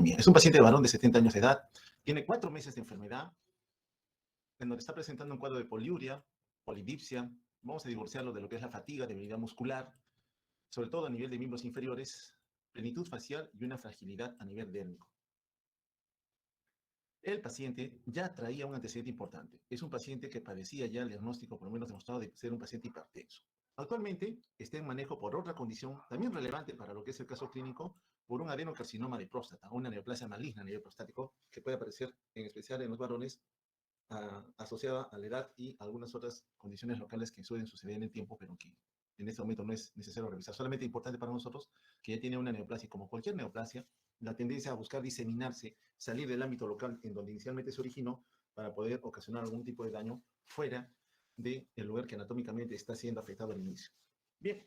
Bien, es un paciente varón de 70 años de edad, tiene 4 meses de enfermedad, en donde está presentando un cuadro de poliuria, polidipsia. Vamos a divorciarlo de lo que es la fatiga, debilidad muscular, sobre todo a nivel de miembros inferiores, plenitud facial y una fragilidad a nivel dérmico. El paciente ya traía un antecedente importante. Es un paciente que padecía ya el diagnóstico, por lo menos demostrado, de ser un paciente hipertenso. Actualmente está en manejo por otra condición también relevante para lo que es el caso clínico, por un adenocarcinoma de próstata, una neoplasia maligna a nivel prostático que puede aparecer en especial en los varones asociada a la edad y algunas otras condiciones locales que suelen suceder en el tiempo, pero que en este momento no es necesario revisar. Solamente importante para nosotros que ya tiene una neoplasia, como cualquier neoplasia, la tendencia a buscar diseminarse, salir del ámbito local en donde inicialmente se originó para poder ocasionar algún tipo de daño fuera del lugar que anatómicamente está siendo afectado al inicio. Bien,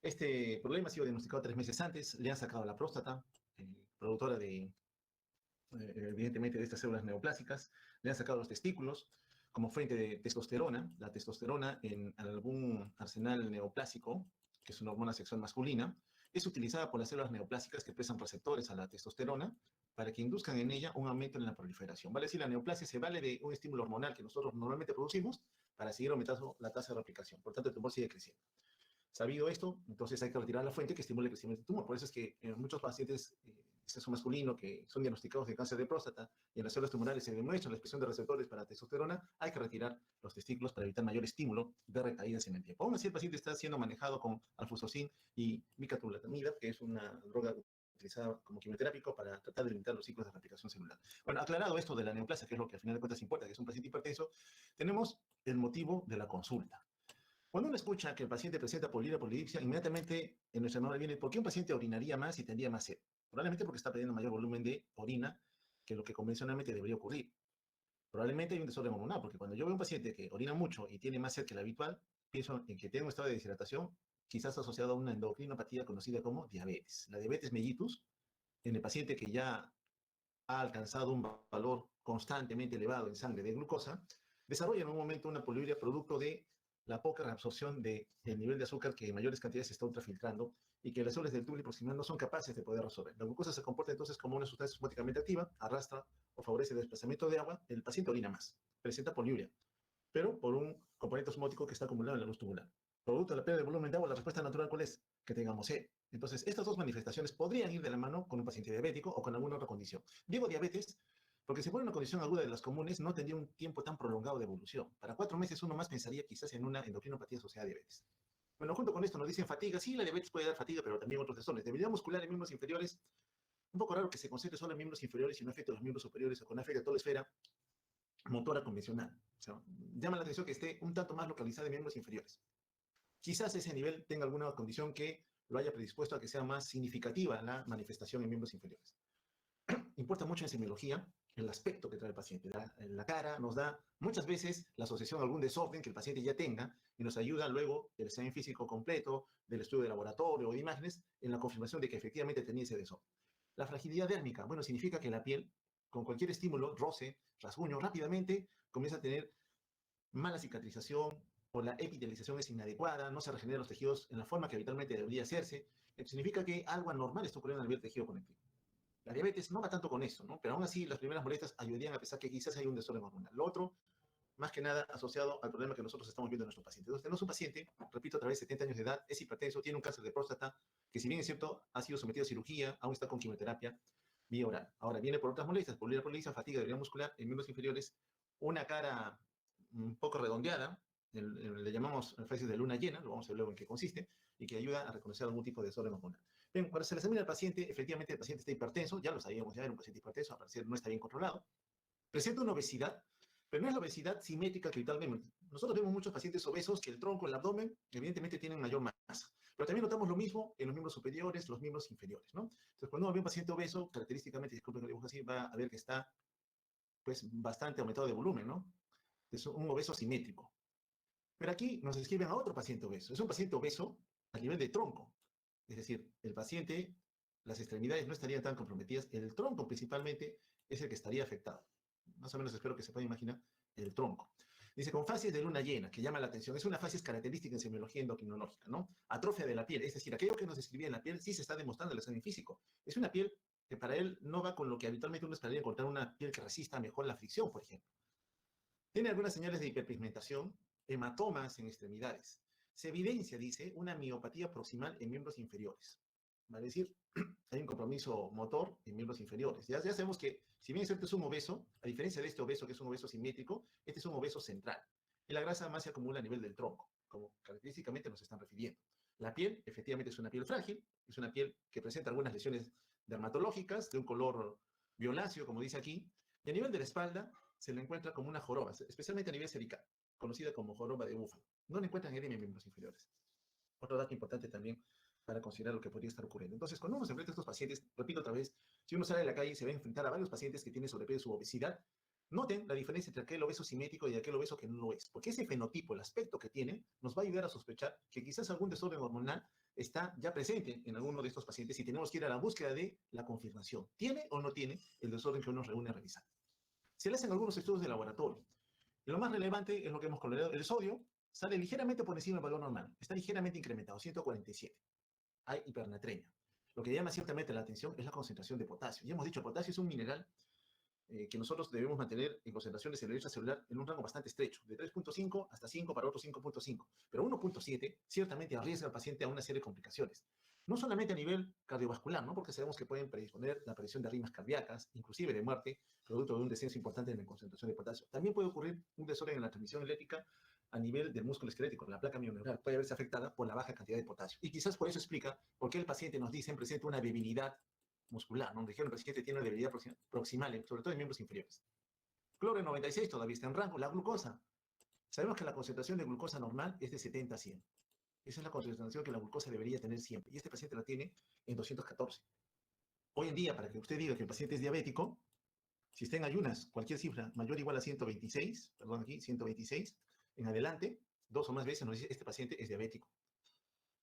este problema ha sido diagnosticado 3 meses antes, le han sacado la próstata, productora de evidentemente de estas células neoplásicas, le han sacado los testículos como fuente de testosterona. La testosterona en algún arsenal neoplásico, que es una hormona sexual masculina, es utilizada por las células neoplásicas que expresan receptores a la testosterona para que induzcan en ella un aumento en la proliferación. Vale decir, la neoplasia se vale de un estímulo hormonal que nosotros normalmente producimos para seguir aumentando la tasa de replicación. Por tanto, el tumor sigue creciendo. Sabido esto, entonces hay que retirar la fuente que estimule el crecimiento del tumor. Por eso es que en muchos pacientes de sexo masculino que son diagnosticados de cáncer de próstata y en las células tumorales se demuestra la expresión de receptores para testosterona, hay que retirar los testículos para evitar mayor estímulo de recaídas en el tiempo. Aún así, el paciente está siendo manejado con alfuzosin y micatulatamida, que es una droga utilizada como quimioterápico para tratar de limitar los ciclos de replicación celular. Bueno, aclarado esto de la neoplasia, que es lo que al final de cuentas importa, que es un paciente hipertenso, tenemos el motivo de la consulta. Cuando uno escucha que el paciente presenta poliuria, polidipsia, inmediatamente en nuestra memoria viene, ¿por qué un paciente orinaría más y tendría más sed? Probablemente porque está perdiendo mayor volumen de orina que lo que convencionalmente debería ocurrir. Probablemente hay un desorden hormonal, porque cuando yo veo un paciente que orina mucho y tiene más sed que la habitual, pienso en que tiene un estado de deshidratación, quizás asociado a una endocrinopatía conocida como diabetes. La diabetes mellitus, en el paciente que ya ha alcanzado un valor constantemente elevado en sangre de glucosa, desarrolla en un momento una poliuria producto de la poca reabsorción del nivel de azúcar que en mayores cantidades se está ultrafiltrando y que las células del túbulo proximal no son capaces de poder resolver. La glucosa se comporta entonces como una sustancia osmóticamente activa, arrastra o favorece el desplazamiento de agua, el paciente orina más, presenta poliuria, pero por un componente osmótico que está acumulado en la luz tubular. Producto de la pérdida de volumen de agua, la respuesta natural, ¿cuál es? Que tengamos sed. Entonces, estas dos manifestaciones podrían ir de la mano con un paciente diabético o con alguna otra condición. Digo diabetes porque si fuera una condición aguda de las comunes, no tendría un tiempo tan prolongado de evolución. Para 4 meses uno más pensaría quizás en una endocrinopatía asociada a diabetes. Bueno, junto con esto nos dicen fatiga. Sí, la diabetes puede dar fatiga, pero también otros desórdenes. Debilidad muscular en miembros inferiores. Un poco raro que se concentre solo en miembros inferiores y no afecte a los miembros superiores o con afecte a toda la esfera motora convencional. O sea, llama la atención que esté un tanto más localizada en miembros inferiores. Quizás ese nivel tenga alguna condición que lo haya predispuesto a que sea más significativa la manifestación en miembros inferiores. Importa mucho en semiología el aspecto que trae el paciente. La cara nos da muchas veces la asociación a algún desorden que el paciente ya tenga y nos ayuda luego del examen físico completo, del estudio de laboratorio o de imágenes en la confirmación de que efectivamente tenía ese desorden. La fragilidad dérmica, bueno, significa que la piel, con cualquier estímulo, roce, rasguño, rápidamente comienza a tener mala cicatrización o la epitelización es inadecuada, no se regeneran los tejidos en la forma que habitualmente debería hacerse. Significa que algo anormal está ocurriendo a nivel tejido conectivo. La diabetes no va tanto con eso, ¿no? Pero aún así las primeras molestias ayudarían a pensar que quizás hay un desorden hormonal. Lo otro, más que nada asociado al problema que nosotros estamos viendo en nuestro paciente. Entonces tenemos un paciente, repito, a través de 70 años de edad, es hipertenso, tiene un cáncer de próstata, que si bien es cierto, ha sido sometido a cirugía, aún está con quimioterapia vía oral. Ahora viene por otras molestias, poliuria, fatiga, debilidad muscular en miembros inferiores, una cara un poco redondeada, le llamamos fases de luna llena, lo vamos a ver luego en qué consiste, y que ayuda a reconocer algún tipo de desorden hormonal. Bien, cuando se le examina al paciente, efectivamente el paciente está hipertenso, ya lo sabíamos, ya era un paciente hipertenso, al parecer no está bien controlado. Presenta una obesidad, pero no es la obesidad simétrica que habitualmente. Nosotros vemos muchos pacientes obesos que el tronco, el abdomen, evidentemente tienen mayor masa. Pero también notamos lo mismo en los miembros superiores, los miembros inferiores, ¿no? Entonces, cuando uno ve un paciente obeso, característicamente, disculpen que lo dibujo así, va a ver que está, pues, bastante aumentado de volumen, ¿no? Es un obeso simétrico. Pero aquí nos describen a otro paciente obeso. Es un paciente obeso a nivel de tronco. Es decir, el paciente, las extremidades no estarían tan comprometidas, el tronco principalmente es el que estaría afectado. Más o menos espero que se pueda imaginar el tronco. Dice, con fases de luna llena, que llama la atención. Es una fase característica en semiología endocrinológica, ¿no? Atrofia de la piel, es decir, aquello que nos describía en la piel sí se está demostrando en el examen físico. Es una piel que para él no va con lo que habitualmente uno esperaría encontrar una piel que resista mejor la fricción, por ejemplo. Tiene algunas señales de hiperpigmentación, hematomas en extremidades. Se evidencia, dice, una miopatía proximal en miembros inferiores. Vale decir, hay un compromiso motor en miembros inferiores. Ya sabemos que, si bien este es un obeso, a diferencia de este obeso, que es un obeso simétrico, este es un obeso central. Y la grasa más se acumula a nivel del tronco, como característicamente nos están refiriendo. La piel, efectivamente, es una piel frágil, es una piel que presenta algunas lesiones dermatológicas de un color violáceo, como dice aquí, y a nivel de la espalda se le encuentra como una joroba, especialmente a nivel cervical, conocida como joroba de búfalo. No le encuentran edema en miembros inferiores. Otro dato importante también para considerar lo que podría estar ocurriendo. Entonces, cuando uno se enfrenta a estos pacientes, repito otra vez, si uno sale a la calle y se va a enfrentar a varios pacientes que tienen sobrepeso u obesidad, noten la diferencia entre aquel obeso simétrico y aquel obeso que no lo es, porque ese fenotipo, el aspecto que tiene, nos va a ayudar a sospechar que quizás algún desorden hormonal está ya presente en alguno de estos pacientes y tenemos que ir a la búsqueda de la confirmación. ¿Tiene o no tiene el desorden que uno nos reúne a revisar? Se le hacen algunos estudios de laboratorio. Y lo más relevante es lo que hemos colorado. El sodio sale ligeramente por encima del valor normal. Está ligeramente incrementado, 147. Hay hipernatremia. Lo que llama ciertamente la atención es la concentración de potasio. Ya hemos dicho, el potasio es un mineral que nosotros debemos mantener en concentraciones en la leche celular en un rango bastante estrecho, de 3.5 hasta 5 para otros 5.5. Pero 1.7 ciertamente arriesga al paciente a una serie de complicaciones. No solamente a nivel cardiovascular, ¿no? Porque sabemos que pueden predisponer la aparición de arritmias cardíacas, inclusive de muerte, producto de un descenso importante en la concentración de potasio. También puede ocurrir un desorden en la transmisión eléctrica a nivel del músculo esquelético, la placa mioneural puede verse afectada por la baja cantidad de potasio. Y quizás por eso explica por qué el paciente nos dice presenta una debilidad muscular, ¿no? Nos dijeron que el paciente tiene una debilidad proximal, sobre todo en miembros inferiores. Cloro en 96 todavía está en rango. La glucosa. Sabemos que la concentración de glucosa normal es de 70 a 100. Esa es la concentración que la glucosa debería tener siempre. Y este paciente la tiene en 214. Hoy en día, para que usted diga que el paciente es diabético, si está en ayunas, cualquier cifra mayor o igual a 126, perdón aquí, 126, en adelante, dos o más veces nos dice este paciente es diabético.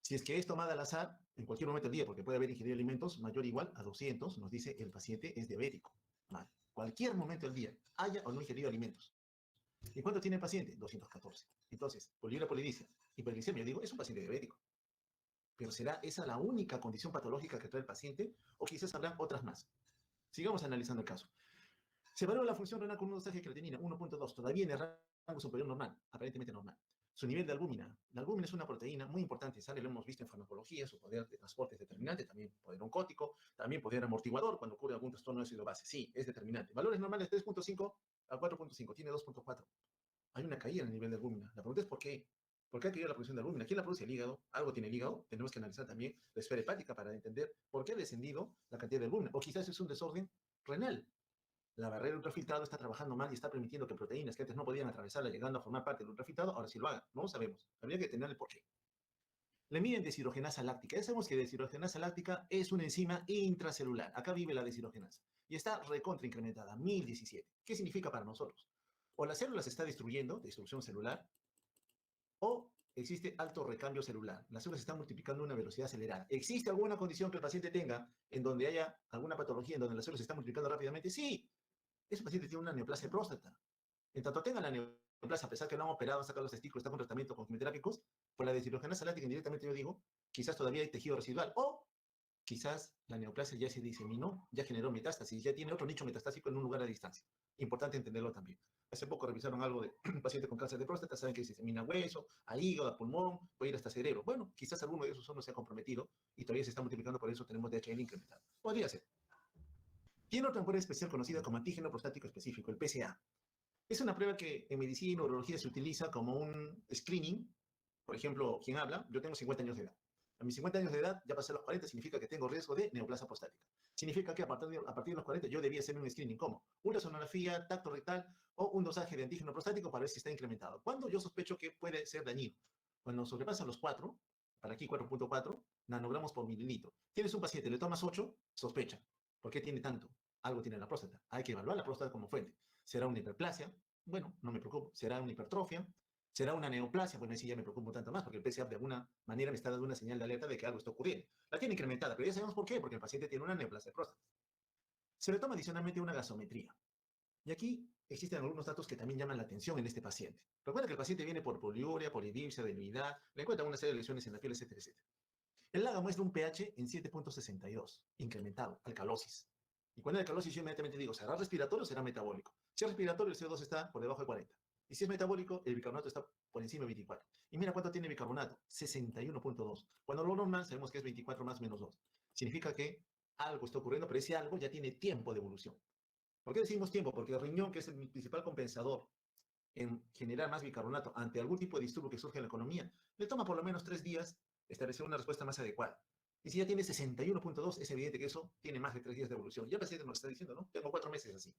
Si es que es tomada al azar, en cualquier momento del día, porque puede haber ingerido alimentos mayor o igual a 200, nos dice el paciente es diabético. Mal. Cualquier momento del día, haya o no ingerido alimentos. ¿Y cuánto tiene el paciente? 214. Entonces, poliuria polinicia, hiperglicemia, yo digo, es un paciente diabético. Pero ¿será esa la única condición patológica que trae el paciente? ¿O quizás habrán otras más? Sigamos analizando el caso. Se evalúa la función renal con una dosaje de creatinina 1.2, todavía en el rango superior normal, aparentemente normal. Su nivel de albúmina. La albúmina es una proteína muy importante, ¿sale? Lo hemos visto en farmacología, su poder de transporte es determinante, también poder oncótico, también poder amortiguador cuando ocurre algún trastorno de ácido base. Sí, es determinante. Valores normales 3.5 a 4.5, tiene 2.4. Hay una caída en el nivel de albúmina. La pregunta es ¿por qué? ¿Por qué ha caído la producción de albúmina? ¿Quién la produce? El hígado. Algo tiene el hígado. Tenemos que analizar también la esfera hepática para entender por qué ha descendido la cantidad de albúmina. O quizás es un desorden renal. La barrera ultrafiltrado está trabajando mal y está permitiendo que proteínas que antes no podían atravesarla llegando a formar parte del ultrafiltrado, ahora sí lo hagan. No lo sabemos. Habría que tener el porqué. Le miden deshidrogenasa láctica. Ya sabemos que deshidrogenasa láctica es una enzima intracelular. Acá vive la deshidrogenasa. Y está recontra incrementada, 1017. ¿Qué significa para nosotros? O la célula se está destruyendo, destrucción celular, o existe alto recambio celular. Las células se están multiplicando a una velocidad acelerada. ¿Existe alguna condición que el paciente tenga en donde haya alguna patología en donde las células se están multiplicando rápidamente? Sí, ese paciente tiene una neoplasia de próstata. En tanto tenga la neoplasia, a pesar que no han operado, han sacado los testículos, está con tratamiento con quimioterápicos, por la deshidrogenasa láctica indirectamente yo digo, quizás todavía hay tejido residual, o quizás la neoplasia ya se diseminó, ya generó metástasis, ya tiene otro nicho metastásico en un lugar a distancia. Importante entenderlo también. Hace poco revisaron algo de un paciente con cáncer de próstata, saben que se disemina a hueso, a hígado, a pulmón, puede ir hasta cerebro. Bueno, quizás alguno de esos órganos se ha comprometido y todavía se está multiplicando, por eso tenemos DHL incrementado. Podría ser. Tiene otra prueba especial conocida como antígeno prostático específico, el PSA. Es una prueba que en medicina y urología se utiliza como un screening. Por ejemplo, quien habla, yo tengo 50 años de edad. A mis 50 años de edad, ya pasé los 40, significa que tengo riesgo de neoplasia prostática. Significa que a partir de los 40 yo debía hacerme un screening. ¿Cómo? Una sonografía, tacto rectal o un dosaje de antígeno prostático para ver si está incrementado. ¿Cuándo yo sospecho que puede ser dañino? Cuando sobrepasa los 4, para aquí 4.4 nanogramos por mililitro. Tienes un paciente, le tomas 8, sospecha. ¿Por qué tiene tanto? Algo tiene en la próstata. Hay que evaluar la próstata como fuente. ¿Será una hiperplasia? Bueno, no me preocupo. ¿Será una hipertrofia? ¿Será una neoplasia? Bueno, ahí sí ya me preocupo tanto más, porque el PSA de alguna manera me está dando una señal de alerta de que algo está ocurriendo. La tiene incrementada, pero ya sabemos por qué, porque el paciente tiene una neoplasia de próstata. Se le toma adicionalmente una gasometría. Y aquí existen algunos datos que también llaman la atención en este paciente. Recuerda que el paciente viene por poliuria, polidipsia, debilidad, le encuentran una serie de lesiones en la piel, etcétera, etcétera. El LAGA muestra un pH en 7.62, incrementado, alcalosis. Y cuando hay alcalosis, yo inmediatamente digo, ¿será respiratorio o será metabólico? Si es respiratorio, el CO2 está por debajo de 40. Y si es metabólico, el bicarbonato está por encima de 24. Y mira cuánto tiene bicarbonato, 61.2. Cuando lo normal sabemos que es 24 más menos 2. Significa que algo está ocurriendo, pero ese algo ya tiene tiempo de evolución. ¿Por qué decimos tiempo? Porque el riñón, que es el principal compensador en generar más bicarbonato ante algún tipo de disturbio que surge en la economía, le toma por lo menos 3 días establecer una respuesta más adecuada. Y si ya tiene 61.2, es evidente que eso tiene más de 3 días de evolución. Ya el paciente nos está diciendo, ¿no? Tengo 4 meses así.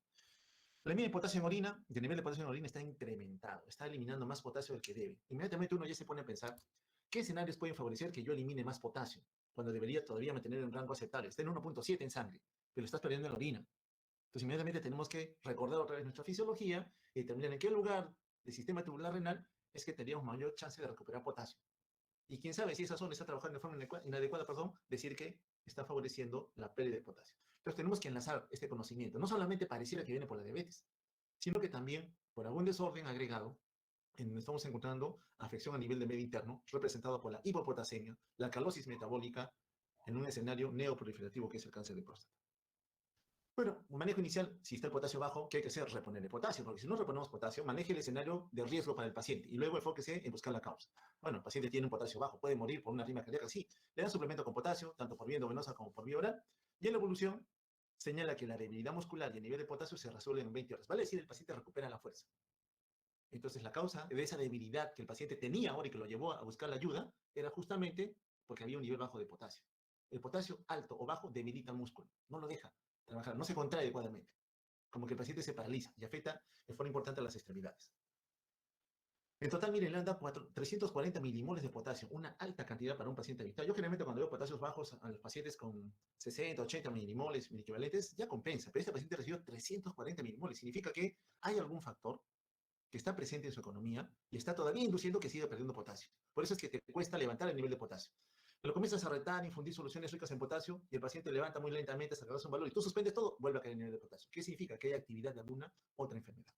La medida de potasio en orina, el nivel de potasio en orina está incrementado, está eliminando más potasio del que debe. Inmediatamente uno ya se pone a pensar, ¿qué escenarios pueden favorecer que yo elimine más potasio? Cuando debería todavía mantener un rango aceptable. Está en 1.7 en sangre, pero lo estás perdiendo en la orina. Entonces, inmediatamente tenemos que recordar otra vez nuestra fisiología y determinar en qué lugar del sistema tubular renal es que tendríamos mayor chance de recuperar potasio. Y quién sabe si esa zona está trabajando de forma inadecuada, decir que está favoreciendo la pérdida de potasio. Entonces, tenemos que enlazar este conocimiento. No solamente pareciera que viene por la diabetes, sino que también por algún desorden agregado, en donde estamos encontrando afección a nivel de medio interno, representada por la hipopotasemia, la calosis metabólica, en un escenario neoproliferativo que es el cáncer de próstata. Bueno, un manejo inicial, si está el potasio bajo, ¿qué hay que hacer? Reponer el potasio, porque si no reponemos potasio, maneje el escenario de riesgo para el paciente y luego enfóquese en buscar la causa. Bueno, el paciente tiene un potasio bajo, puede morir por una arritmia cardíaca, sí. Le dan suplemento con potasio, tanto por vía endovenosa como por vía oral, y en la evolución señala que la debilidad muscular y el nivel de potasio se resuelven en 20 horas. Vale decir, el paciente recupera la fuerza. Entonces, la causa de esa debilidad que el paciente tenía ahora y que lo llevó a buscar la ayuda era justamente porque había un nivel bajo de potasio. El potasio alto o bajo debilita el músculo, no lo deja trabajar, no se contrae adecuadamente, como que el paciente se paraliza y afecta de forma importante a las extremidades. En total, miren, le han dado 340 milimoles de potasio, una alta cantidad para un paciente habitual. Yo generalmente cuando veo potasios bajos a los pacientes con 60, 80 milimoles, equivalentes, ya compensa, pero este paciente recibió 340 milimoles. Significa que hay algún factor que está presente en su economía y está todavía induciendo que siga perdiendo potasio. Por eso es que te cuesta levantar el nivel de potasio. Lo comienzas a retar, infundir soluciones ricas en potasio y el paciente levanta muy lentamente hasta alcanzar un valor y tú suspendes todo, vuelve a caer el nivel de potasio. ¿Qué significa? Que hay actividad de alguna otra enfermedad.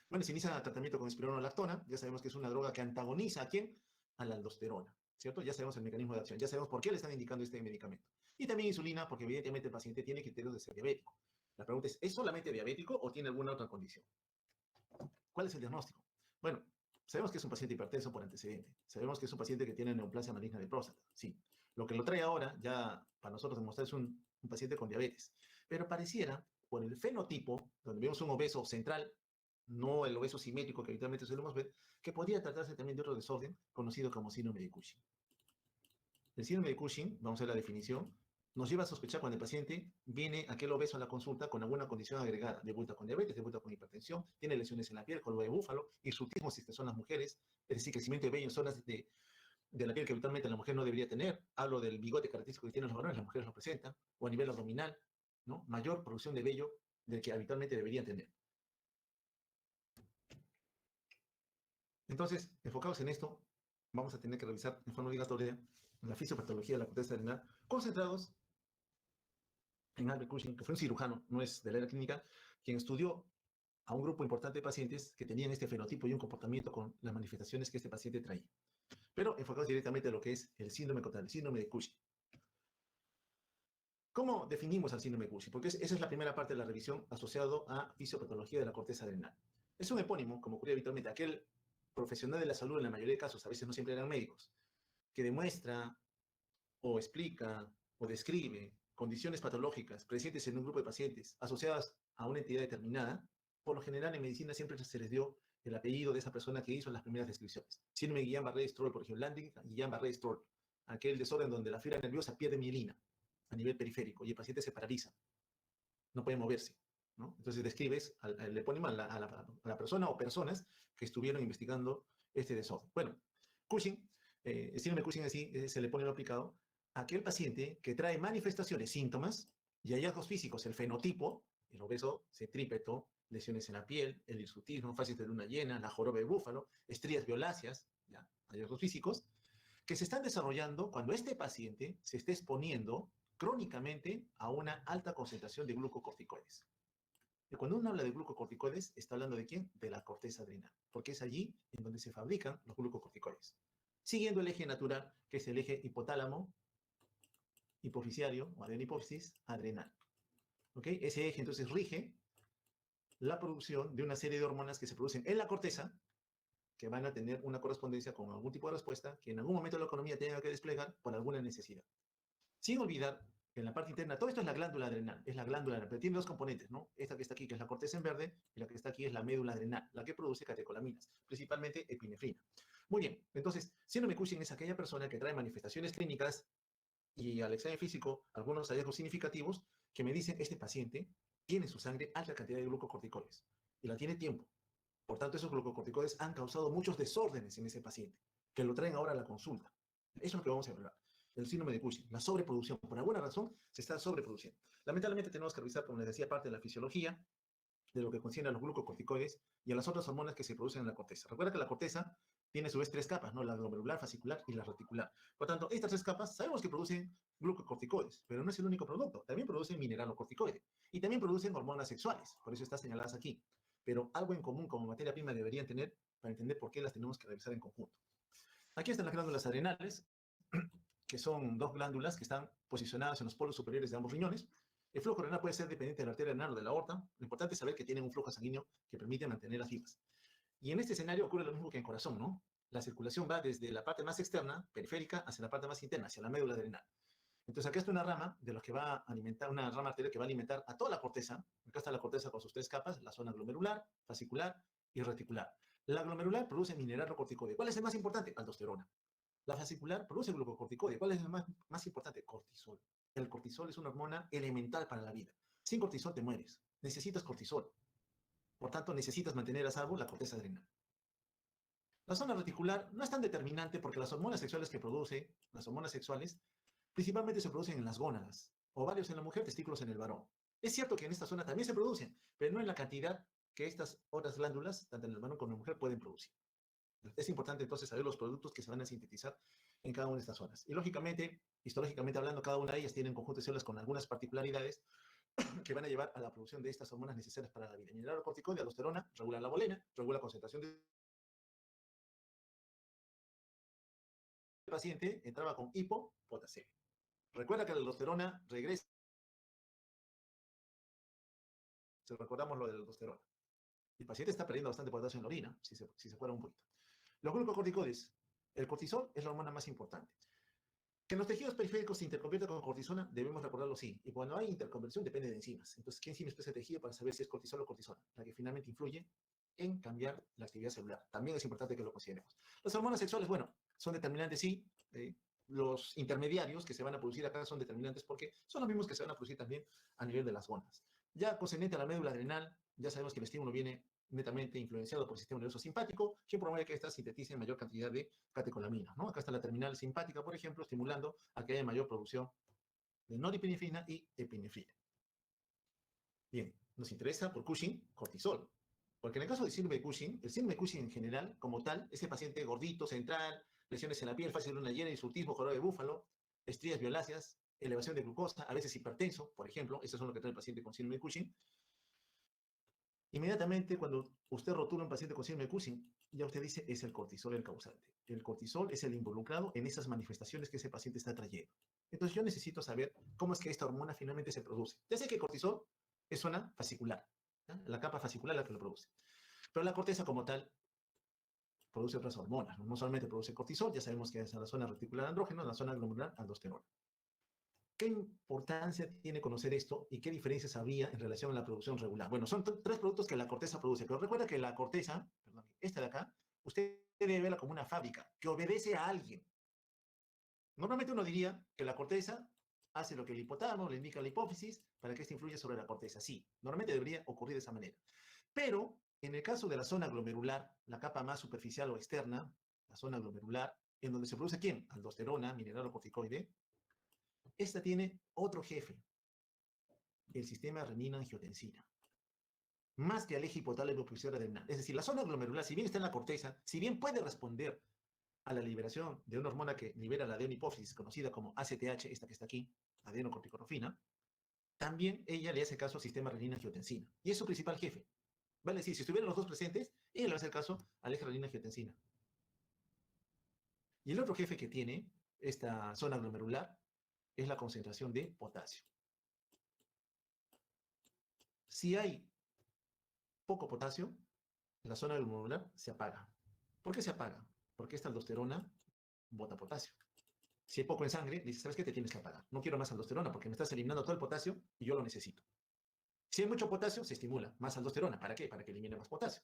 Bueno, se inicia tratamiento con espironolactona. Ya sabemos que es una droga que antagoniza a quién? A la aldosterona, ¿cierto? Ya sabemos el mecanismo de acción, ya sabemos por qué le están indicando este medicamento. Y también insulina, porque evidentemente el paciente tiene criterios de ser diabético. La pregunta es solamente diabético o tiene alguna otra condición? ¿Cuál es el diagnóstico? Bueno, sabemos que es un paciente hipertenso por antecedente. Sabemos que es un paciente que tiene neoplasia maligna de próstata. Sí. Lo que lo trae ahora, ya para nosotros demostrar, es un paciente con diabetes. Pero pareciera, por el fenotipo, donde vemos un obeso central, no el obeso simétrico que habitualmente solemos ver, que podría tratarse también de otro desorden conocido como síndrome de Cushing. El síndrome de Cushing, vamos a ver la definición, nos lleva a sospechar cuando el paciente viene aquel obeso a la consulta con alguna condición agregada, debuta con diabetes, debuta con hipertensión, tiene lesiones en la piel, color de búfalo, hirsutismo si son las mujeres, es decir, crecimiento de vello en zonas de la piel que habitualmente la mujer no debería tener. Hablo del bigote característico que tienen los varones, las mujeres lo presentan, o a nivel abdominal, ¿no? Mayor producción de vello del que habitualmente deberían tener. Entonces, enfocados en esto, vamos a tener que revisar en forma obligatoria la fisiopatología de la corteza adrenal, concentrados en Albert Cushing, que fue un cirujano, no es de la era clínica, quien estudió a un grupo importante de pacientes que tenían este fenotipo y un comportamiento con las manifestaciones que este paciente traía. Pero enfocados directamente a lo que es el síndrome el síndrome de Cushing. ¿Cómo definimos al síndrome de Cushing? Porque esa es la primera parte de la revisión asociado a fisiopatología de la corteza adrenal. Es un epónimo, como ocurre habitualmente, aquel profesional de la salud, en la mayoría de casos, a veces no siempre eran médicos, que demuestra o explica o describe condiciones patológicas presentes en un grupo de pacientes asociadas a una entidad determinada, por lo general en medicina siempre se les dio el apellido de esa persona que hizo las primeras descripciones. Síndrome de Guillain-Barré-Stroll, por ejemplo, Landing Guillain-Barré-Stroll, aquel desorden donde la fibra nerviosa pierde mielina a nivel periférico y el paciente se paraliza, no puede moverse, ¿no? Entonces describes al epónimo a la persona o personas que estuvieron investigando este desorden. Bueno, Cushing, el síndrome de Cushing así es el epónimo aplicado a aquel paciente que trae manifestaciones, síntomas y hallazgos físicos, el fenotipo, el obeso centrípeto, lesiones en la piel, el hirsutismo, fases de luna llena, la joroba de búfalo, estrías violáceas, ¿ya? Hallazgos físicos, que se están desarrollando cuando este paciente se está exponiendo crónicamente a una alta concentración de glucocorticoides. Y cuando uno habla de glucocorticoides, está hablando de quién? De la corteza adrenal, porque es allí en donde se fabrican los glucocorticoides. Siguiendo el eje natural, que es el eje hipotálamo, hipofisiario o adenohipófisis adrenal. ¿Ok? Ese eje entonces rige la producción de una serie de hormonas que se producen en la corteza, que van a tener una correspondencia con algún tipo de respuesta que en algún momento la economía tenga que desplegar por alguna necesidad. Sin olvidar que en la parte interna, todo esto es la glándula adrenal, es la glándula adrenal, pero tiene dos componentes, ¿no? Esta que está aquí, que es la corteza en verde, y la que está aquí es la médula adrenal, la que produce catecolaminas, principalmente epinefrina. Muy bien, entonces, síndrome Cushing es aquella persona que trae manifestaciones clínicas y al examen físico algunos hallazgos significativos que me dicen, este paciente tiene en su sangre alta cantidad de glucocorticoides y la tiene tiempo. Por tanto, esos glucocorticoides han causado muchos desórdenes en ese paciente, que lo traen ahora a la consulta. Eso es lo que vamos a hablar. El síndrome de Cushing, la sobreproducción. Por alguna razón se está sobreproduciendo. Lamentablemente tenemos que revisar, como les decía, parte de la fisiología, de lo que concierne a los glucocorticoides y a las otras hormonas que se producen en la corteza. Recuerda que la corteza tiene a su vez tres capas, ¿no? La glomerular, fascicular y la reticular. Por lo tanto, estas tres capas sabemos que producen glucocorticoides, pero no es el único producto. También producen mineralocorticoides y también producen hormonas sexuales, por eso están señaladas aquí. Pero algo en común como materia prima deberían tener para entender por qué las tenemos que revisar en conjunto. Aquí están las glándulas adrenales, que son dos glándulas que están posicionadas en los polos superiores de ambos riñones. El flujo renal puede ser dependiente de la arteria renal o de la aorta. Lo importante es saber que tienen un flujo sanguíneo que permite mantener las vivas. Y en este escenario ocurre lo mismo que en corazón, ¿no? La circulación va desde la parte más externa, periférica, hacia la parte más interna, hacia la médula adrenal. Entonces, acá está una rama de los que va a alimentar, una rama arterial que va a alimentar a toda la corteza. Acá está la corteza con sus tres capas, la zona glomerular, fascicular y reticular. La glomerular produce mineralocorticoide. ¿Cuál es el más importante? Aldosterona. La fascicular produce glucocorticoide. ¿Cuál es el más importante? Cortisol. El cortisol es una hormona elemental para la vida. Sin cortisol te mueres. Necesitas cortisol. Por tanto, necesitas mantener a salvo la corteza adrenal. La zona reticular no es tan determinante porque las hormonas sexuales que produce, las hormonas sexuales, principalmente se producen en las gónadas, ovarios en la mujer, testículos en el varón. Es cierto que en esta zona también se producen, pero no en la cantidad que estas otras glándulas, tanto en el varón como en la mujer, pueden producir. Es importante entonces saber los productos que se van a sintetizar en cada una de estas zonas. Y lógicamente, histológicamente hablando, cada una de ellas tiene un conjunto de células con algunas particularidades que van a llevar a la producción de estas hormonas necesarias para la vida. Mineralocorticoide, aldosterona, regula la bolena, regula la concentración de paciente entraba con hipopotasemia. Recuerda que la aldosterona regresa, si recordamos lo de la aldosterona. El paciente está perdiendo bastante potasio en la orina, si se fuera un poquito. Los glucocorticoides, el cortisol es la hormona más importante. Que en los tejidos periféricos se interconvierta con cortisona, debemos recordarlo sí. Y cuando hay interconversión depende de enzimas. Entonces, ¿qué enzima expresa el tejido para saber si es cortisol o cortisona? La que finalmente influye en cambiar la actividad celular. También es importante que lo consideremos. Las hormonas sexuales, bueno, son determinantes sí. Los intermediarios que se van a producir acá son determinantes porque son los mismos que se van a producir también a nivel de las gónadas. Ya concerniente a la médula adrenal, ya sabemos que el estímulo viene netamente influenciado por el sistema nervioso simpático, que promueve que ésta sintetice mayor cantidad de catecolaminas, ¿no? Acá está la terminal simpática, por ejemplo, estimulando a que haya mayor producción de norepinefrina y epinefrina. Bien, nos interesa por Cushing, cortisol. Porque en el caso del síndrome de Cushing, el síndrome de Cushing en general, como tal, ese paciente gordito, central, lesiones en la piel, fácil de luna llena, insultismo, joroba de búfalo, estrías violáceas, elevación de glucosa, a veces hipertenso, por ejemplo, esos son lo que trae el paciente con síndrome de Cushing. Inmediatamente cuando usted rotula a un paciente con síndrome de Cushing, ya usted dice, es el cortisol el causante. El cortisol es el involucrado en esas manifestaciones que ese paciente está trayendo. Entonces yo necesito saber cómo es que esta hormona finalmente se produce. Ya sé que el cortisol es zona fascicular, ¿ya? La capa fascicular es la que lo produce. Pero la corteza como tal produce otras hormonas. No solamente produce cortisol, ya sabemos que es en la zona reticular andrógeno, en la zona glomerular aldosterona. ¿Qué importancia tiene conocer esto y qué diferencias habría en relación a la producción regular? Bueno, son tres productos que la corteza produce, pero recuerda que la corteza, perdón, esta de acá, usted debe verla como una fábrica que obedece a alguien. Normalmente uno diría que la corteza hace lo que el hipotálamo le indica a la hipófisis para que ésta influya sobre la corteza. Sí, normalmente debería ocurrir de esa manera. Pero en el caso de la zona glomerular, la capa más superficial o externa, la zona glomerular, en donde se produce ¿quién? Aldosterona, mineralocorticoide. Esta tiene otro jefe, el sistema renina-angiotensina, más que al eje hipotálamo pituitario adrenal. Es decir, la zona glomerular, si bien está en la corteza, si bien puede responder a la liberación de una hormona que libera la adenohipófisis, conocida como ACTH, esta que está aquí, adenocorticorofina, también ella le hace caso al sistema renina-angiotensina. Y es su principal jefe. Vale decir, si estuvieran los dos presentes, ella le hace caso al eje renina-angiotensina. Y el otro jefe que tiene esta zona glomerular es la concentración de potasio. Si hay poco potasio, la zona glomerular se apaga. ¿Por qué se apaga? Porque esta aldosterona bota potasio. Si hay poco en sangre, dices, ¿sabes qué? Te tienes que apagar. No quiero más aldosterona porque me estás eliminando todo el potasio y yo lo necesito. Si hay mucho potasio, se estimula más aldosterona. ¿Para qué? Para que elimine más potasio.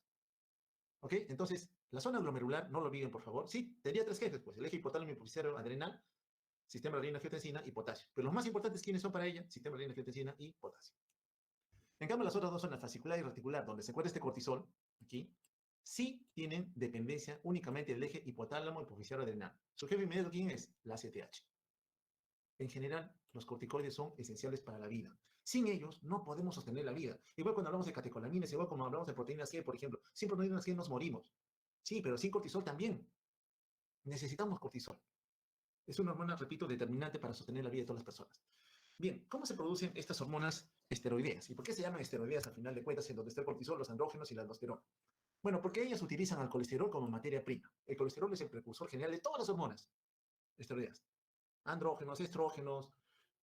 ¿Ok? Entonces, la zona glomerular, no lo olviden, por favor. Sí, tendría tres jefes, pues, el eje hipotálamo hipofisio adrenal, sistema adrenina-angiotensina y potasio. Pero los más importantes, ¿quiénes son para ella? Sistema adrenina-angiotensina y potasio. En cambio, las otras dos zonas, fascicular y reticular, donde se encuentra este cortisol, aquí, sí tienen dependencia únicamente del eje hipotálamo hipofisio adrenal. ¿Su jefe inmediato quién es? La ACTH. En general, los corticoides son esenciales para la vida. Sin ellos, no podemos sostener la vida. Igual cuando hablamos de catecolaminas, igual como hablamos de proteínas G, por ejemplo. Sin proteínas G nos morimos. Sí, pero sin cortisol también. Necesitamos cortisol. Es una hormona, repito, determinante para sostener la vida de todas las personas. Bien, ¿cómo se producen estas hormonas esteroideas? ¿Y por qué se llaman esteroideas al final de cuentas en donde está el cortisol, los andrógenos y la aldosterona? Bueno, porque ellas utilizan al colesterol como materia prima. El colesterol es el precursor general de todas las hormonas esteroideas. Andrógenos, estrógenos,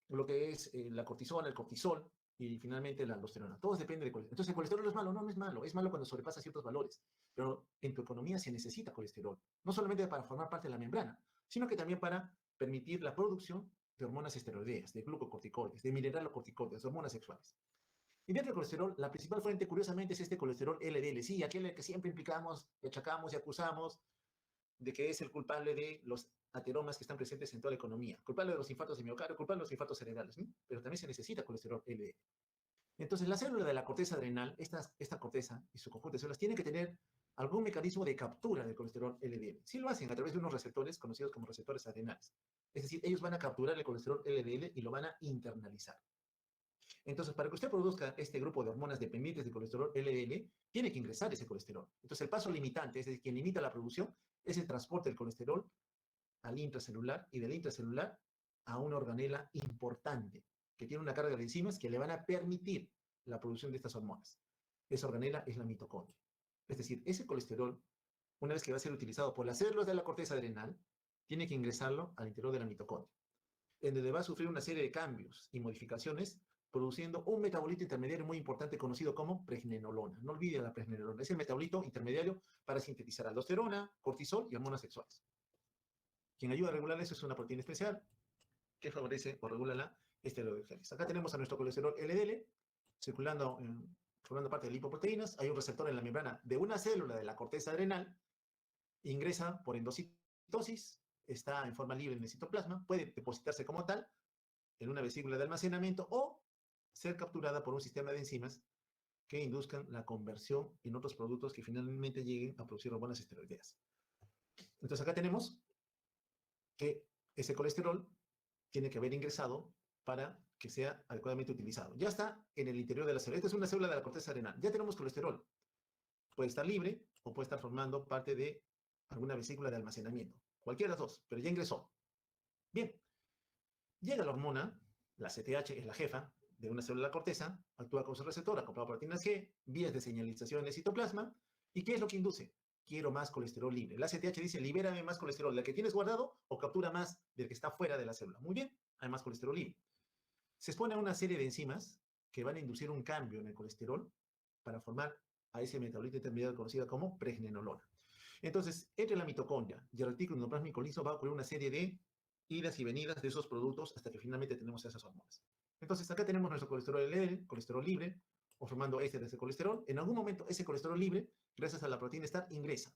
lo que es la cortisona, el cortisol y finalmente la aldosterona. Todo depende de colesterol. Entonces, ¿el colesterol es malo? No, no es malo. Es malo cuando sobrepasa ciertos valores. Pero en tu economía se necesita colesterol. No solamente para formar parte de la membrana, sino que también para permitir la producción de hormonas esteroideas, de glucocorticoides, de mineralocorticoides, de hormonas sexuales. Y dentro del colesterol, la principal fuente, curiosamente, es este colesterol LDL. Sí, aquel que siempre implicamos, achacamos y acusamos de que es el culpable de los ateromas que están presentes en toda la economía, culpable de los infartos de miocardio, culpable de los infartos cerebrales, ¿sí? Pero también se necesita colesterol LDL. Entonces, la célula de la corteza adrenal, esta corteza y su conjunto de células, tiene que tener algún mecanismo de captura del colesterol LDL. Sí lo hacen a través de unos receptores conocidos como receptores adrenales. Es decir, ellos van a capturar el colesterol LDL y lo van a internalizar. Entonces, para que usted produzca este grupo de hormonas dependientes de colesterol LDL, tiene que ingresar ese colesterol. Entonces, el paso limitante, es decir, quien limita la producción, es el transporte del colesterol al intracelular y del intracelular a una organela importante que tiene una carga de enzimas que le van a permitir la producción de estas hormonas. Esa organela es la mitocondria. Es decir, ese colesterol, una vez que va a ser utilizado por las células de la corteza adrenal, tiene que ingresarlo al interior de la mitocondria, en donde va a sufrir una serie de cambios y modificaciones, produciendo un metabolito intermediario muy importante conocido como pregnenolona. No olviden la pregnenolona, es el metabolito intermediario para sintetizar aldosterona, cortisol y hormonas sexuales. Quien ayuda a regular eso es una proteína especial que favorece o regula la esteroidogénesis. Acá tenemos a nuestro colesterol LDL circulando, formando parte de lipoproteínas. Hay un receptor en la membrana de una célula de la corteza adrenal, ingresa por endocitosis, está en forma libre en el citoplasma, puede depositarse como tal en una vesícula de almacenamiento o ser capturada por un sistema de enzimas que induzcan la conversión en otros productos que finalmente lleguen a producir hormonas esteroideas. Entonces acá tenemos que ese colesterol tiene que haber ingresado para que sea adecuadamente utilizado. Ya está en el interior de la célula. Esta es una célula de la corteza adrenal. Ya tenemos colesterol. Puede estar libre o puede estar formando parte de alguna vesícula de almacenamiento. Cualquiera de las dos, pero ya ingresó. Bien, llega la hormona, la CTH es la jefa de una célula de la corteza, actúa como su receptor, acoplado a proteínas G, vías de señalización en el citoplasma. ¿Y qué es lo que induce? Quiero más colesterol libre. La CTH dice, libérame más colesterol, ¿la que tienes guardado o captura más del que está fuera de la célula? Muy bien, hay más colesterol libre. Se expone a una serie de enzimas que van a inducir un cambio en el colesterol para formar a ese metabolito intermediario conocido como pregnenolona. Entonces, entre la mitocondria y el retículo endoplásmico liso va a ocurrir una serie de idas y venidas de esos productos hasta que finalmente tenemos esas hormonas. Entonces, acá tenemos nuestro colesterol LDL, colesterol libre, o formando éster de ese colesterol. En algún momento, ese colesterol libre, gracias a la proteína STAR, ingresa.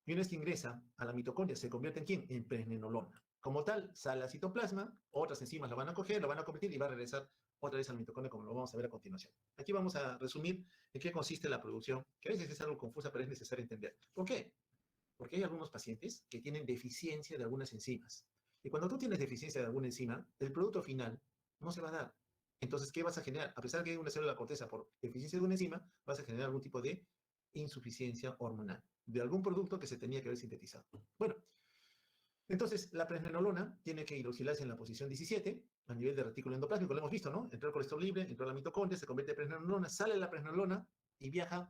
Y una vez que ingresa a la mitocondria, se convierte en ¿quién? En pregnenolona. Como tal, sale al citoplasma, otras enzimas la van a coger, la van a convertir y va a regresar otra vez al mitocondria, como lo vamos a ver a continuación. Aquí vamos a resumir en qué consiste la producción, que a veces es algo confusa, pero es necesario entender. ¿Por qué? Porque hay algunos pacientes que tienen deficiencia de algunas enzimas. Y cuando tú tienes deficiencia de alguna enzima, el producto final no se va a dar. Entonces, ¿qué vas a generar? A pesar de que hay una célula de la corteza por deficiencia de una enzima, vas a generar algún tipo de insuficiencia hormonal de algún producto que se tenía que haber sintetizado. Bueno, entonces la pregnenolona tiene que hidroxilarse en la posición 17 a nivel de retículo endoplásmico, lo hemos visto, ¿no? Entró el colesterol libre, entró la mitocondria, se convierte en pregnenolona, sale la pregnenolona y viaja,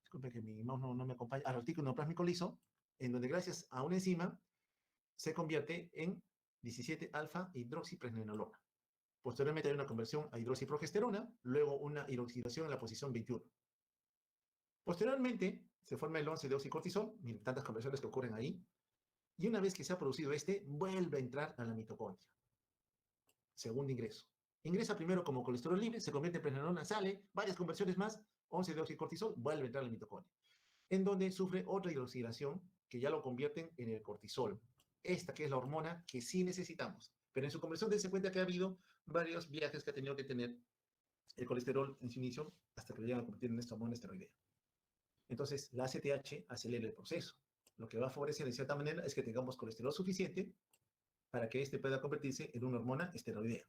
disculpe que mi mouse no me acompaña, al retículo endoplásmico liso, en donde gracias a una enzima se convierte en 17 alfa hidroxipregnenolona. Posteriormente hay una conversión a hidroxiprogesterona, luego una hidroxidación en la posición 21. Posteriormente se forma el 11-deoxicortisol, miren tantas conversiones que ocurren ahí, y una vez que se ha producido vuelve a entrar a la mitocondria. Segundo ingreso. Ingresa primero como colesterol libre, se convierte en pregnenolona, sale, varias conversiones más, 11-deoxicortisol, vuelve a entrar a la mitocondria, en donde sufre otra hidroxidación que ya lo convierten en el cortisol. Esta que es la hormona que sí necesitamos. Pero en su conversión dense cuenta que ha habido varios viajes que ha tenido que tener el colesterol en su inicio hasta que lo llegan a convertir en esta hormona esteroidea. Entonces, la ACTH acelera el proceso. Lo que va a favorecer de cierta manera es que tengamos colesterol suficiente para que este pueda convertirse en una hormona esteroidea.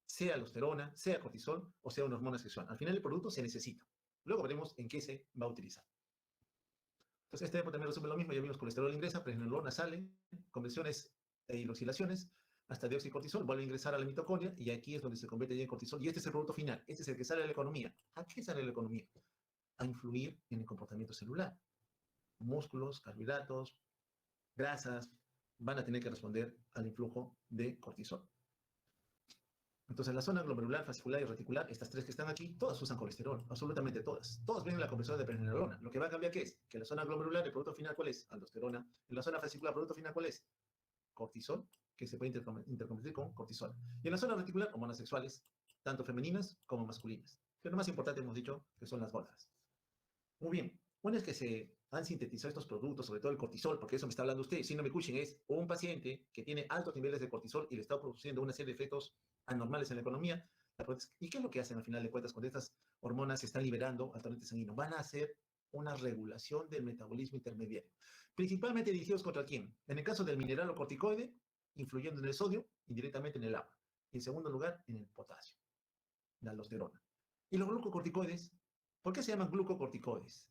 Sea aldosterona, sea cortisol o sea una hormona sexual. Al final el producto se necesita. Luego veremos en qué se va a utilizar. Entonces, este también resume lo mismo. Ya vimos colesterol ingresa, pregnenolona sale, conversiones e hidroxilaciones, hasta deoxicortisol, vuelve a ingresar a la mitocondria y aquí es donde se convierte ya en cortisol. Y este es el producto final. Este es el que sale de la economía. ¿A qué sale de la economía? A influir en el comportamiento celular. Músculos, carbohidratos, grasas, van a tener que responder al influjo de cortisol. Entonces, la zona glomerular, fascicular y reticular, estas tres que están aquí, todas usan colesterol, absolutamente todas. Todas vienen de la conversión de pregnenolona. Lo que va a cambiar, ¿qué es? Que en la zona glomerular, el producto final, ¿cuál es? Aldosterona. En la zona fascicular, el producto final, ¿cuál es? Cortisol, que se puede interconvertir con cortisol. Y en la zona reticular, hormonas sexuales, tanto femeninas como masculinas. Pero lo más importante, hemos dicho, que son las gordas. Muy bien. Una vez que se han sintetizado estos productos, sobre todo el cortisol, porque eso me está hablando usted, síndrome Cushing es un paciente que tiene altos niveles de cortisol y le está produciendo una serie de efectos anormales en la economía. ¿Y qué es lo que hacen al final de cuentas cuando estas hormonas se están liberando al torrente sanguíneo? Van a hacer una regulación del metabolismo intermediario, principalmente dirigidos contra quién. En el caso del mineral o corticoide, influyendo en el sodio, indirectamente en el agua. Y en segundo lugar, en el potasio, la aldosterona. Y los glucocorticoides, ¿por qué se llaman glucocorticoides?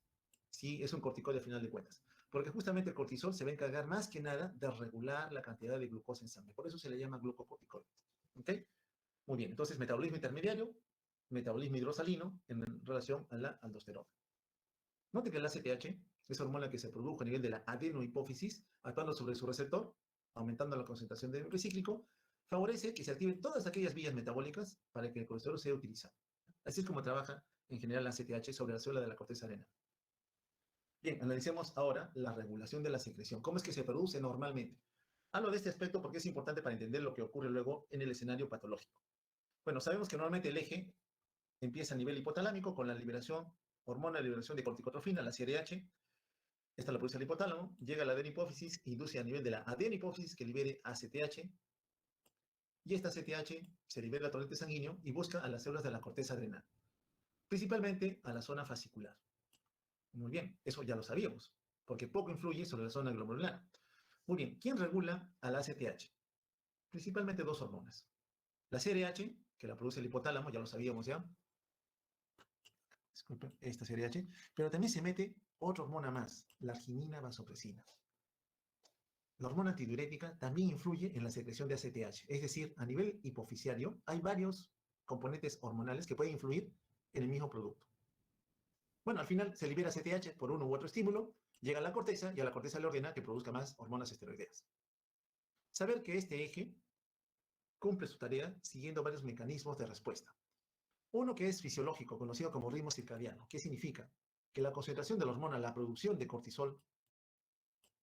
Sí, es un corticoide al final de cuentas. Porque justamente el cortisol se va a encargar más que nada de regular la cantidad de glucosa en sangre. Por eso se le llama glucocorticoide. ¿Ok? Muy bien, entonces metabolismo intermediario, metabolismo hidrosalino en relación a la aldosterona. Note que la ACTH es hormona que se produjo a nivel de la adenohipófisis, actuando sobre su receptor, aumentando la concentración de bicíclico, favorece que se activen todas aquellas vías metabólicas para que el colesterol sea utilizado. Así es como trabaja en general la ACTH sobre la célula de la corteza adrenal. Bien, analicemos ahora la regulación de la secreción. ¿Cómo es que se produce normalmente? Hablo de este aspecto porque es importante para entender lo que ocurre luego en el escenario patológico. Bueno, sabemos que normalmente el eje empieza a nivel hipotalámico con la liberación, hormona de liberación de corticotrofina, la CRH. Esta la produce el hipotálamo, llega a la adenipófisis, induce a nivel de la adenipófisis que libere ACTH. Y esta ACTH se libera al torrente sanguíneo y busca a las células de la corteza adrenal, principalmente a la zona fascicular. Muy bien, eso ya lo sabíamos, porque poco influye sobre la zona glomerular. Muy bien, ¿quién regula a la ACTH? Principalmente dos hormonas. La CRH, que la produce el hipotálamo, ya lo sabíamos ya. Disculpen, esta CRH. Pero también se mete otra hormona más, la arginina vasopresina. La hormona antidiurética también influye en la secreción de ACTH. Es decir, a nivel hipofisiario hay varios componentes hormonales que pueden influir en el mismo producto. Bueno, al final se libera ACTH por uno u otro estímulo, llega a la corteza y a la corteza le ordena que produzca más hormonas esteroideas. Saber que este eje cumple su tarea siguiendo varios mecanismos de respuesta. Uno que es fisiológico, conocido como ritmo circadiano. ¿Qué significa? Que la concentración de la hormona, la producción de cortisol,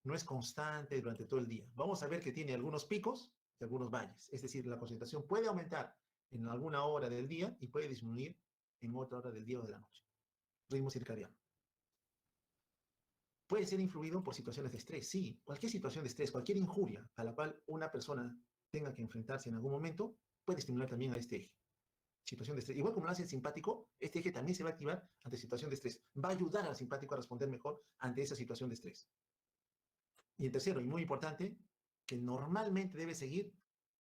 no es constante durante todo el día. Vamos a ver que tiene algunos picos y algunos valles. Es decir, la concentración puede aumentar en alguna hora del día y puede disminuir en otra hora del día o de la noche. Ritmo circadiano. Puede ser influido por situaciones de estrés. Sí, cualquier situación de estrés, cualquier injuria a la cual una persona tenga que enfrentarse en algún momento, puede estimular también a este eje. Situación de estrés. Igual como lo hace el simpático, este eje también se va a activar ante situación de estrés. Va a ayudar al simpático a responder mejor ante esa situación de estrés. Y el tercero, y muy importante, que normalmente debe seguir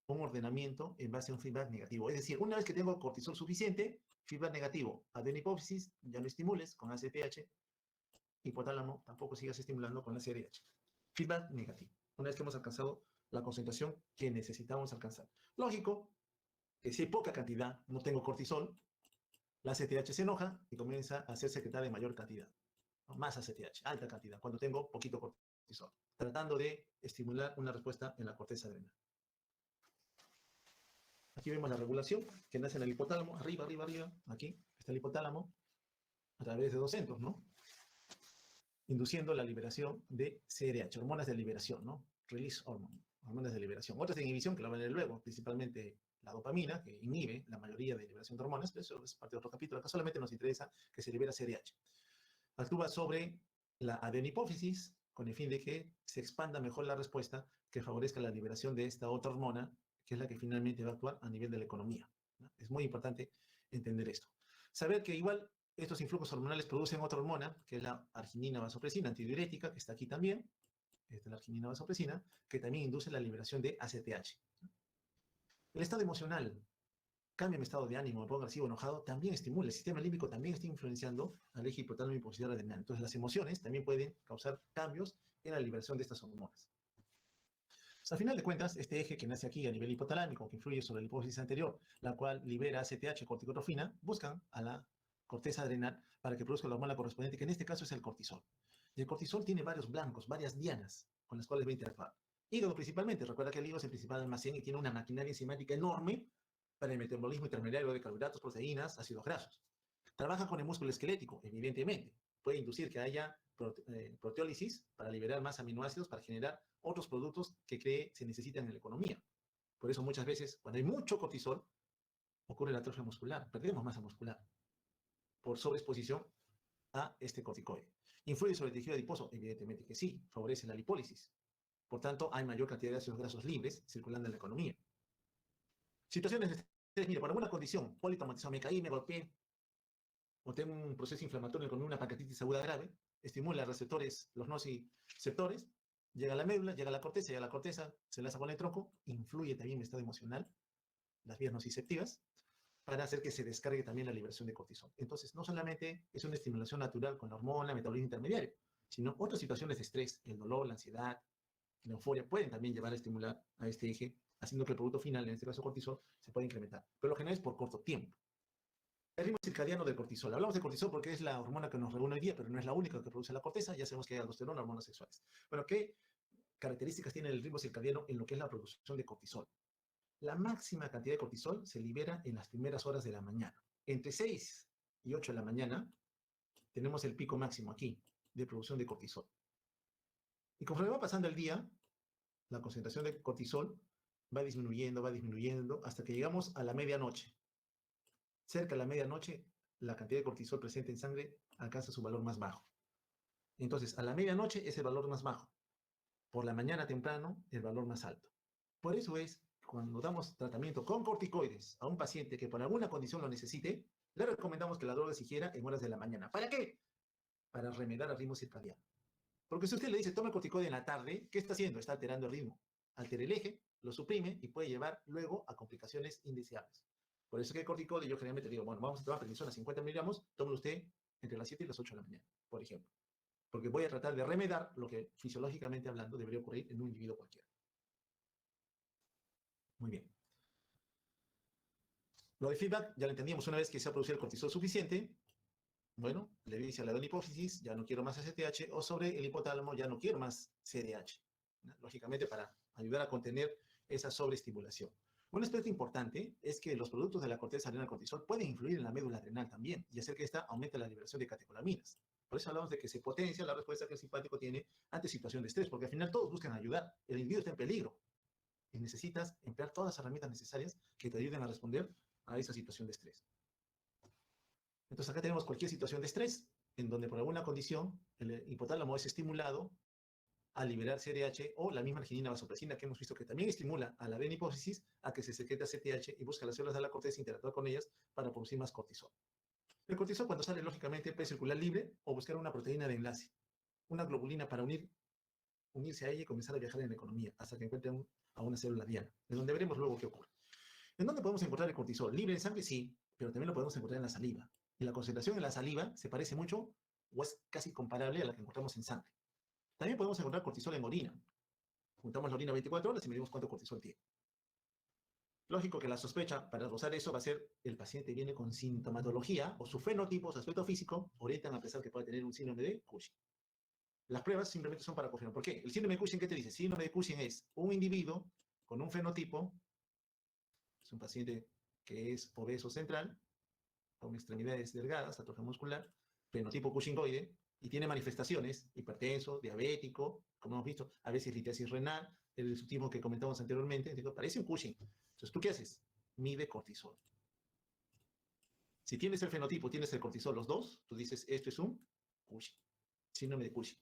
un ordenamiento en base a un feedback negativo. Es decir, una vez que tengo cortisol suficiente, feedback negativo, adenipófisis, ya no estimules con ACTH, hipotálamo, tampoco sigas estimulando con la CRH. Feedback negativo. Una vez que hemos alcanzado la concentración que necesitamos alcanzar. Lógico que si hay poca cantidad, no tengo cortisol, la ACTH se enoja y comienza a ser secretada en mayor cantidad. Más ACTH, alta cantidad, cuando tengo poquito cortisol, tratando de estimular una respuesta en la corteza adrenal. Aquí vemos la regulación que nace en el hipotálamo, arriba, arriba, arriba, aquí está el hipotálamo, a través de dos centros, ¿no? Induciendo la liberación de CRH, hormonas de liberación, ¿no? Release hormone, hormonas de liberación. Otras de inhibición, que lo van a ver luego, principalmente la dopamina, que inhibe la mayoría de liberación de hormonas, pero eso es parte de otro capítulo. Acá solamente nos interesa que se libera CRH. Actúa sobre la adenopófisis con el fin de que se expanda mejor la respuesta, que favorezca la liberación de esta otra hormona, que es la que finalmente va a actuar a nivel de la economía, ¿no? Es muy importante entender esto. Saber que igual estos influjos hormonales producen otra hormona, que es la arginina vasopresina antidiurética, que está aquí también, esta es la arginina vasopresina, que también induce la liberación de ACTH. El estado emocional, cambia mi estado de ánimo, me pongo agresivo, enojado, también estimula. El sistema límbico también está influenciando al eje hipotálamo hipofisio adrenal. Entonces, las emociones también pueden causar cambios en la liberación de estas hormonas. Pues, al final de cuentas, este eje que nace aquí a nivel hipotalámico, que influye sobre la hipófisis anterior, la cual libera ACTH, corticotrofina, buscan a la corteza adrenal para que produzca la hormona correspondiente, que en este caso es el cortisol. Y el cortisol tiene varios blancos, varias dianas con las cuales va a interactuar. Hígado principalmente, recuerda que el hígado es el principal almacén y tiene una maquinaria enzimática enorme para el metabolismo intermediario de carbohidratos, proteínas, ácidos grasos. Trabaja con el músculo esquelético, evidentemente. Puede inducir que haya proteólisis para liberar más aminoácidos para generar otros productos que se necesitan en la economía. Por eso muchas veces, cuando hay mucho cortisol, ocurre la atrofia muscular, perdemos masa muscular por sobreexposición a este corticoide. ¿Influye sobre el tejido adiposo? Evidentemente que sí, favorece la lipólisis. Por tanto, hay mayor cantidad de ácidos grasos libres circulando en la economía. Situaciones de estrés, mira, por alguna condición, politraumatización, me caí, me golpeé, o tengo un proceso inflamatorio con una pancreatitis aguda grave, estimula receptores, los nociceptores, llega a la médula, llega a la corteza, se enlaza con el tronco, influye también en el estado emocional, las vías nociceptivas, para hacer que se descargue también la liberación de cortisol. Entonces, no solamente es una estimulación natural con la hormona, metabolismo intermediario, sino otras situaciones de estrés, el dolor, la ansiedad, la euforia, pueden también llevar a estimular a este eje, haciendo que el producto final, en este caso cortisol, se pueda incrementar. Pero lo general es por corto tiempo. El ritmo circadiano del cortisol. Hablamos de cortisol porque es la hormona que nos reúne hoy día, pero no es la única que produce la corteza. Ya sabemos que hay aldosterona, hormonas sexuales. Bueno, ¿qué características tiene el ritmo circadiano en lo que es la producción de cortisol? La máxima cantidad de cortisol se libera en las primeras horas de la mañana. Entre 6 y 8 de la mañana tenemos el pico máximo aquí de producción de cortisol. Y conforme va pasando el día, la concentración de cortisol va disminuyendo, hasta que llegamos a la medianoche. Cerca de la medianoche, la cantidad de cortisol presente en sangre alcanza su valor más bajo. Entonces, a la medianoche es el valor más bajo. Por la mañana temprano, el valor más alto. Por eso es, cuando damos tratamiento con corticoides a un paciente que por alguna condición lo necesite, le recomendamos que la droga se ingiera en horas de la mañana. ¿Para qué? Para remediar el ritmo circadiano. Porque si usted le dice, toma corticoide en la tarde, ¿qué está haciendo? Está alterando el ritmo. Altera el eje, lo suprime y puede llevar luego a complicaciones indeseables. Por eso que el corticoide yo generalmente digo, bueno, vamos a tomar prednisona 50 miligramos, tómelo usted entre las 7 y las 8 de la mañana, por ejemplo. Porque voy a tratar de remediar lo que fisiológicamente hablando debería ocurrir en un individuo cualquiera. Muy bien. Lo de feedback ya lo entendíamos una vez que se ha producido el cortisol suficiente. Bueno, le dice a la hipófisis, ya no quiero más ACTH, o sobre el hipotálamo, ya no quiero más CDH. ¿No? Lógicamente, para ayudar a contener esa sobreestimulación. Un aspecto importante es que los productos de la corteza adrenal cortisol pueden influir en la médula adrenal también y hacer que ésta aumente la liberación de catecolaminas. Por eso hablamos de que se potencia la respuesta que el simpático tiene ante situación de estrés, porque al final todos buscan ayudar. El individuo está en peligro y necesitas emplear todas las herramientas necesarias que te ayuden a responder a esa situación de estrés. Entonces acá tenemos cualquier situación de estrés en donde por alguna condición el hipotálamo es estimulado a liberar CRH o la misma arginina vasopresina que hemos visto que también estimula a la adenohipófisis a que se secreta CTH y busca las células de la corteza interactuar con ellas para producir más cortisol. El cortisol cuando sale lógicamente puede circular libre o buscar una proteína de enlace, una globulina para unirse a ella y comenzar a viajar en la economía hasta que encuentren a una célula diana, de donde veremos luego qué ocurre. ¿En dónde podemos encontrar el cortisol? Libre en sangre, sí, pero también lo podemos encontrar en la saliva. Y la concentración en la saliva se parece mucho o es casi comparable a la que encontramos en sangre. También podemos encontrar cortisol en orina. Juntamos la orina 24 horas y medimos cuánto cortisol tiene. Lógico que la sospecha para rozar eso va a ser el paciente viene con sintomatología o su fenotipo, su aspecto físico, orientan a pensar que puede tener un síndrome de Cushing. Las pruebas simplemente son para confirmar. ¿Por qué? El síndrome de Cushing, ¿qué te dice? El síndrome de Cushing es un individuo con un fenotipo Es un paciente que es obeso central, con extremidades delgadas, atrofia muscular, fenotipo cushingoide, y tiene manifestaciones, hipertenso, diabético, como hemos visto, a veces litiasis renal, el subtipo que comentamos anteriormente, digo, parece un Cushing. Entonces, ¿tú qué haces? Mide cortisol. Si tienes el fenotipo, tienes el cortisol, los dos, tú dices, esto es un Cushing, síndrome de Cushing.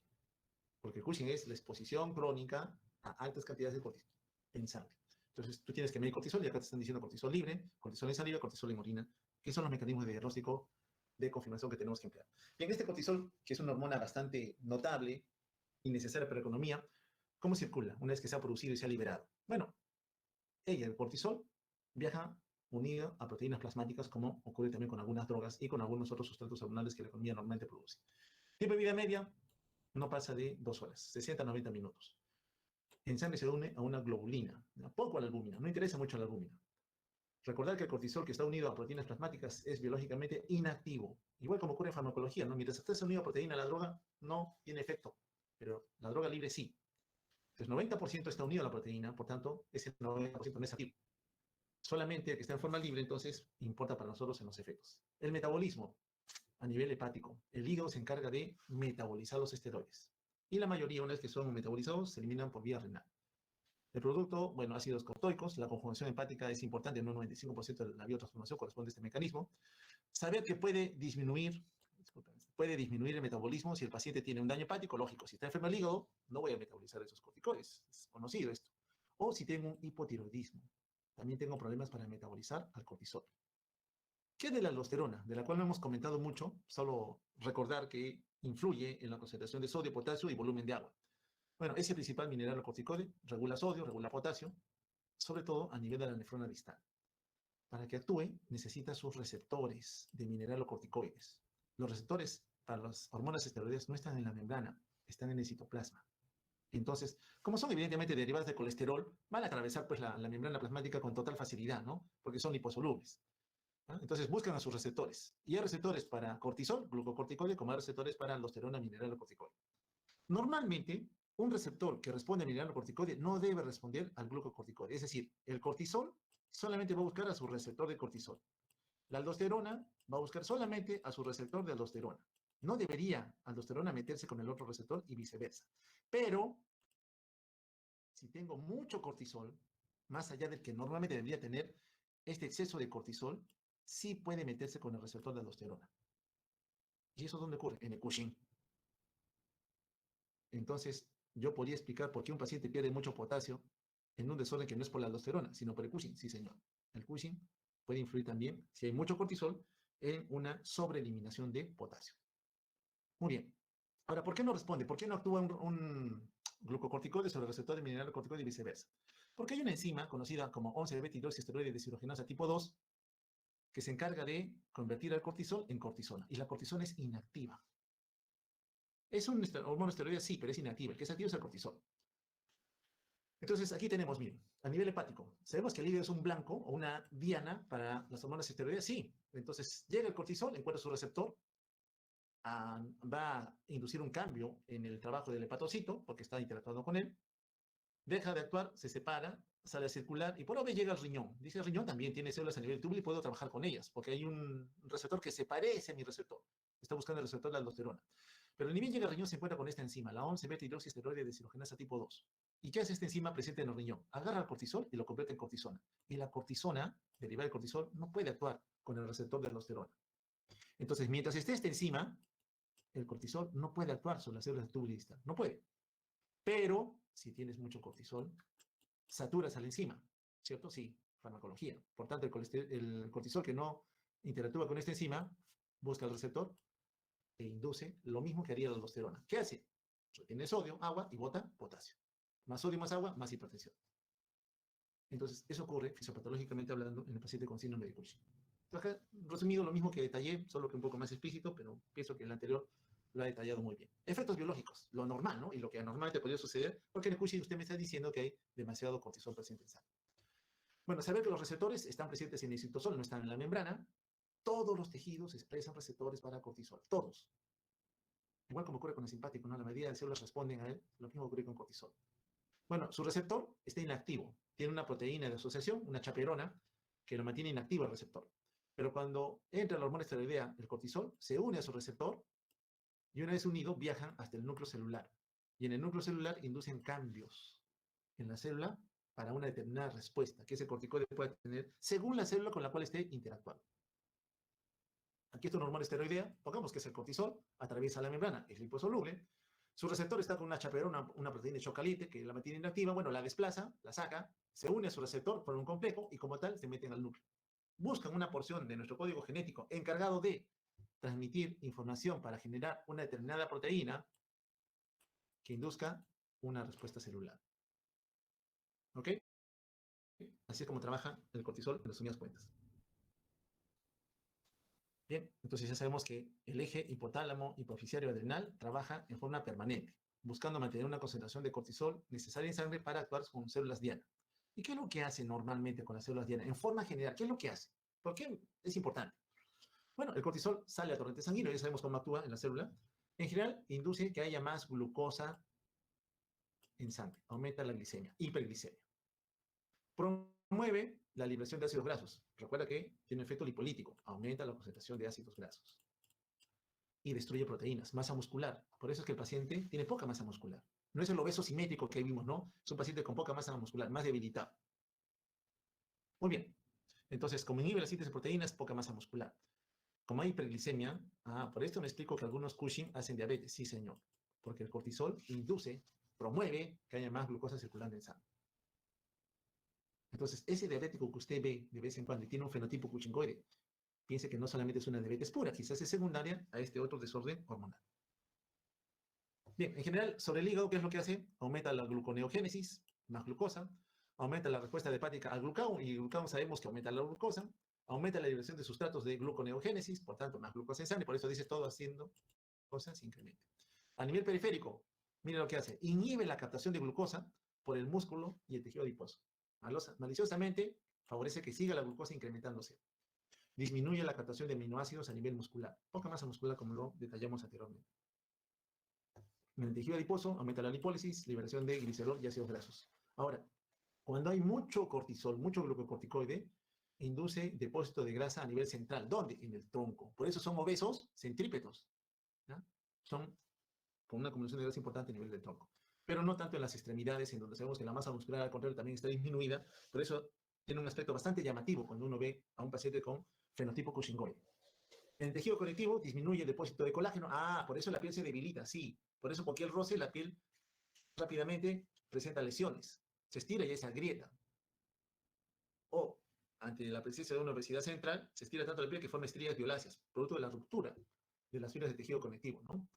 Porque Cushing es la exposición crónica a altas cantidades de cortisol en sangre. Entonces, tú tienes que medir cortisol y acá te están diciendo cortisol libre, cortisol en saliva, cortisol en orina, que son los mecanismos de diagnóstico de confirmación que tenemos que emplear. Bien, este cortisol, que es una hormona bastante notable y necesaria para la economía, ¿cómo circula una vez que se ha producido y se ha liberado? Bueno, el cortisol, viaja unido a proteínas plasmáticas, como ocurre también con algunas drogas y con algunos otros sustratos hormonales que la economía normalmente produce. Tiempo de vida media no pasa de 2 horas, 60 a 90 minutos. En sangre se une a una globulina, poco a la albúmina, no interesa mucho la albúmina. Recordar que el cortisol que está unido a proteínas plasmáticas es biológicamente inactivo, igual como ocurre en farmacología, ¿no? Mientras esté unido a proteína, la droga no tiene efecto, pero la droga libre sí. Entonces, 90% está unido a la proteína, por tanto, ese 90% no es activo. Solamente el que está en forma libre, entonces, importa para nosotros en los efectos. El metabolismo a nivel hepático. El hígado se encarga de metabolizar los esteroides. Y la mayoría, una vez que son metabolizados, se eliminan por vía renal. El producto, bueno, ácidos corticoides, la conjugación hepática es importante, en un 95% de la biotransformación corresponde a este mecanismo. Saber que puede disminuir el metabolismo si el paciente tiene un daño hepático, lógico. Si está enfermo el hígado, no voy a metabolizar esos corticoides, es conocido esto. O si tengo un hipotiroidismo, también tengo problemas para metabolizar al cortisol. ¿Qué es de la aldosterona? De la cual no hemos comentado mucho, solo recordar que influye en la concentración de sodio, potasio y volumen de agua. Bueno, es el principal mineral corticoide, regula sodio, regula potasio, sobre todo a nivel de la nefrona distal. Para que actúe, necesita sus receptores de mineralocorticoides. Los receptores para las hormonas esteroideas no están en la membrana, están en el citoplasma. Entonces, como son evidentemente derivadas de colesterol, van a atravesar pues, la membrana plasmática con total facilidad, ¿no? Porque son liposolubles. ¿Ah? Entonces buscan a sus receptores. Y hay receptores para cortisol, glucocorticoide, como hay receptores para aldosterona, mineralocorticoide. Normalmente, un receptor que responde a mineralocorticoide no debe responder al glucocorticoide. Es decir, el cortisol solamente va a buscar a su receptor de cortisol. La aldosterona va a buscar solamente a su receptor de aldosterona. No debería aldosterona meterse con el otro receptor y viceversa. Pero, si tengo mucho cortisol, más allá del que normalmente debería tener, este exceso de cortisol sí puede meterse con el receptor de aldosterona. ¿Y eso dónde ocurre? En el Cushing. Entonces, yo podría explicar por qué un paciente pierde mucho potasio en un desorden que no es por la aldosterona, sino por el Cushing. Sí, señor. El Cushing puede influir también, si hay mucho cortisol, en una sobreeliminación de potasio. Muy bien. Ahora, ¿por qué no responde? ¿Por qué no actúa un glucocorticoide sobre el receptor de mineralocorticoide y viceversa? Porque hay una enzima conocida como 11-beta-hidroxiesteroide deshidrogenasa tipo 2 que se encarga de convertir al cortisol en cortisona. Y la cortisona es inactiva. Es un hormona esteroide, sí, pero es inactiva. El que es activo es el cortisol. Entonces, aquí tenemos, miren, a nivel hepático, sabemos que el hígado es un blanco o una diana para las hormonas esteroides, sí. Entonces, llega el cortisol, encuentra su receptor, va a inducir un cambio en el trabajo del hepatocito, porque está interactuando con él, deja de actuar, se separa, sale a circular y por obvio llega al riñón. Dice, el riñón también tiene células a nivel túbulo y puedo trabajar con ellas, porque hay un receptor que se parece a mi receptor. Está buscando el receptor de la aldosterona. Pero ni bien llega al riñón se encuentra con esta enzima, la 11-beta-hidroxiesteroide deshidrogenasa tipo 2. ¿Y qué hace esta enzima presente en el riñón? Agarra el cortisol y lo convierte en cortisona. Y la cortisona, derivada del cortisol, no puede actuar con el receptor de aldosterona. Entonces, mientras esté esta enzima, el cortisol no puede actuar sobre las células del túbulo distal. No puede. Pero, si tienes mucho cortisol, saturas a la enzima, ¿cierto? Sí, farmacología. Por tanto, el cortisol que no interactúa con esta enzima busca el receptor e induce lo mismo que haría la aldosterona. ¿Qué hace? Retiene sodio, agua y bota potasio. Más sodio, más agua, más hipertensión. Entonces, eso ocurre fisiopatológicamente hablando en el paciente con síndrome de Cushing. Entonces, acá, resumido, lo mismo que detallé, solo que un poco más explícito, pero pienso que el anterior lo ha detallado muy bien. Efectos biológicos, lo normal, ¿no? Y lo que anormalmente podría suceder, porque en el Cushing usted me está diciendo que hay demasiado cortisol presente en sangre. Bueno, saber que los receptores están presentes en el citosol, no están en la membrana. Todos los tejidos expresan receptores para cortisol, todos. Igual como ocurre con el simpático, ¿no? La mayoría de células responden a él, lo mismo ocurre con cortisol. Bueno, su receptor está inactivo, tiene una proteína de asociación, una chaperona, que lo mantiene inactivo el receptor. Pero cuando entra la hormona esteroidea, el cortisol, se une a su receptor y una vez unido viajan hasta el núcleo celular. Y en el núcleo celular inducen cambios en la célula para una determinada respuesta que ese corticoide puede tener según la célula con la cual esté interactuando. Aquí está una hormona esteroidea, pongamos que es el cortisol, atraviesa la membrana, es liposoluble. Su receptor está con una chaperona, una proteína de shock caliente que la mantiene inactiva, bueno, la desplaza, la saca, se une a su receptor, forma un complejo y como tal se meten al núcleo. Buscan una porción de nuestro código genético encargado de transmitir información para generar una determinada proteína que induzca una respuesta celular. ¿Ok? Así es como trabaja el cortisol en resumidas cuentas. Bien, entonces ya sabemos que el eje hipotálamo hipoficiario adrenal trabaja en forma permanente, buscando mantener una concentración de cortisol necesaria en sangre para actuar con células diana. ¿Y qué es lo que hace normalmente con las células diana? En forma general, ¿qué es lo que hace? ¿Por qué es importante? Bueno, el cortisol sale al torrente sanguíneo, ya sabemos cómo actúa en la célula. En general, induce que haya más glucosa en sangre, aumenta la glicemia, hiperglicemia. Promueve la liberación de ácidos grasos. Recuerda que tiene un efecto lipolítico, aumenta la concentración de ácidos grasos. Y destruye proteínas, masa muscular. Por eso es que el paciente tiene poca masa muscular. No es el obeso simétrico que vimos, ¿no? Es un paciente con poca masa muscular, más debilitado. Muy bien. Entonces, como inhibe la síntesis de proteínas, poca masa muscular. Como hay hiperglicemia, por esto me explico que algunos Cushing hacen diabetes. Sí, señor. Porque el cortisol induce, promueve que haya más glucosa circulando en sangre. Entonces, ese diabético que usted ve de vez en cuando y tiene un fenotipo cuchingoide, piense que no solamente es una diabetes pura, quizás es secundaria a este otro desorden hormonal. Bien, en general, sobre el hígado, ¿qué es lo que hace? Aumenta la gluconeogénesis, más glucosa, aumenta la respuesta hepática al glucagón, y el glucagón sabemos que aumenta la glucosa, aumenta la liberación de sustratos de gluconeogénesis, por tanto, más glucosa en sangre, por eso dice todo haciendo cosas incrementa. A nivel periférico, mire lo que hace, inhibe la captación de glucosa por el músculo y el tejido adiposo. Maliciosamente, favorece que siga la glucosa incrementándose. Disminuye la captación de aminoácidos a nivel muscular. Poca masa muscular, como lo detallamos anteriormente. En el tejido adiposo, aumenta la lipólisis, liberación de glicerol y ácidos grasos. Ahora, cuando hay mucho cortisol, mucho glucocorticoide, induce depósito de grasa a nivel central. ¿Dónde? En el tronco. Por eso son obesos centrípetos. ¿Ya? Son con una acumulación de grasa importante a nivel del tronco. Pero no tanto en las extremidades, en donde sabemos que la masa muscular, al contrario, también está disminuida. Por eso tiene un aspecto bastante llamativo cuando uno ve a un paciente con fenotipo cushingoide. En el tejido conectivo disminuye el depósito de colágeno. Por eso la piel se debilita, sí. Por eso cualquier roce, la piel rápidamente presenta lesiones. Se estira y ahí se agrieta. O, ante la presencia de una obesidad central, se estira tanto la piel que forma estrías violáceas, producto de la ruptura de las fibras de tejido conectivo, ¿no?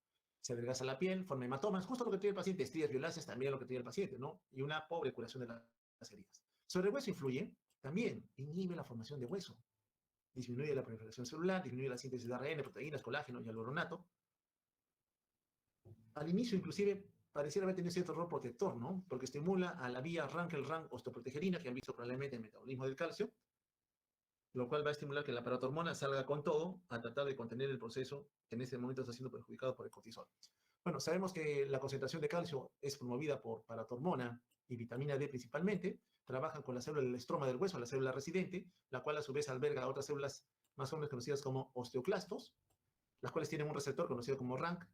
Se adelgaza la piel, forma hematomas, justo lo que tiene el paciente, estrías violáceas, también lo que tiene el paciente, ¿no? Y una pobre curación de las heridas. Sobre el hueso influye, también inhibe la formación de hueso, disminuye la proliferación celular, disminuye la síntesis de ARN, proteínas, colágeno y hialuronato. Al inicio, inclusive, pareciera haber tenido cierto rol protector, ¿no? Porque estimula a la vía Rankel-Rank osteoprotegerina, que han visto probablemente el metabolismo del calcio, lo cual va a estimular que la paratormona salga con todo a tratar de contener el proceso que en este momento está siendo perjudicado por el cortisol. Bueno, sabemos que la concentración de calcio es promovida por paratormona y vitamina D principalmente. Trabajan con la célula del estroma del hueso, la célula residente, la cual a su vez alberga otras células más o menos conocidas como osteoclastos, las cuales tienen un receptor conocido como RANK.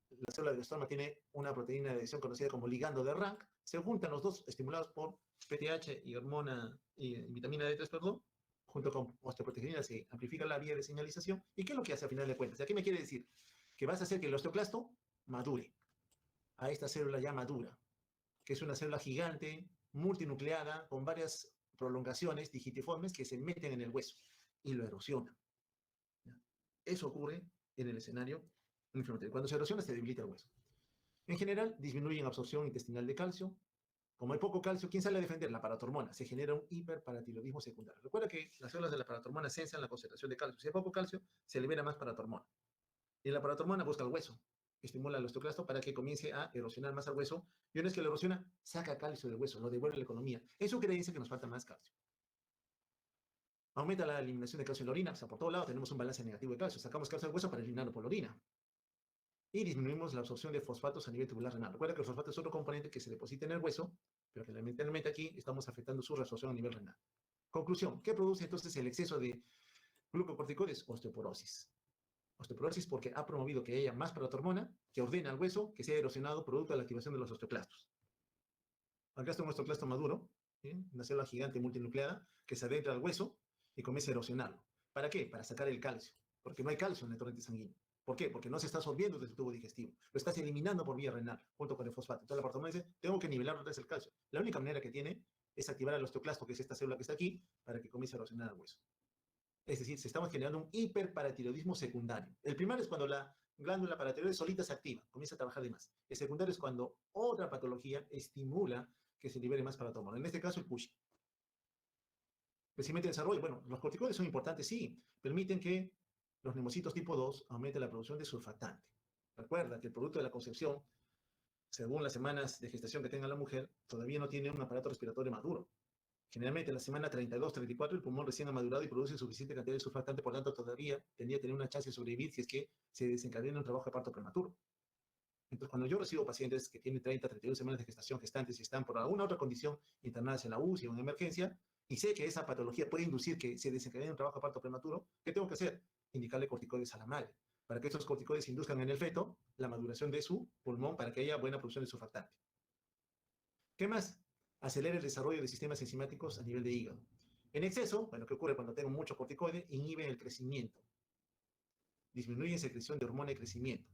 La célula del estroma tiene una proteína de adhesión conocida como ligando de RANK. Se juntan los dos estimulados por PTH y hormona y vitamina D3, perdón, junto con osteoprotegerina se amplifica la vía de señalización. ¿Y qué es lo que hace a final de cuentas? ¿A qué me quiere decir? Que vas a hacer que el osteoclasto madure a esta célula ya madura, que es una célula gigante, multinucleada, con varias prolongaciones digitiformes que se meten en el hueso y lo erosionan. ¿Ya? Eso ocurre en el escenario inflamatorio. Cuando se erosiona, se debilita el hueso. En general, disminuye en absorción intestinal de calcio. Como hay poco calcio, ¿quién sale a defender? La paratormona. Se genera un hiperparatiroidismo secundario. Recuerda que las células de la paratormona sensan la concentración de calcio. Si hay poco calcio, se libera más paratormona. Y la paratormona busca el hueso, estimula el osteoclasto para que comience a erosionar más al hueso. Y una vez que lo erosiona, saca calcio del hueso, lo devuelve a la economía. Eso quiere decir que nos falta más calcio. Aumenta la eliminación de calcio en la orina. O sea, por todo lado tenemos un balance negativo de calcio. Sacamos calcio del hueso para eliminarlo por la orina. Y disminuimos la absorción de fosfatos a nivel tubular renal. Recuerda que el fosfato es otro componente que se deposita en el hueso, pero que lamentablemente aquí estamos afectando su reabsorción a nivel renal. Conclusión, ¿qué produce entonces el exceso de glucocorticoides? Osteoporosis. Osteoporosis porque ha promovido que haya más protohormona que ordena al hueso que sea erosionado producto de la activación de los osteoclastos. Acá está un osteoclasto maduro, ¿sí? Una célula gigante multinucleada que se adentra al hueso y comienza a erosionarlo. ¿Para qué? Para sacar el calcio, porque no hay calcio en el torrente sanguíneo. ¿Por qué? Porque no se está absorbiendo desde el tubo digestivo, lo estás eliminando por vía renal junto con el fosfato. Entonces la protohormona dice, tengo que nivelar otra vez el calcio. La única manera que tiene es activar al osteoclasto, que es esta célula que está aquí, para que comience a erosionar el hueso. Es decir, se estamos generando un hiperparatiroidismo secundario. El primario es cuando la glándula paratiroides solita se activa, comienza a trabajar de más. El secundario es cuando otra patología estimula que se libere más paratormona. En este caso, el Cushing. Especialmente el desarrollo. Bueno, los corticoides son importantes, sí. Permiten que los neumocitos tipo 2 aumenten la producción de surfactante. Recuerda que el producto de la concepción, según las semanas de gestación que tenga la mujer, todavía no tiene un aparato respiratorio maduro. Generalmente en la semana 32, 34 el pulmón recién ha madurado y produce suficiente cantidad de surfactante, por tanto todavía tendría que tener una chance de sobrevivir si es que se desencadena un trabajo de parto prematuro. Entonces, cuando yo recibo pacientes que tienen 30, 32 semanas de gestación gestantes y están por alguna otra condición internadas en la UCI o en emergencia, y sé que esa patología puede inducir que se desencadene un trabajo de parto prematuro, ¿qué tengo que hacer? Indicarle corticoides a la madre, para que estos corticoides induzcan en el feto la maduración de su pulmón para que haya buena producción de surfactante. ¿Qué más? Acelera el desarrollo de sistemas enzimáticos a nivel de hígado. En exceso, bueno, ¿qué ocurre cuando tengo mucho corticoide? Inhibe el crecimiento, disminuye la secreción de hormona de crecimiento.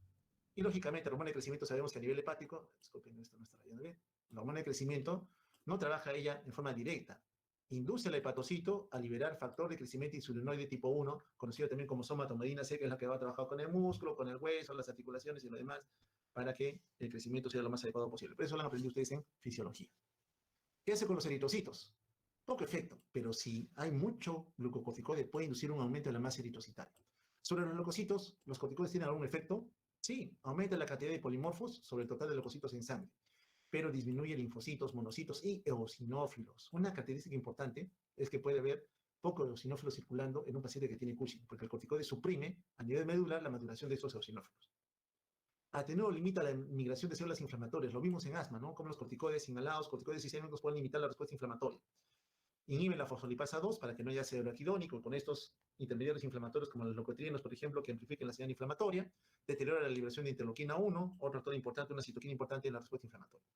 Y lógicamente, la hormona de crecimiento sabemos que a nivel hepático, disculpen, esto no está rayando bien, la hormona de crecimiento no trabaja ella en forma directa. Induce al hepatocito a liberar factor de crecimiento insulinoide tipo 1, conocido también como somatomedina C, que es la que va a trabajar con el músculo, con el hueso, las articulaciones y lo demás, para que el crecimiento sea lo más adecuado posible. Pero eso lo han aprendido ustedes en fisiología. ¿Qué hace con los eritrocitos? Poco efecto, pero si hay mucho glucocorticoide puede inducir un aumento de la masa eritrocitaria. Sobre los leucocitos, ¿los corticoides tienen algún efecto? Sí, aumenta la cantidad de polimorfos sobre el total de leucocitos en sangre, pero disminuye linfocitos, monocitos y eosinófilos. Una característica importante es que puede haber poco eosinófilos circulando en un paciente que tiene Cushing, porque el corticoide suprime a nivel medular la maduración de estos eosinófilos. Atenúa o limita la migración de células inflamatorias. Lo vimos en asma, ¿no? Como los corticoides inhalados, corticoides sistémicos pueden limitar la respuesta inflamatoria. Inhibe la fosfolipasa 2 para que no haya ácido araquidónico con estos intermediarios inflamatorios como los leucotrienos, por ejemplo, que amplifiquen la señal inflamatoria. Deteriora la liberación de interleuquina 1, otro factor importante, una citoquina importante en la respuesta inflamatoria.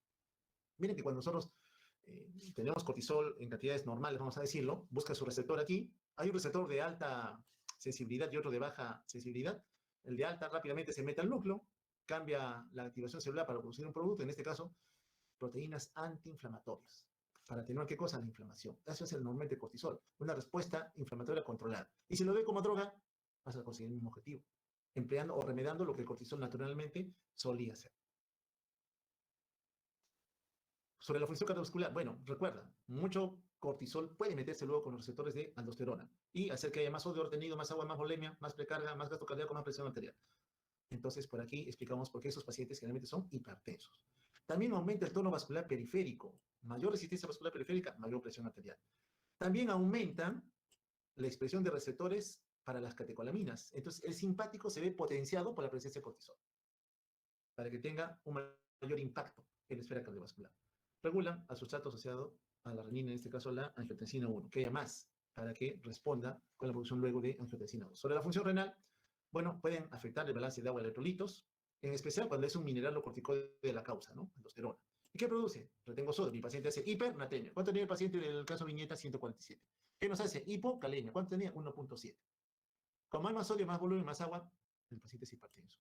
Miren que cuando nosotros tenemos cortisol en cantidades normales, vamos a decirlo, busca su receptor aquí. Hay un receptor de alta sensibilidad y otro de baja sensibilidad. El de alta rápidamente se mete al núcleo, cambia la activación celular para producir un producto, en este caso, proteínas antiinflamatorias. Para atenuar qué cosa? La inflamación. Eso es el normalmente cortisol, una respuesta inflamatoria controlada. Y si lo doy como droga, vas a conseguir el mismo objetivo, empleando o remediando lo que el cortisol naturalmente solía hacer. Sobre la función cardiovascular, bueno, recuerda, mucho cortisol puede meterse luego con los receptores de aldosterona y hacer que haya más sodio retenido, más agua, más volemia, más precarga, más gasto cardíaco, más presión arterial. Entonces, por aquí explicamos por qué esos pacientes generalmente son hipertensos. También aumenta el tono vascular periférico. Mayor resistencia vascular periférica, mayor presión arterial. También aumenta la expresión de receptores para las catecolaminas. Entonces, el simpático se ve potenciado por la presencia de cortisol, para que tenga un mayor impacto en la esfera cardiovascular. Regulan al sustrato asociado a la renina, en este caso la angiotensina 1, que haya más, para que responda con la producción luego de angiotensina 2. Sobre la función renal, bueno, pueden afectar el balance de agua y electrolitos, en especial cuando es un mineral o corticoide de la causa, ¿no? Aldosterona. ¿Y qué produce? Retengo sodio. Mi paciente hace hipernatremia. ¿Cuánto tenía el paciente del caso Viñeta? 147. ¿Qué nos hace? Hipocalemia. ¿Cuánto tenía? 1.7. Como hay más sodio, más volumen, más agua, el paciente es hipertenso.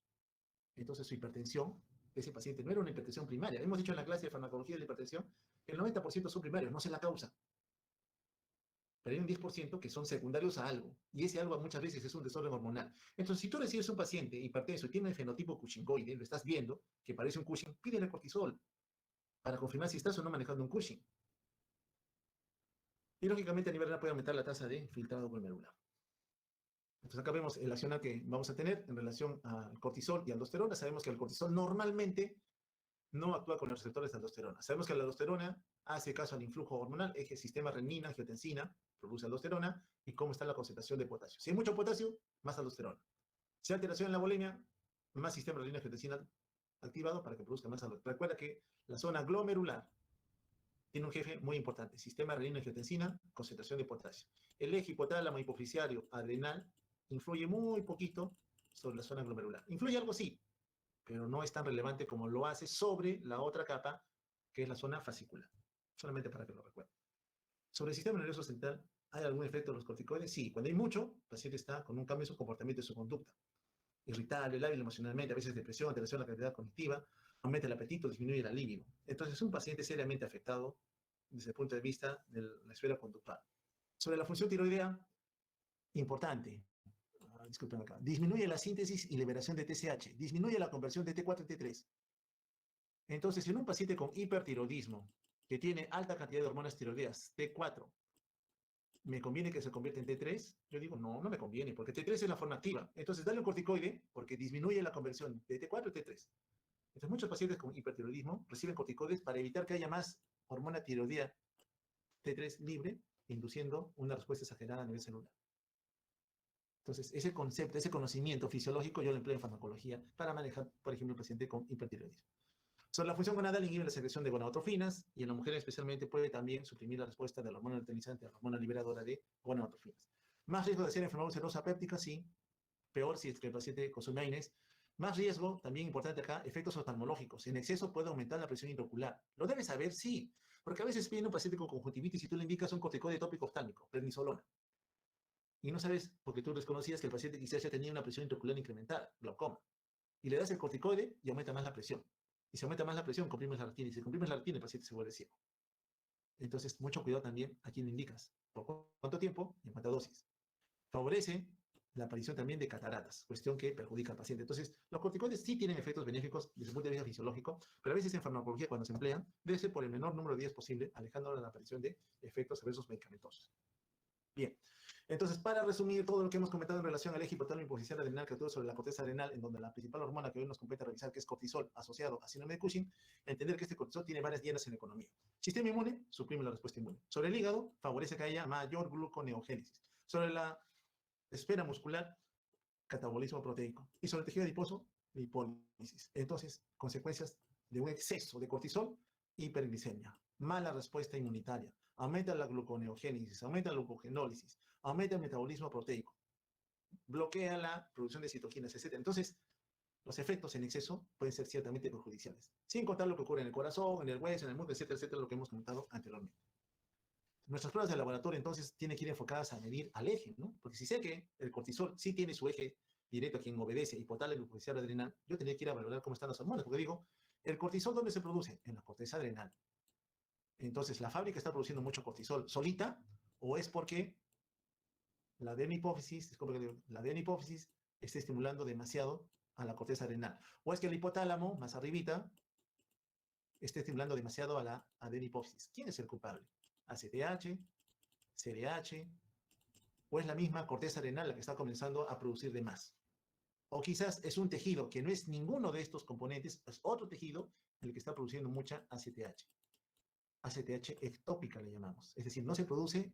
Entonces su hipertensión, ese paciente no era una hipertensión primaria. Hemos dicho en la clase de farmacología de la hipertensión que el 90% son primarios, no sé la causa. Pero hay un 10% que son secundarios a algo. Y ese algo muchas veces es un desorden hormonal. Entonces, si tú recibes un paciente hipertenso y tiene el fenotipo Cushingoide, lo estás viendo, que parece un Cushing, pídele cortisol para confirmar si estás o no manejando un Cushing. Y lógicamente a nivel renal puede aumentar la tasa de filtrado glomerular. Entonces acá vemos el accionar que vamos a tener en relación al cortisol y aldosterona. Sabemos que el cortisol normalmente no actúa con los receptores de aldosterona. Sabemos que la aldosterona hace caso al influjo hormonal, eje sistema renina, angiotensina, produce aldosterona, y cómo está la concentración de potasio. Si hay mucho potasio, más aldosterona. Si hay alteración en la bulimia, más sistema renina-angiotensina activado para que produzca más aldosterona. Recuerda que la zona glomerular tiene un jefe muy importante, sistema renina-angiotensina, concentración de potasio. El eje hipotálamo hipoficiario adrenal influye muy poquito sobre la zona glomerular. Influye algo sí, pero no es tan relevante como lo hace sobre la otra capa, que es la zona fascicular. Solamente para que lo recuerden. Sobre el sistema nervioso central, ¿hay algún efecto de los corticoides? Sí, cuando hay mucho, el paciente está con un cambio en su comportamiento y su conducta. Irritable, lábil emocionalmente, a veces depresión, alteración de la calidad cognitiva, aumenta el apetito, disminuye la libido. Entonces, es un paciente seriamente afectado desde el punto de vista de la esfera conductual. Sobre la función tiroidea, importante, disculpen acá, disminuye la síntesis y liberación de TSH, disminuye la conversión de T4 en T3. Entonces, en un paciente con hipertiroidismo, que tiene alta cantidad de hormonas tiroideas, T4, ¿me conviene que se convierta en T3? Yo digo, no, no me conviene, porque T3 es la forma activa. Entonces, dale un corticoide porque disminuye la conversión de T4 a T3. Entonces, muchos pacientes con hipertiroidismo reciben corticoides para evitar que haya más hormona tiroidea T3 libre, induciendo una respuesta exagerada a nivel celular. Entonces, ese concepto, ese conocimiento fisiológico, yo lo empleo en farmacología para manejar, por ejemplo, el paciente con hipertiroidismo. Sobre la función gonadal inhibe la secreción de gonadotrofinas y en la mujer especialmente puede también suprimir la respuesta de la hormona luteinizante a la hormona liberadora de gonadotrofinas. Más riesgo de ser enfermedad ulcerosa péptica, sí. Peor si es que el paciente consume AINES. Más riesgo, también importante acá, efectos oftalmológicos. En exceso puede aumentar la presión intraocular. ¿Lo debes saber? Sí. Porque a veces viene un paciente con conjuntivitis y tú le indicas un corticoide tópico oftálmico, prednisolona. Y no sabes, porque tú desconocías que el paciente quizás ya tenía una presión intraocular incrementada, glaucoma. Y le das el corticoide y aumenta más la presión. Y si aumenta más la presión, comprimes la retina. Y si comprimes la retina, el paciente se vuelve ciego. Entonces, mucho cuidado también a quién le indicas. ¿Por cuánto tiempo? Y en cuánta dosis. Favorece la aparición también de cataratas, cuestión que perjudica al paciente. Entonces, los corticoides sí tienen efectos benéficos desde el punto de vista fisiológico, pero a veces en farmacología, cuando se emplean, debe ser por el menor número de días posible, alejando la aparición de efectos adversos medicamentosos. Bien. Entonces, para resumir todo lo que hemos comentado en relación al eje hipotálamo hipoficial adrenal que actúa sobre la corteza adrenal, en donde la principal hormona que hoy nos compete revisar, que es cortisol, asociado a síndrome de Cushing, entender que este cortisol tiene varias dianas en la economía. Sistema inmune, suprime la respuesta inmune. Sobre el hígado, favorece que haya mayor gluconeogénesis. Sobre la esfera muscular, catabolismo proteico. Y sobre el tejido adiposo, lipólisis. Entonces, consecuencias de un exceso de cortisol, hiperglicemia, mala respuesta inmunitaria, aumenta la gluconeogénesis, aumenta la glucogenólisis, aumenta el metabolismo proteico, bloquea la producción de citoquinas, etc. Entonces, los efectos en exceso pueden ser ciertamente perjudiciales, sin contar lo que ocurre en el corazón, en el hueso, en el músculo, etcétera, etcétera, lo que hemos comentado anteriormente. Nuestras pruebas de laboratorio entonces tienen que ir enfocadas a medir al eje, ¿no? Porque si sé que el cortisol sí tiene su eje directo a quien obedece, hipotálamo hipoficial adrenal, yo tendría que ir a valorar cómo están las hormonas, porque digo, ¿el cortisol dónde se produce? En la corteza adrenal. Entonces, ¿la fábrica está produciendo mucho cortisol solita o es porque la adenohipófisis, disculpe que digo, la adenohipófisis está estimulando demasiado a la corteza adrenal? ¿O es que el hipotálamo, más arribita, está estimulando demasiado a la adenohipófisis? ¿Quién es el culpable? ¿ACTH? ¿CDH? ¿O es la misma corteza adrenal la que está comenzando a producir de más? O quizás es un tejido que no es ninguno de estos componentes, es otro tejido el que está produciendo mucha ACTH. ACTH ectópica le llamamos. Es decir, no se produce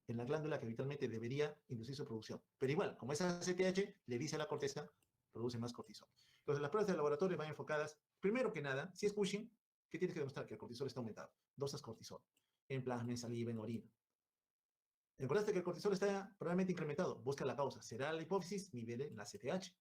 en la glándula que habitualmente debería inducir su producción. Pero igual, como es ACTH, le dice a la corteza, produce más cortisol. Entonces, las pruebas de laboratorio van enfocadas, primero que nada, si es Cushing, ¿qué tienes que demostrar? Que el cortisol está aumentado. Dosas cortisol, en plasma, en saliva, en orina. Recordaste que el cortisol está probablemente incrementado. Busca la causa. ¿Será la hipófisis? Mide la CTH.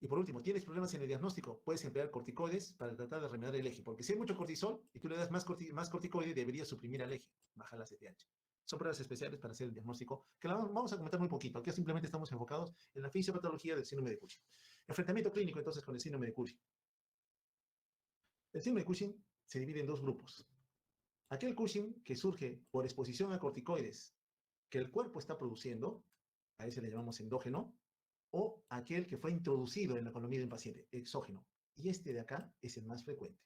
Y por último, ¿tienes problemas en el diagnóstico? Puedes emplear corticoides para tratar de remediar el eje. Porque si hay mucho cortisol y tú le das más corticoide, debería suprimir al eje, bajar la CTH. Son pruebas especiales para hacer el diagnóstico, que la vamos a comentar muy poquito. Aquí simplemente estamos enfocados en la fisiopatología del síndrome de Cushing. Enfrentamiento clínico, entonces, con el síndrome de Cushing. El síndrome de Cushing se divide en dos grupos. Aquel Cushing que surge por exposición a corticoides que el cuerpo está produciendo, a ese le llamamos endógeno, o aquel que fue introducido en la economía de un paciente, exógeno. Y este de acá es el más frecuente.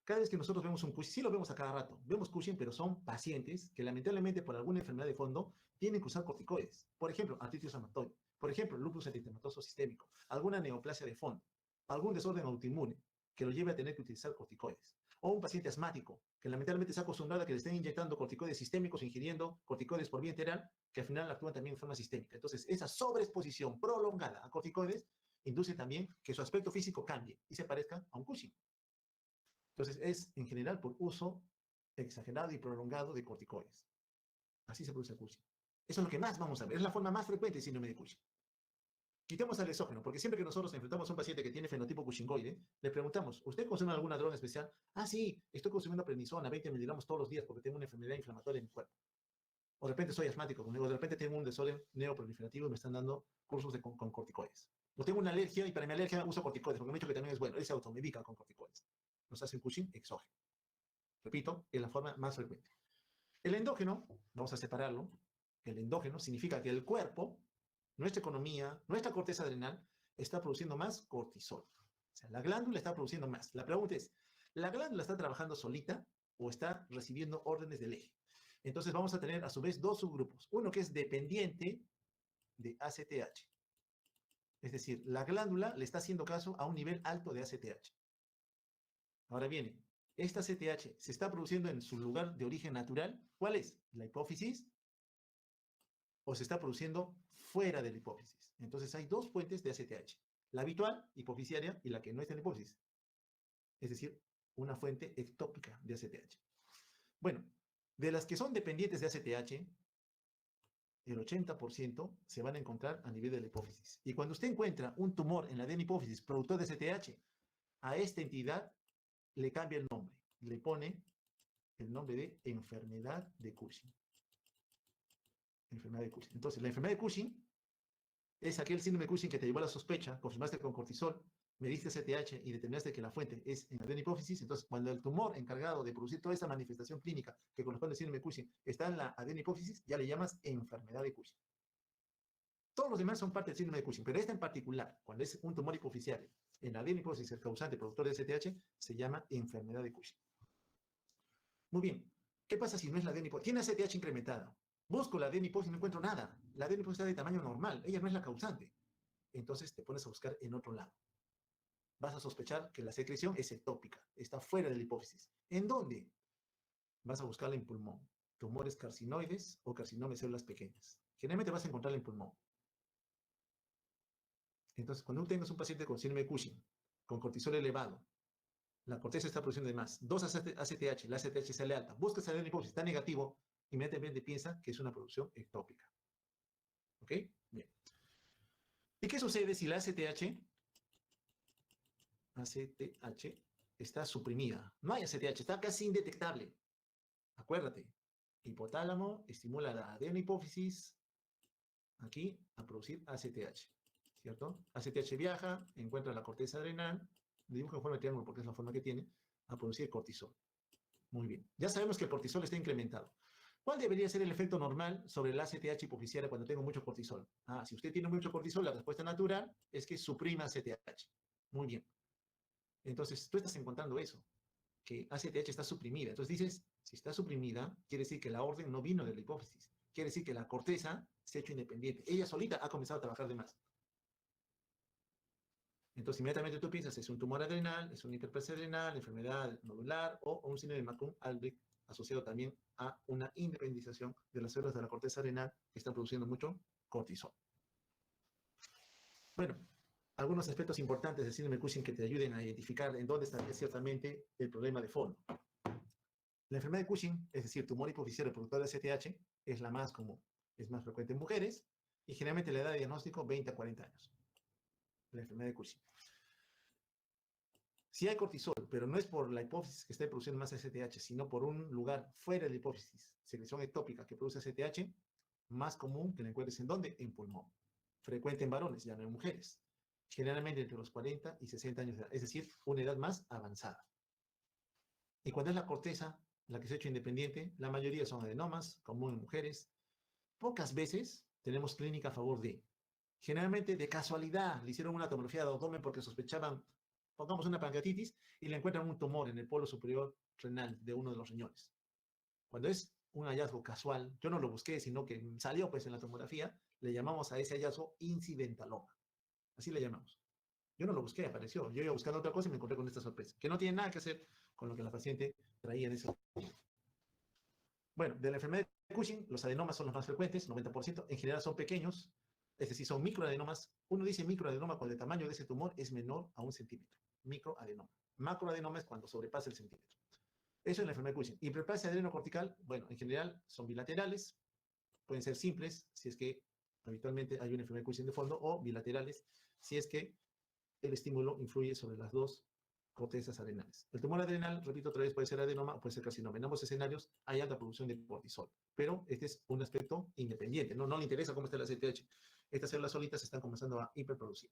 Cada vez que nosotros vemos un Cushing, sí lo vemos a cada rato, vemos Cushing, pero son pacientes que lamentablemente por alguna enfermedad de fondo tienen que usar corticoides. Por ejemplo, artritis reumatoide, por ejemplo, lupus eritematoso sistémico, alguna neoplasia de fondo, algún desorden autoinmune que lo lleve a tener que utilizar corticoides. O un paciente asmático que lamentablemente se ha acostumbrado a que le estén inyectando corticoides sistémicos, ingiriendo corticoides por vía enteral, que al final actúan también en forma sistémica. Entonces, esa sobreexposición prolongada a corticoides induce también que su aspecto físico cambie y se parezca a un Cushing. Entonces, es en general por uso exagerado y prolongado de corticoides. Así se produce el Cushing. Eso es lo que más vamos a ver. Es la forma más frecuente del síndrome de Cushing. Quitemos al exógeno, porque siempre que nosotros enfrentamos a un paciente que tiene fenotipo cushingoide, le preguntamos, ¿usted consume alguna droga especial? Ah, sí, estoy consumiendo prednisona, 20 miligramos todos los días porque tengo una enfermedad inflamatoria en mi cuerpo. O de repente soy asmático, o de repente tengo un desorden neoproliferativo y me están dando cursos con corticoides. O tengo una alergia y para mi alergia uso corticoides, porque me he dicho que también es bueno. Él se automedica con corticoides. Nos hace un Cushing exógeno. Repito, es la forma más frecuente. El endógeno, vamos a separarlo. El endógeno significa que el cuerpo, nuestra economía, nuestra corteza adrenal, está produciendo más cortisol. O sea, la glándula está produciendo más. La pregunta es, ¿la glándula está trabajando solita o está recibiendo órdenes del eje? Entonces vamos a tener a su vez dos subgrupos. Uno que es dependiente de ACTH. Es decir, la glándula le está haciendo caso a un nivel alto de ACTH. Ahora viene, esta ACTH se está produciendo en su lugar de origen natural. ¿Cuál es? La hipófisis. O se está produciendo fuera de la hipófisis. Entonces hay dos fuentes de ACTH. La habitual, hipofisiaria, y la que no está en la hipófisis. Es decir, una fuente ectópica de ACTH. Bueno, de las que son dependientes de ACTH, el 80% se van a encontrar a nivel de la hipófisis. Y cuando usted encuentra un tumor en la hipófisis productor de ACTH, a esta entidad le cambia el nombre. Le pone el nombre de enfermedad de Cushing. Enfermedad de Cushing. Entonces, la enfermedad de Cushing es aquel síndrome de Cushing que te llevó a la sospecha, confirmaste con cortisol, mediste CTH y determinaste que la fuente es en la hipófisis. Entonces, cuando el tumor encargado de producir toda esa manifestación clínica que corresponde al síndrome de Cushing está en la adenohipófisis, ya le llamas enfermedad de Cushing. Todos los demás son parte del síndrome de Cushing, pero esta en particular, cuando es un tumor hipofisiario en la adenohipófisis, el causante productor de CTH, se llama enfermedad de Cushing. Muy bien. ¿Qué pasa si no es la adenohipófisis? Tiene CTH incrementado. Busco la adenohipófisis y no encuentro nada. La adenohipófisis está de tamaño normal. Ella no es la causante. Entonces te pones a buscar en otro lado. Vas a sospechar que la secreción es ectópica, está fuera de la hipófisis. ¿En dónde? Vas a buscarla en pulmón. Tumores carcinoides o carcinoma de células pequeñas. Generalmente vas a encontrarla en pulmón. Entonces, cuando tú tengas un paciente con síndrome de Cushing, con cortisol elevado, la corteza está produciendo de más, 2 ACTH, la ACTH sale alta, buscas la hipófisis, está negativo, inmediatamente piensa que es una producción ectópica. ¿Ok? Bien. ¿Y qué sucede si la ACTH está suprimida? No hay ACTH, está casi indetectable. Acuérdate, hipotálamo estimula la adenohipófisis aquí a producir ACTH, ¿cierto? ACTH viaja, encuentra la corteza adrenal, dibujo en forma de triángulo porque es la forma que tiene, a producir cortisol. Muy bien. Ya sabemos que el cortisol está incrementado. ¿Cuál debería ser el efecto normal sobre el ACTH hipofisiaria cuando tengo mucho cortisol? Ah, si usted tiene mucho cortisol, la respuesta natural es que suprima ACTH. Muy bien. Entonces, tú estás encontrando eso, que ACTH está suprimida. Entonces dices, si está suprimida, quiere decir que la orden no vino de la hipófisis. Quiere decir que la corteza se ha hecho independiente. Ella solita ha comenzado a trabajar de más. Entonces, inmediatamente tú piensas, es un tumor adrenal, es una hiperplasia adrenal, enfermedad nodular o un síndrome de McCune-Albright asociado también a una independización de las células de la corteza adrenal que están produciendo mucho cortisol. Bueno, algunos aspectos importantes del síndrome de Cushing que te ayuden a identificar en dónde está ciertamente el problema de fondo. La enfermedad de Cushing, es decir, tumor hipofisiario productor de CTH, es la más común. Es más frecuente en mujeres y generalmente la edad de diagnóstico 20 a 40 años. La enfermedad de Cushing. Si hay cortisol, pero no es por la hipófisis que esté produciendo más ACTH, sino por un lugar fuera de la hipófisis, secreción ectópica que produce ACTH, más común que la encuentres en dónde? En pulmón. Frecuente en varones, ya no en mujeres. Generalmente entre los 40 y 60 años de edad, es decir, una edad más avanzada. Y cuando es la corteza la que se ha hecho independiente, la mayoría son adenomas, común en mujeres. Pocas veces tenemos clínica a favor de. Generalmente de casualidad le hicieron una tomografía de abdomen porque sospechaban, pongamos una pancreatitis, y le encuentran un tumor en el polo superior renal de uno de los riñones. Cuando es un hallazgo casual, yo no lo busqué, sino que salió pues en la tomografía, le llamamos a ese hallazgo incidentaloma. Así le llamamos. Yo no lo busqué, apareció. Yo iba buscando otra cosa y me encontré con esta sorpresa, que no tiene nada que hacer con lo que la paciente traía en ese momento. Bueno, de la enfermedad de Cushing, los adenomas son los más frecuentes, 90%. En general son pequeños, es decir, son microadenomas. Uno dice microadenoma cuando el tamaño de ese tumor es menor a 1 centímetro. Microadenoma. Macroadenoma es cuando sobrepasa el centímetro. Eso es la enfermedad de Cushing. Hiperplasia adrenocortical, bueno, en general son bilaterales, pueden ser simples, si es que habitualmente hay una enfermedad de Cushing de fondo, o bilaterales, si es que el estímulo influye sobre las dos cortezas adrenales. El tumor adrenal, repito otra vez, puede ser adenoma o puede ser carcinoma. En ambos escenarios hay alta producción de cortisol, pero este es un aspecto independiente, no le interesa cómo está la CTH. Estas células solitas están comenzando a hiperproducir.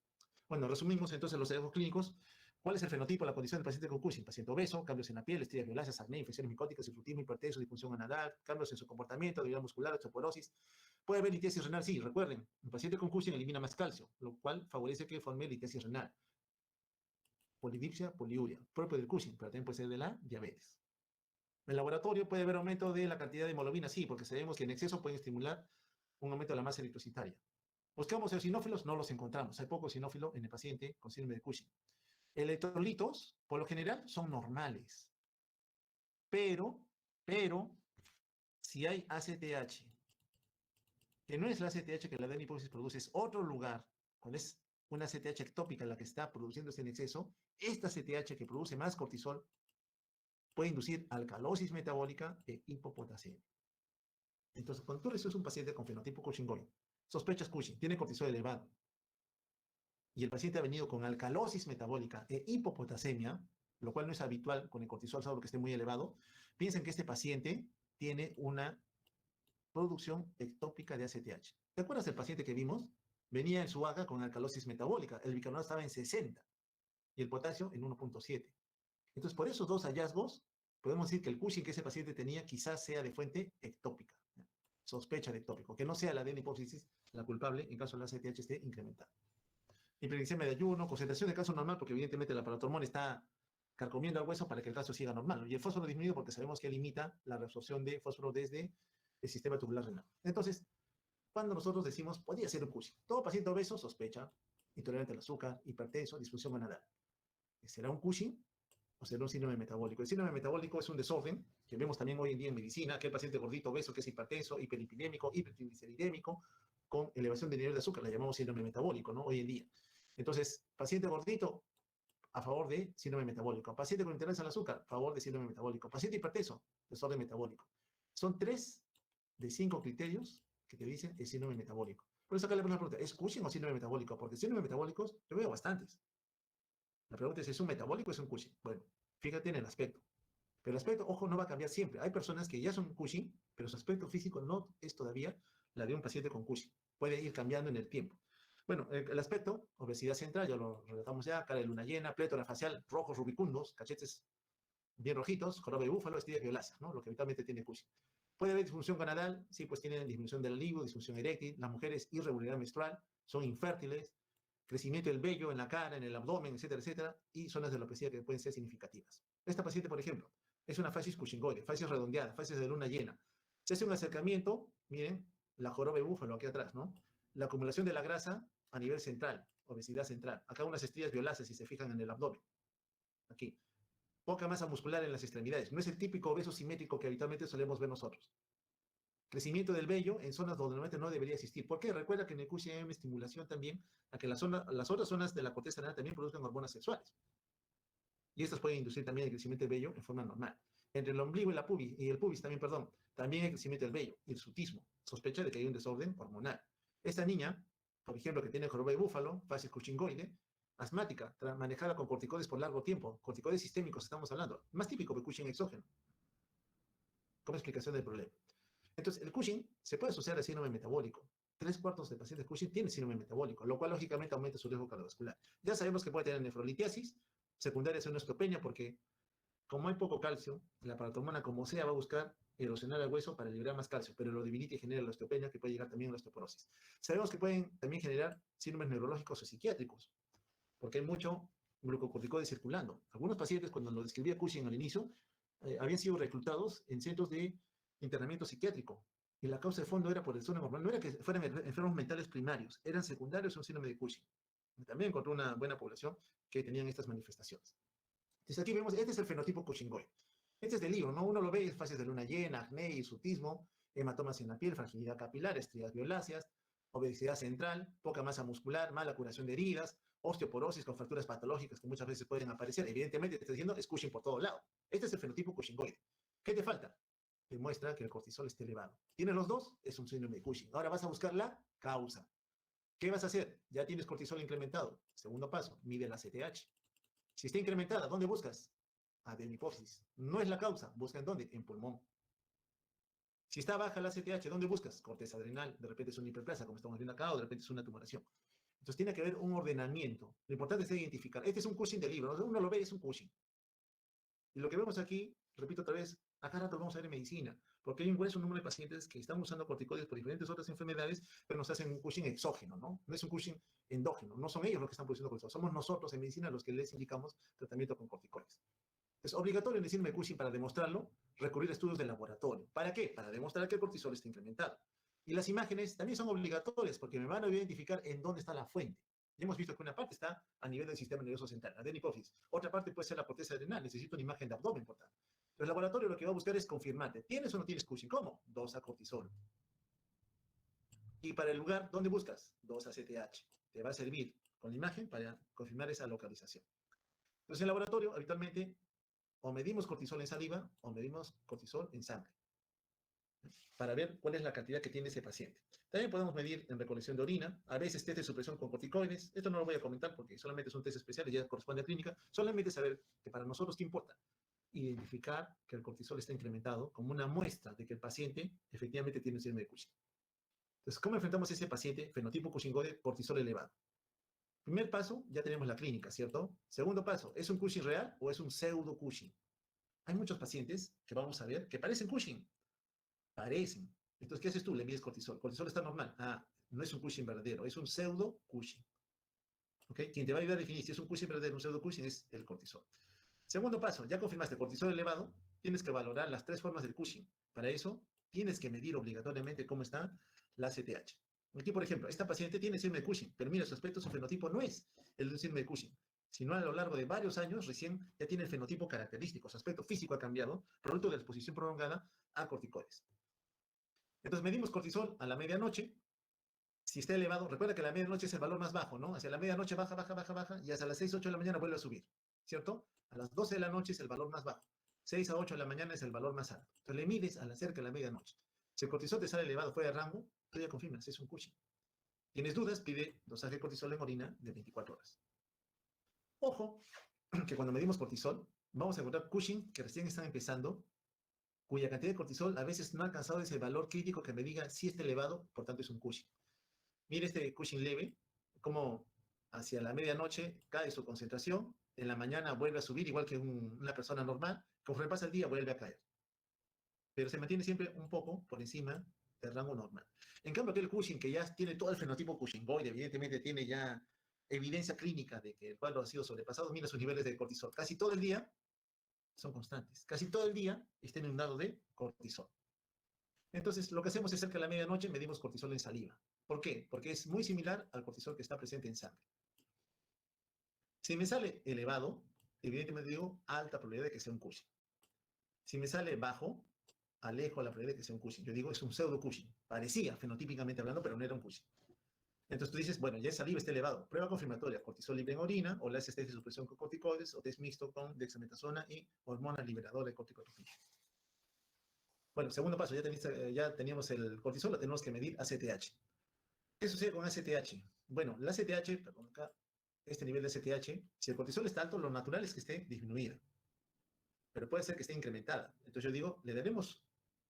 Bueno, resumimos entonces los hallazgos clínicos. ¿Cuál es el fenotipo, la condición del paciente con Cushing? Paciente obeso, cambios en la piel, estrías violáceas, acné, infecciones micóticas, frutismo, hipertenso, disfunción anal, cambios en su comportamiento, debilidad muscular, osteoporosis. Puede haber litiasis renal, sí, recuerden, el paciente con Cushing elimina más calcio, lo cual favorece que forme litiasis renal. Polidipsia, poliuria, propio del Cushing, pero también puede ser de la diabetes. En el laboratorio puede haber aumento de la cantidad de hemoglobina, sí, porque sabemos que en exceso pueden estimular un aumento de la masa eritrocitaria. Buscamos eosinófilos, no los encontramos. Hay poco eosinófilo en el paciente con síndrome de Cushing. Electrolitos, por lo general, son normales. Pero, si hay ACTH, que no es la ACTH que la adenohipófisis produce, es otro lugar, cuando es una ACTH ectópica la que está produciéndose en exceso, esta ACTH que produce más cortisol puede inducir alcalosis metabólica e hipopotasemia. Entonces, cuando tú recibes un paciente con fenotipo Cushingoide, sospechas Cushing, tiene cortisol elevado, y el paciente ha venido con alcalosis metabólica e hipopotasemia, lo cual no es habitual con el cortisol, salvo que esté muy elevado, piensen que este paciente tiene una producción ectópica de ACTH. ¿Te acuerdas del paciente que vimos? Venía en su AGA con alcalosis metabólica, el bicarbonato estaba en 60 y el potasio en 1.7. Entonces, por esos dos hallazgos, podemos decir que el Cushing que ese paciente tenía quizás sea de fuente ectópica, sospecha de ectópico, que no sea la adenohipófisis la culpable en caso de la ACTH esté incrementada. Hiperglicemia de ayuno, concentración de calcio normal, porque evidentemente el aparato hormón está carcomiendo al hueso para que el calcio siga normal. Y el fósforo disminuido porque sabemos que limita la reabsorción de fósforo desde el sistema tubular renal. Entonces, cuando nosotros decimos, podría ser un Cushing, todo paciente obeso sospecha, intolerante al azúcar, hipertenso, disfunción gonadal. ¿Será un Cushing o será un síndrome metabólico? El síndrome metabólico es un desorden que vemos también hoy en día en medicina, que el paciente gordito, obeso, que es hipertenso, hiperlipidémico, hipertrigliceridémico, con elevación de nivel de azúcar, la llamamos síndrome metabólico, ¿no? Hoy en día. Entonces, paciente gordito, a favor de síndrome metabólico. Paciente con intolerancia al azúcar, a favor de síndrome metabólico. Paciente hipertenso, desorden metabólico. Son 3 de 5 criterios que te dicen el síndrome metabólico. Por eso acá le pongo una pregunta, ¿es Cushing o síndrome metabólico? Porque síndrome metabólicos yo veo bastantes. La pregunta es, ¿es un metabólico o es un Cushing? Bueno, fíjate en el aspecto. Pero el aspecto, ojo, no va a cambiar siempre. Hay personas que ya son Cushing, pero su aspecto físico no es todavía la de un paciente con Cushing. Puede ir cambiando en el tiempo. Bueno, el aspecto, obesidad central, ya lo relatamos ya, cara de luna llena, plétora facial, rojos rubicundos, cachetes bien rojitos, joroba de búfalo, estrías violáceas, ¿no? Lo que habitualmente tiene Cushing. Puede haber disfunción gonadal, sí, pues tienen disminución del libido, disfunción eréctil, las mujeres irregularidad menstrual, son infértiles, crecimiento del vello en la cara, en el abdomen, etcétera, etcétera, y zonas de alopecia que pueden ser significativas. Esta paciente, por ejemplo, es una facies cushingoide, facies redondeada, facies de luna llena. Se hace un acercamiento, miren, la joroba de búfalo aquí atrás, ¿no? La acumulación de la grasa a nivel central, obesidad central. Acá unas estrías violáceas, si se fijan en el abdomen. Aquí. Poca masa muscular en las extremidades. No es el típico obeso simétrico que habitualmente solemos ver nosotros. Crecimiento del vello en zonas donde normalmente no debería existir. ¿Por qué? Recuerda que en el Cushing hay una estimulación también a que las otras zonas de la corteza renal también produzcan hormonas sexuales. Y estas pueden inducir también el crecimiento del vello en forma normal. Entre el ombligo y el pubis también, perdón, también hay crecimiento del vello, hirsutismo, sospecha de que hay un desorden hormonal. Esta niña, por ejemplo, que tiene joroba de búfalo, facies cushingoide, asmática, manejada con corticoides por largo tiempo, corticoides sistémicos estamos hablando, más típico que Cushing exógeno, como explicación del problema. Entonces, el Cushing se puede asociar al síndrome metabólico. 3/4 de pacientes Cushing tienen síndrome metabólico, lo cual lógicamente aumenta su riesgo cardiovascular. Ya sabemos que puede tener nefrolitiasis, secundaria es una osteopenia, porque como hay poco calcio, la paratormona como sea va a buscar erosionar el hueso para liberar más calcio, pero lo debilita y genera la osteopenia, que puede llegar también a la osteoporosis. Sabemos que pueden también generar síndromes neurológicos o psiquiátricos, porque hay mucho glucocorticoide circulando. Algunos pacientes, cuando lo describía Cushing al inicio, habían sido reclutados en centros de internamiento psiquiátrico. Y la causa de fondo era por el desorden hormonal. No era que fueran enfermos mentales primarios, eran secundarios a un síndrome de Cushing. También encontró una buena población que tenían estas manifestaciones. Entonces aquí vemos, este es el fenotipo Cushingoide. Este es del lío, ¿no? Uno lo ve, es fases de luna llena, acné, hirsutismo, hematomas en la piel, fragilidad capilar, estrías violáceas, obesidad central, poca masa muscular, mala curación de heridas, osteoporosis con fracturas patológicas que muchas veces pueden aparecer. Evidentemente, te estoy diciendo, es Cushing por todo lado. Este es el fenotipo Cushingoide. ¿Qué te falta? Demuestra que el cortisol esté elevado. ¿Tienes los dos? Es un síndrome de Cushing. Ahora vas a buscar la causa. ¿Qué vas a hacer? Ya tienes cortisol incrementado. Segundo paso, mide la CTH. Si está incrementada, ¿dónde buscas? Adenohipófisis. No es la causa. ¿Busca en dónde? En pulmón. Si está baja la CTH, ¿dónde buscas? Corteza adrenal. De repente es una hiperplasia, como estamos viendo acá, o de repente es una tumoración. Entonces tiene que haber un ordenamiento. Lo importante es identificar. Este es un Cushing de libro. Uno lo ve, es un Cushing. Y lo que vemos aquí, repito otra vez, acá rato vamos a ver en medicina, porque hay un grueso número de pacientes que están usando corticoides por diferentes otras enfermedades, pero nos hacen un Cushing exógeno, ¿no? No es un Cushing endógeno, no son ellos los que están produciendo cortisol, somos nosotros en medicina los que les indicamos tratamiento con corticoides. Es obligatorio en el síndrome de Cushing, para demostrarlo, recurrir a estudios de laboratorio. ¿Para qué? Para demostrar que el cortisol está incrementado. Y las imágenes también son obligatorias, porque me van a identificar en dónde está la fuente. Ya hemos visto que una parte está a nivel del sistema nervioso central, la adenohipófisis. Otra parte puede ser la corteza adrenal. Necesito una imagen de abdomen, por tanto. El laboratorio lo que va a buscar es confirmarte. ¿Tienes o no tienes Cushing? ¿Cómo? 2-A-cortisol. Y para el lugar, ¿dónde buscas? 2-ACTH. Te va a servir con la imagen para confirmar esa localización. Entonces, en el laboratorio, habitualmente, o medimos cortisol en saliva o medimos cortisol en sangre, para ver cuál es la cantidad que tiene ese paciente. También podemos medir en recolección de orina, a veces test de supresión con corticoides. Esto no lo voy a comentar porque solamente es un test especial y ya corresponde a clínica. Solamente saber que para nosotros, ¿qué importa? Identificar que el cortisol está incrementado como una muestra de que el paciente efectivamente tiene un síndrome de Cushing. Entonces, ¿cómo enfrentamos a ese paciente fenotipo Cushingoide, cortisol elevado? Primer paso, ya tenemos la clínica, ¿cierto? Segundo paso, ¿es un Cushing real o es un pseudo Cushing? Hay muchos pacientes que vamos a ver que parecen Cushing. Parecen. Entonces, ¿qué haces tú? Le mides cortisol. Cortisol está normal. Ah, no es un Cushing verdadero, es un pseudo Cushing. ¿Ok? Quien te va a ayudar a definir si es un Cushing verdadero o un pseudo Cushing es el cortisol. Segundo paso, ya confirmaste cortisol elevado, tienes que valorar las tres formas del Cushing. Para eso, tienes que medir obligatoriamente cómo está la CTH. Aquí, por ejemplo, esta paciente tiene síndrome de Cushing, pero mira, su aspecto, su fenotipo no es el de síndrome de Cushing, sino a lo largo de varios años recién ya tiene el fenotipo característico, su aspecto físico ha cambiado, producto de la exposición prolongada a corticoides. Entonces medimos cortisol a la medianoche. Si está elevado, recuerda que la medianoche es el valor más bajo, ¿no? Hacia la medianoche baja, baja, baja, baja, y hasta las 6, 8 de la mañana vuelve a subir, ¿cierto? A las 12 de la noche es el valor más bajo. 6 a 8 de la mañana es el valor más alto. Entonces le mides a la cerca de la medianoche. Si el cortisol te sale elevado fuera de rango, tú ya confirmas, es un Cushing. ¿Tienes dudas? Pide dosaje de cortisol en orina de 24 horas. Ojo, que cuando medimos cortisol, vamos a encontrar Cushing que recién están empezando, cuya cantidad de cortisol a veces no ha alcanzado ese valor crítico que me diga si está elevado, por tanto es un Cushing. Mire este Cushing leve, como hacia la medianoche cae su concentración, en la mañana vuelve a subir igual que una persona normal, conforme pasa el día vuelve a caer. Pero se mantiene siempre un poco por encima del rango normal. En cambio, aquel Cushing que ya tiene todo el fenotipo Cushingoide, evidentemente tiene ya evidencia clínica de que el cuadro ha sido sobrepasado, mira sus niveles de cortisol. Casi todo el día son constantes. Casi todo el día está inundado de cortisol. Entonces, lo que hacemos es cerca de la medianoche medimos cortisol en saliva. ¿Por qué? Porque es muy similar al cortisol que está presente en sangre. Si me sale elevado, evidentemente digo alta probabilidad de que sea un Cushing. Si me sale bajo, alejo la probabilidad de que sea un Cushing. Yo digo, es un pseudo Cushing. Parecía, fenotípicamente hablando, pero no era un Cushing. Entonces tú dices, bueno, ya el saliva está elevado. Prueba confirmatoria, cortisol libre en orina, o le haces test de supresión con corticoides, o test mixto con dexametasona y hormona liberadora de corticotropina. Bueno, segundo paso, ya teníamos el cortisol, lo tenemos que medir ACTH. ¿Qué sucede con ACTH? Bueno, la ACTH, perdón, acá, este nivel de ACTH, si el cortisol está alto, lo natural es que esté disminuida. Pero puede ser que esté incrementada. Entonces yo digo, le daremos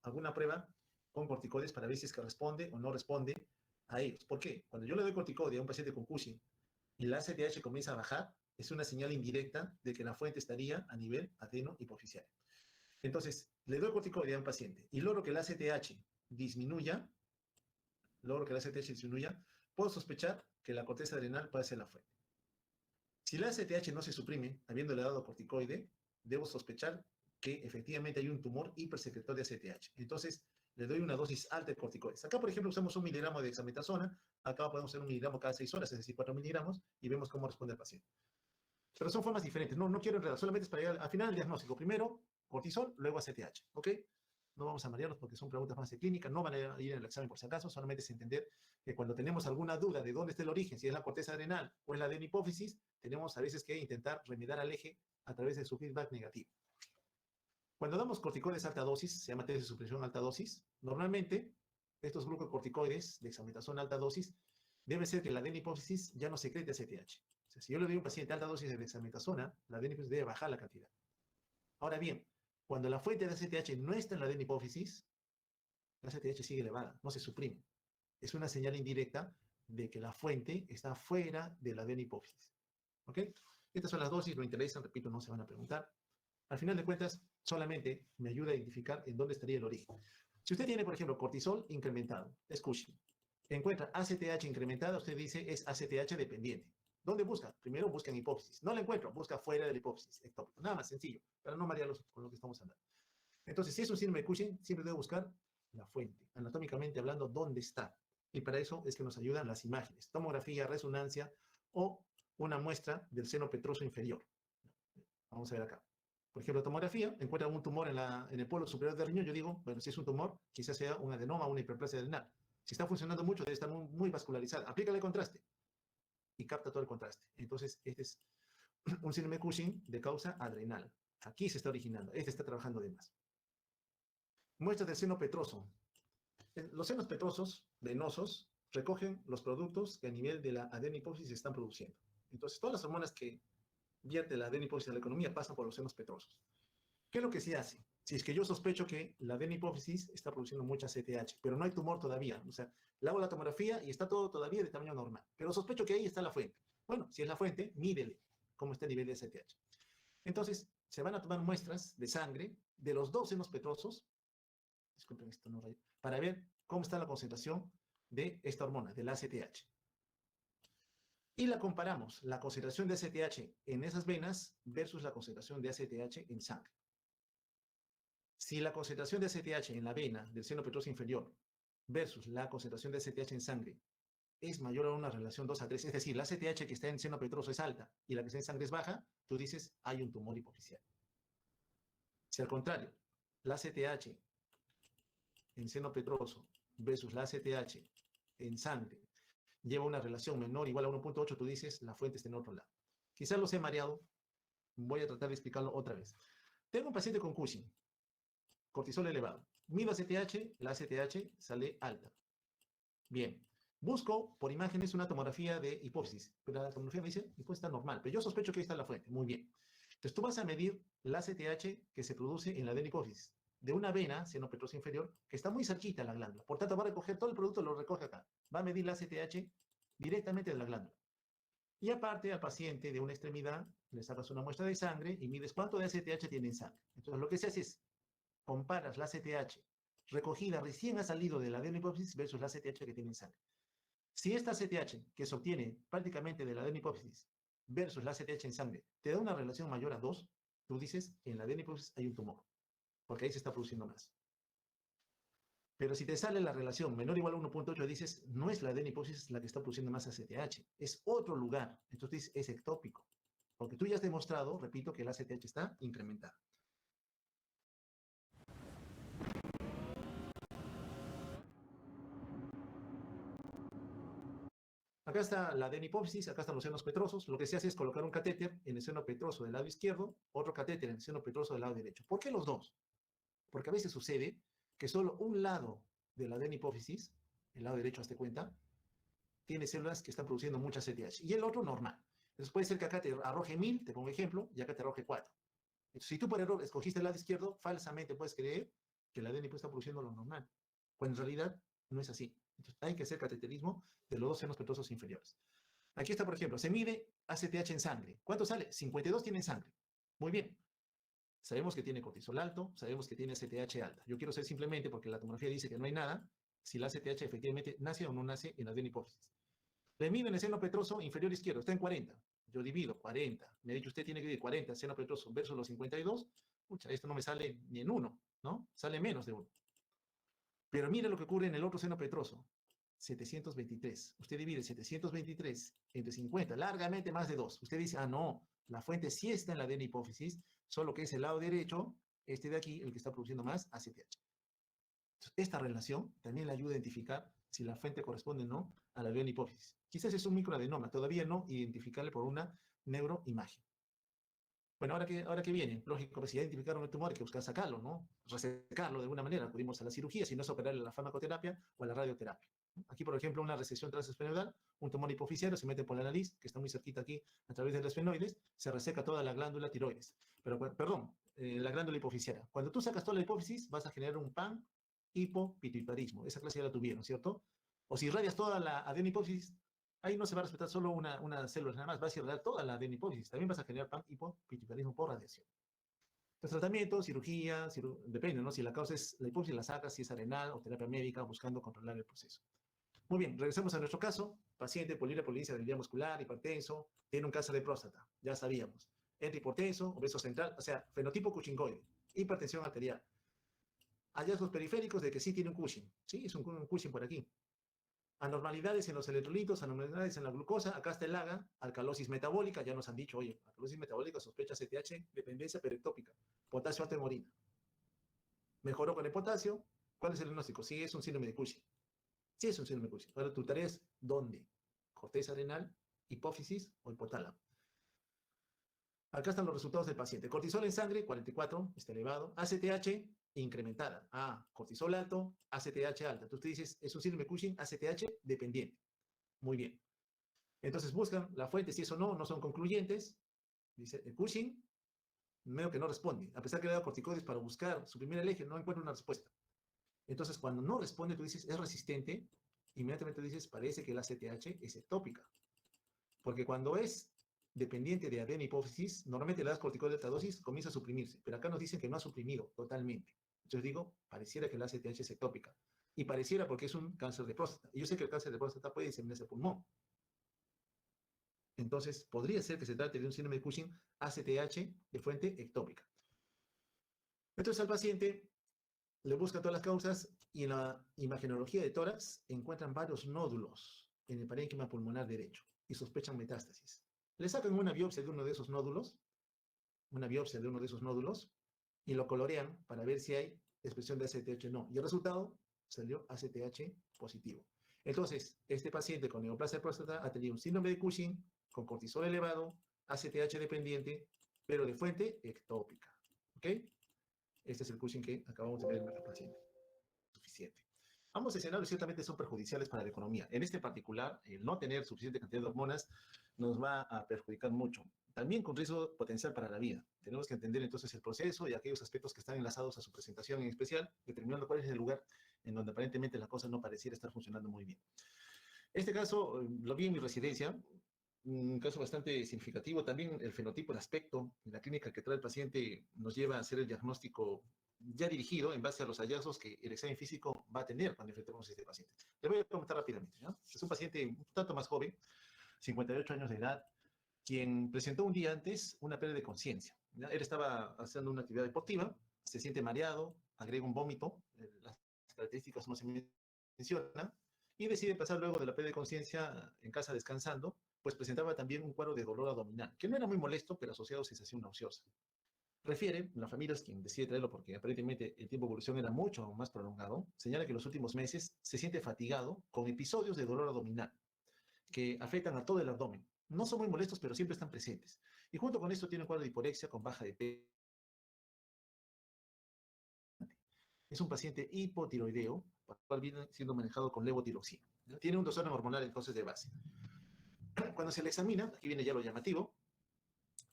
alguna prueba con corticoides para ver si es que responde o no responde a ellos. ¿Por qué? Cuando yo le doy corticoide a un paciente con Cushing y la ACTH comienza a bajar, es una señal indirecta de que la fuente estaría a nivel adeno-hipoficial. Entonces, le doy corticoide a un paciente y logro que la ACTH disminuya, puedo sospechar que la corteza adrenal puede ser la fuente. Si la ACTH no se suprime, habiéndole dado corticoide, debo sospechar que efectivamente hay un tumor hipersecretor de ACTH. Entonces, le doy una dosis alta de corticoides. Acá, por ejemplo, usamos 1 miligramo de dexametasona. Acá podemos hacer 1 miligramo cada 6 horas, es decir, 4 miligramos, y vemos cómo responde el paciente. Pero son formas diferentes. No quiero enredar, solamente es para llegar al final del diagnóstico. Primero, cortisol, luego ACTH. ¿Ok? no vamos a marearnos porque son preguntas más de clínica, no van a ir en el examen por si acaso, solamente es entender que cuando tenemos alguna duda de dónde está el origen, si es la corteza adrenal o es la adenipófisis, tenemos a veces que intentar remediar al eje a través de su feedback negativo. Cuando damos corticoides alta dosis, se llama test de supresión alta dosis, normalmente estos glucocorticoides de dexametasona alta dosis debe ser que la adenipófisis ya no secrete ACTH. O sea, si yo le doy a un paciente alta dosis de dexametasona, la adenipófisis debe bajar la cantidad. Ahora bien, cuando la fuente de ACTH no está en la adenipófisis, la ACTH sigue elevada, no se suprime. Es una señal indirecta de que la fuente está fuera de la adenipófisis. ¿Ok? Estas son las dosis, lo interesan, repito, no se van a preguntar. Al final de cuentas, solamente me ayuda a identificar en dónde estaría el origen. Si usted tiene, por ejemplo, cortisol incrementado, es Cushing, encuentra ACTH incrementada, usted dice es ACTH dependiente. ¿Dónde busca? Primero busca en hipófisis. No la encuentro, busca fuera de la hipófisis ectópico. Nada más sencillo, para no marearlos con lo que estamos hablando. Entonces, si es un síndrome de Cushing, siempre debe buscar la fuente, anatómicamente hablando, dónde está. Y para eso es que nos ayudan las imágenes, tomografía, resonancia o una muestra del seno petroso inferior. Vamos a ver acá. Por ejemplo, tomografía, encuentra un tumor en el polo superior del riñón, yo digo, bueno, si es un tumor, quizás sea un adenoma o una hiperplasia adrenal. Si está funcionando mucho, debe estar muy vascularizada. Aplícale contraste y capta todo el contraste. Entonces, este es un síndrome de Cushing de causa adrenal. Aquí se está originando, este está trabajando de más. Muestras del seno petroso. Los senos petrosos venosos recogen los productos que a nivel de la adenipófisis se están produciendo. Entonces, todas las hormonas que vierte la adenipófisis a la economía pasan por los senos petrosos. ¿Qué es lo que se hace? Si es que yo sospecho que la adenipófisis está produciendo mucha CTH, pero no hay tumor todavía, o sea, le hago la tomografía y está todo todavía de tamaño normal, pero sospecho que ahí está la fuente. Bueno, si es la fuente, mídele cómo está el nivel de CTH. Entonces, se van a tomar muestras de sangre de los dos senos petrosos, disculpen esto no rayo, para ver cómo está la concentración de esta hormona, del ACTH. Y la comparamos, la concentración de ACTH en esas venas versus la concentración de ACTH en sangre. Si la concentración de ACTH en la vena del seno petroso inferior versus la concentración de ACTH en sangre es mayor a una relación 2 a 3, es decir, la ACTH que está en seno petroso es alta y la que está en sangre es baja, tú dices, hay un tumor hipofisial. Si al contrario, la ACTH en seno petroso versus la ACTH en sangre lleva una relación menor o igual a 1.8, tú dices, la fuente está en otro lado. Quizás los he mareado, voy a tratar de explicarlo otra vez. Tengo un paciente con Cushing, cortisol elevado. Mido ACTH, la ACTH sale alta. Bien. Busco por imágenes una tomografía de hipófisis, pero la tomografía me dice, hipófisis está normal, pero yo sospecho que ahí está la fuente. Muy bien. Entonces tú vas a medir la ACTH que se produce en la adenipófisis de una vena, seno petroso inferior, que está muy cerquita a la glándula. Por tanto, va a recoger todo el producto, lo recoge acá. Va a medir la ACTH directamente de la glándula. Y aparte, al paciente de una extremidad, le sacas una muestra de sangre y mides cuánto de ACTH tiene en sangre. Entonces, lo que se hace es, comparas la ACTH recogida recién ha salido de la adenipófisis versus la ACTH que tiene en sangre. Si esta ACTH que se obtiene prácticamente de la adenipófisis versus la ACTH en sangre te da una relación mayor a 2, tú dices, en la adenipófisis hay un tumor, porque ahí se está produciendo más. Pero si te sale la relación menor o igual a 1.8, dices, no es la adenipófisis la que está produciendo más ACTH, es otro lugar. Entonces es ectópico, porque tú ya has demostrado, repito, que la ACTH está incrementada. Acá está la adenipófisis, acá están los senos petrosos. Lo que se hace es colocar un catéter en el seno petroso del lado izquierdo, otro catéter en el seno petroso del lado derecho. ¿Por qué los dos? Porque a veces sucede que solo un lado de la adenipófisis, el lado derecho, hazte cuenta, tiene células que están produciendo mucha CTH y el otro normal. Entonces puede ser que acá te arroje 1000, te pongo ejemplo, y acá te arroje 4. Entonces, si tú por error escogiste el lado izquierdo, falsamente puedes creer que la adenipófisis está produciendo lo normal, cuando en realidad no es así. Entonces hay que hacer cateterismo de los dos senos petrosos inferiores. Aquí está, por ejemplo, se mide ACTH en sangre. ¿Cuánto sale? 52 tiene en sangre. Muy bien. Sabemos que tiene cortisol alto, sabemos que tiene ACTH alta. Yo quiero saber simplemente, porque la tomografía dice que no hay nada, si la ACTH efectivamente nace o no nace en la adenipófisis. Le mido en el seno petroso inferior izquierdo, está en 40. Yo divido 40. Me ha dicho usted tiene que dividir 40 seno petroso versus los 52. Pucha, esto no me sale ni en 1, ¿no? Sale menos de 1. Pero mire lo que ocurre en el otro seno petroso. 723. Usted divide 723 entre 50, largamente más de 2. Usted dice, ah, no, la fuente sí está en la adenipófisis, solo que es el lado derecho, este de aquí, el que está produciendo más ACTH. Esta relación también le ayuda a identificar si la fuente corresponde o no a la hipófisis. Quizás es un microadenoma, todavía no identificarle por una neuroimagen. Bueno, ahora que viene, lógico, pues si ya identificaron el tumor hay que buscar sacarlo, ¿no? Resecarlo de alguna manera. Acudimos a la cirugía, si no es operarle a la farmacoterapia o a la radioterapia. Aquí, por ejemplo, una resección transesfenoidal, un tumor hipofisiario se mete por la nariz, que está muy cerquita aquí, a través de los esfenoides, se reseca toda la glándula tiroides. Pero, perdón, la glándula hipofisiaria. Cuando tú sacas toda la hipófisis, vas a generar un pan hipopituitarismo. Esa clase ya la tuvieron, ¿cierto? O si radias toda la adenihipófisis, ahí no se va a respetar solo una célula nada más, vas a irradiar toda la adenihipófisis. También vas a generar pan hipopituitarismo por radiación. Entonces, tratamiento, cirugía, depende, ¿no? Si la causa es la hipófisis, la sacas, si es arenal o terapia médica, buscando controlar el proceso. Muy bien, regresemos a nuestro caso. Paciente polipolidecia del día muscular, hipertenso, tiene un cáncer de próstata, ya sabíamos. Entre hipotenso, obeso central, o sea, fenotipo cushingóide, hipertensión arterial. Hallazgos periféricos de que sí tiene un Cushing, ¿sí? Es un Cushing por aquí. Anormalidades en los electrolitos, anormalidades en la glucosa, acá está el AGA, alcalosis metabólica, ya nos han dicho, oye, alcalosis metabólica, sospecha CTH, dependencia perectópica, potasio alto en orina. Mejoró con el potasio, ¿cuál es el diagnóstico? Sí, es un síndrome de Cushing. Sí, es un síndrome de Cushing. Ahora tu tarea es, ¿dónde? Corteza adrenal, hipófisis o hipotálamo. Acá están los resultados del paciente. Cortisol en sangre, 44, está elevado. ACTH, incrementada. Cortisol alto, ACTH alta. Entonces tú dices, es un síndrome de Cushing, ACTH dependiente. Muy bien. Entonces buscan la fuente, si eso no son concluyentes. Dice, el Cushing, medio que no responde. A pesar que le da corticoides para buscar suprimir el eje, no encuentra una respuesta. Entonces, cuando no responde, tú dices, es resistente, inmediatamente dices, parece que la ACTH es ectópica. Porque cuando es dependiente de adenihipófisis, normalmente le das corticoide de alta dosis, comienza a suprimirse. Pero acá nos dicen que no ha suprimido totalmente. Entonces digo, pareciera que la ACTH es ectópica. Y pareciera porque es un cáncer de próstata. Y yo sé que el cáncer de próstata puede diseminarse al pulmón. Entonces, podría ser que se trate de un síndrome de Cushing ACTH de fuente ectópica. Entonces, al paciente le buscan todas las causas y en la imagenología de tórax encuentran varios nódulos en el parénquima pulmonar derecho y sospechan metástasis. Le sacan una biopsia de uno de esos nódulos, y lo colorean para ver si hay expresión de ACTH o no. Y el resultado salió ACTH positivo. Entonces, este paciente con neoplasia de próstata ha tenido un síndrome de Cushing con cortisol elevado, ACTH dependiente, pero de fuente ectópica. ¿Ok? Este es el Cushing que acabamos de ver en nuestro paciente. Suficiente. Ambos escenarios ciertamente son perjudiciales para la economía. En este particular, el no tener suficiente cantidad de hormonas nos va a perjudicar mucho. También con riesgo potencial para la vida. Tenemos que entender entonces el proceso y aquellos aspectos que están enlazados a su presentación en especial, determinando cuál es el lugar en donde aparentemente la cosa no pareciera estar funcionando muy bien. Este caso lo vi en mi residencia, un caso bastante significativo. También el fenotipo, el aspecto, la clínica que trae el paciente nos lleva a hacer el diagnóstico ya dirigido en base a los hallazgos que el examen físico va a tener cuando enfrentemos a este paciente. Le voy a comentar rápidamente, ¿no? Es un paciente un tanto más joven, 58 años de edad, quien presentó un día antes una pérdida de conciencia. Él estaba haciendo una actividad deportiva, se siente mareado, agrega un vómito, las características no se mencionan, y decide pasar luego de la pérdida de conciencia en casa descansando, pues presentaba también un cuadro de dolor abdominal, que no era muy molesto, pero asociado a sensación nauseosa. Refiere, la familia es quien decide traerlo porque aparentemente el tiempo de evolución era mucho más prolongado, señala que en los últimos meses se siente fatigado con episodios de dolor abdominal que afectan a todo el abdomen. No son muy molestos, pero siempre están presentes. Y junto con esto tiene un cuadro de hiporexia con baja de peso. Es un paciente hipotiroideo, el cual viene siendo manejado con levotiroxina. Tiene un desorden hormonal entonces de base. Cuando se le examina, aquí viene ya lo llamativo,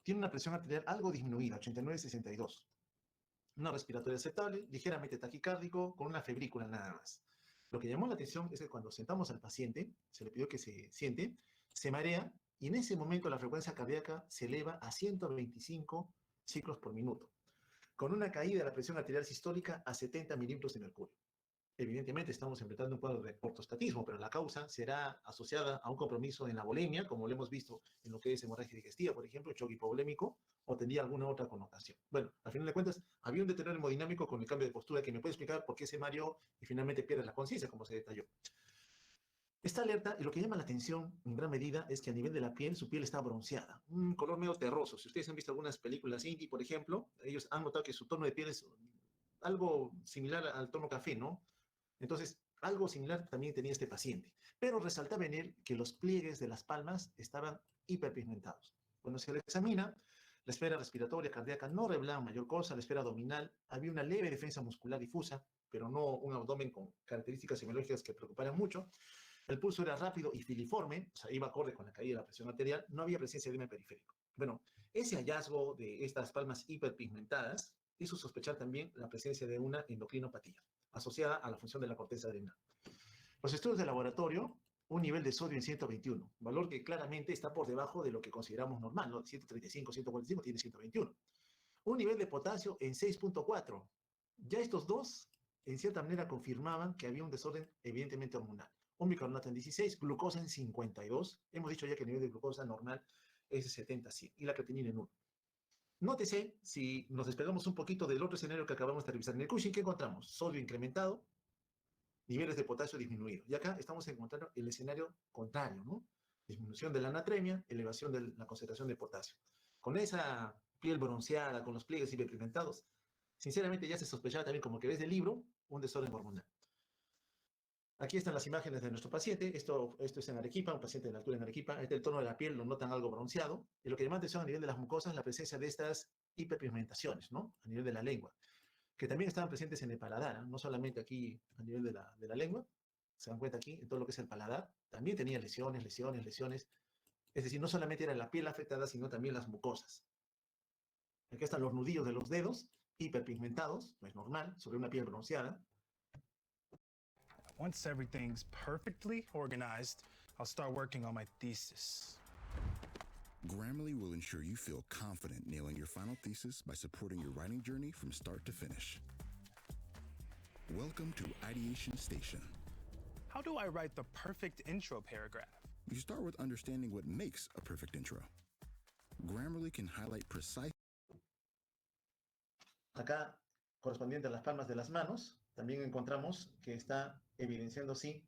tiene una presión arterial algo disminuida, 89-62. Una respiratoria aceptable, ligeramente taquicárdico, con una febrícula nada más. Lo que llamó la atención es que cuando sentamos al paciente, se le pidió que se siente, se marea y en ese momento la frecuencia cardíaca se eleva a 125 ciclos por minuto, con una caída de la presión arterial sistólica a 70 milímetros de mercurio. Evidentemente estamos enfrentando un cuadro de ortostatismo, pero la causa será asociada a un compromiso en la bulimia, como lo hemos visto en lo que es hemorragia digestiva, por ejemplo, choque hipovolémico, o tendría alguna otra connotación. Bueno, al final de cuentas, había un deterioro hemodinámico con el cambio de postura que me puede explicar por qué se mareó y finalmente pierde la conciencia, como se detalló. Está alerta y lo que llama la atención en gran medida es que a nivel de la piel, su piel está bronceada, un color medio terroso. Si ustedes han visto algunas películas indie, por ejemplo, ellos han notado que su tono de piel es algo similar al tono café, ¿no? Entonces, algo similar también tenía este paciente, pero resaltaba en él que los pliegues de las palmas estaban hiperpigmentados. Cuando se le examina, la esfera respiratoria cardíaca no revelaba mayor cosa, la esfera abdominal había una leve defensa muscular difusa, pero no un abdomen con características semiológicas que preocuparan mucho. El pulso era rápido y filiforme, o sea, iba acorde con la caída de la presión arterial, no había presencia de edema periférico. Bueno, ese hallazgo de estas palmas hiperpigmentadas hizo sospechar también la presencia de una endocrinopatía asociada a la función de la corteza adrenal. Los estudios de laboratorio, un nivel de sodio en 121, valor que claramente está por debajo de lo que consideramos normal, ¿no? 135, 145 tiene 121. Un nivel de potasio en 6.4. Ya estos dos, en cierta manera, confirmaban que había un desorden evidentemente hormonal. Un bicarbonato en 16, glucosa en 52. Hemos dicho ya que el nivel de glucosa normal es de 70-100 y la creatinina en 1. Nótese, si nos despegamos un poquito del otro escenario que acabamos de revisar en el Cushing, ¿qué encontramos? Sodio incrementado, niveles de potasio disminuidos. Y acá estamos encontrando el escenario contrario, ¿no? Disminución de la natremia, elevación de la concentración de potasio. Con esa piel bronceada, con los pliegues hiperpigmentados, sinceramente ya se sospechaba también, como que ves del libro, un desorden hormonal. Aquí están las imágenes de nuestro paciente. Esto es en Arequipa, un paciente de la altura en Arequipa. Este el tono de la piel lo notan algo bronceado. Y lo que llama atención a nivel de las mucosas es la presencia de estas hiperpigmentaciones, ¿no? A nivel de la lengua, que también estaban presentes en el paladar, ¿eh? No solamente aquí a nivel de la lengua, se dan cuenta aquí, en todo lo que es el paladar, también tenía lesiones, lesiones, lesiones. Es decir, no solamente era la piel afectada, sino también las mucosas. Aquí están los nudillos de los dedos, hiperpigmentados, no es normal, sobre una piel bronceada. Once everything's perfectly organized, I'll start working on my thesis. Grammarly will ensure you feel confident nailing your final thesis by supporting your writing journey from start to finish. Welcome to Ideation Station. How do I write the perfect intro paragraph? You start with understanding what makes a perfect intro. Grammarly can highlight precise. Acá, correspondiente a las palmas de las manos, también encontramos que está evidenciando, sí,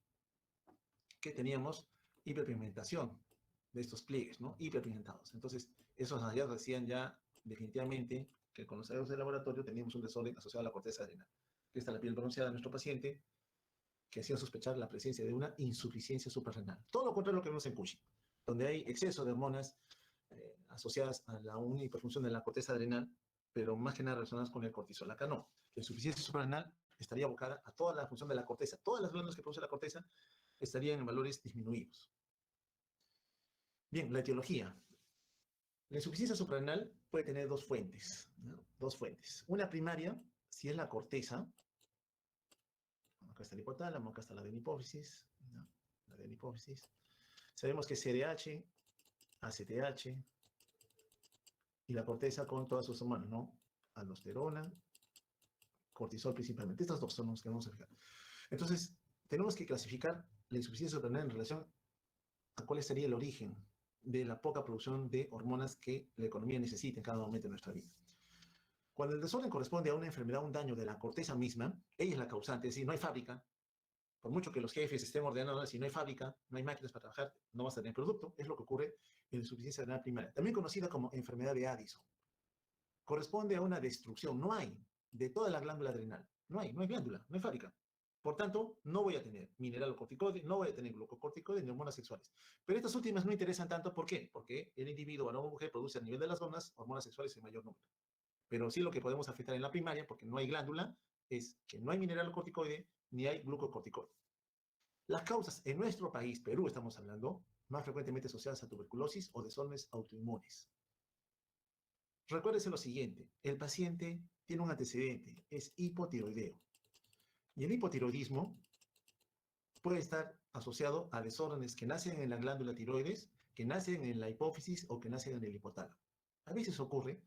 que teníamos hiperpigmentación de estos pliegues, ¿no? Hiperpigmentados. Entonces, esos hallazgos decían ya definitivamente que con los hallazgos de laboratorio teníamos un desorden asociado a la corteza adrenal. Aquí está la piel bronceada de nuestro paciente, que hacía sospechar la presencia de una insuficiencia suprarrenal. Todo lo contrario a lo que vemos en Cushing, donde hay exceso de hormonas asociadas a la una hiperfunción de la corteza adrenal, pero más que nada relacionadas con el cortisol. Acá no. La insuficiencia suprarrenal estaría abocada a toda la función de la corteza. Todas las glándulas que produce la corteza estarían en valores disminuidos. Bien, la etiología. La insuficiencia suprarrenal puede tener dos fuentes, ¿no? Dos fuentes. Una primaria, si es la corteza. Acá está el hipotálamo, acá está la adenohipófisis, ¿no? La adenohipófisis. Sabemos que es CDH, ACTH y la corteza con todas sus hormonas, ¿no? Aldosterona, cortisol principalmente. Estas dos son las que vamos a fijar. Entonces, tenemos que clasificar la insuficiencia suprarrenal en relación a cuál sería el origen de la poca producción de hormonas que la economía necesita en cada momento de nuestra vida. Cuando el desorden corresponde a una enfermedad o un daño de la corteza misma, ella es la causante, es decir, no hay fábrica. Por mucho que los jefes estén ordenando, si no hay fábrica, no hay máquinas para trabajar, no vas a tener producto. Es lo que ocurre en la insuficiencia adrenal primaria, también conocida como enfermedad de Addison. Corresponde a una destrucción, no hay, de toda la glándula adrenal. No hay glándula, no hay fábrica. Por tanto, no voy a tener mineralocorticoide, no voy a tener glucocorticoide ni hormonas sexuales. Pero estas últimas no interesan tanto, ¿por qué? Porque el individuo, varón o mujer, produce a nivel de las gonas hormonas sexuales en mayor número. Pero sí lo que podemos afectar en la primaria, porque no hay glándula, es que no hay mineralocorticoide ni hay glucocorticoide. Las causas en nuestro país, Perú estamos hablando, más frecuentemente asociadas a tuberculosis o desórdenes autoinmunes. Recuérdese lo siguiente, el paciente tiene un antecedente, es hipotiroideo. Y el hipotiroidismo puede estar asociado a desórdenes que nacen en la glándula tiroides, que nacen en la hipófisis o que nacen en el hipotálamo. A veces ocurre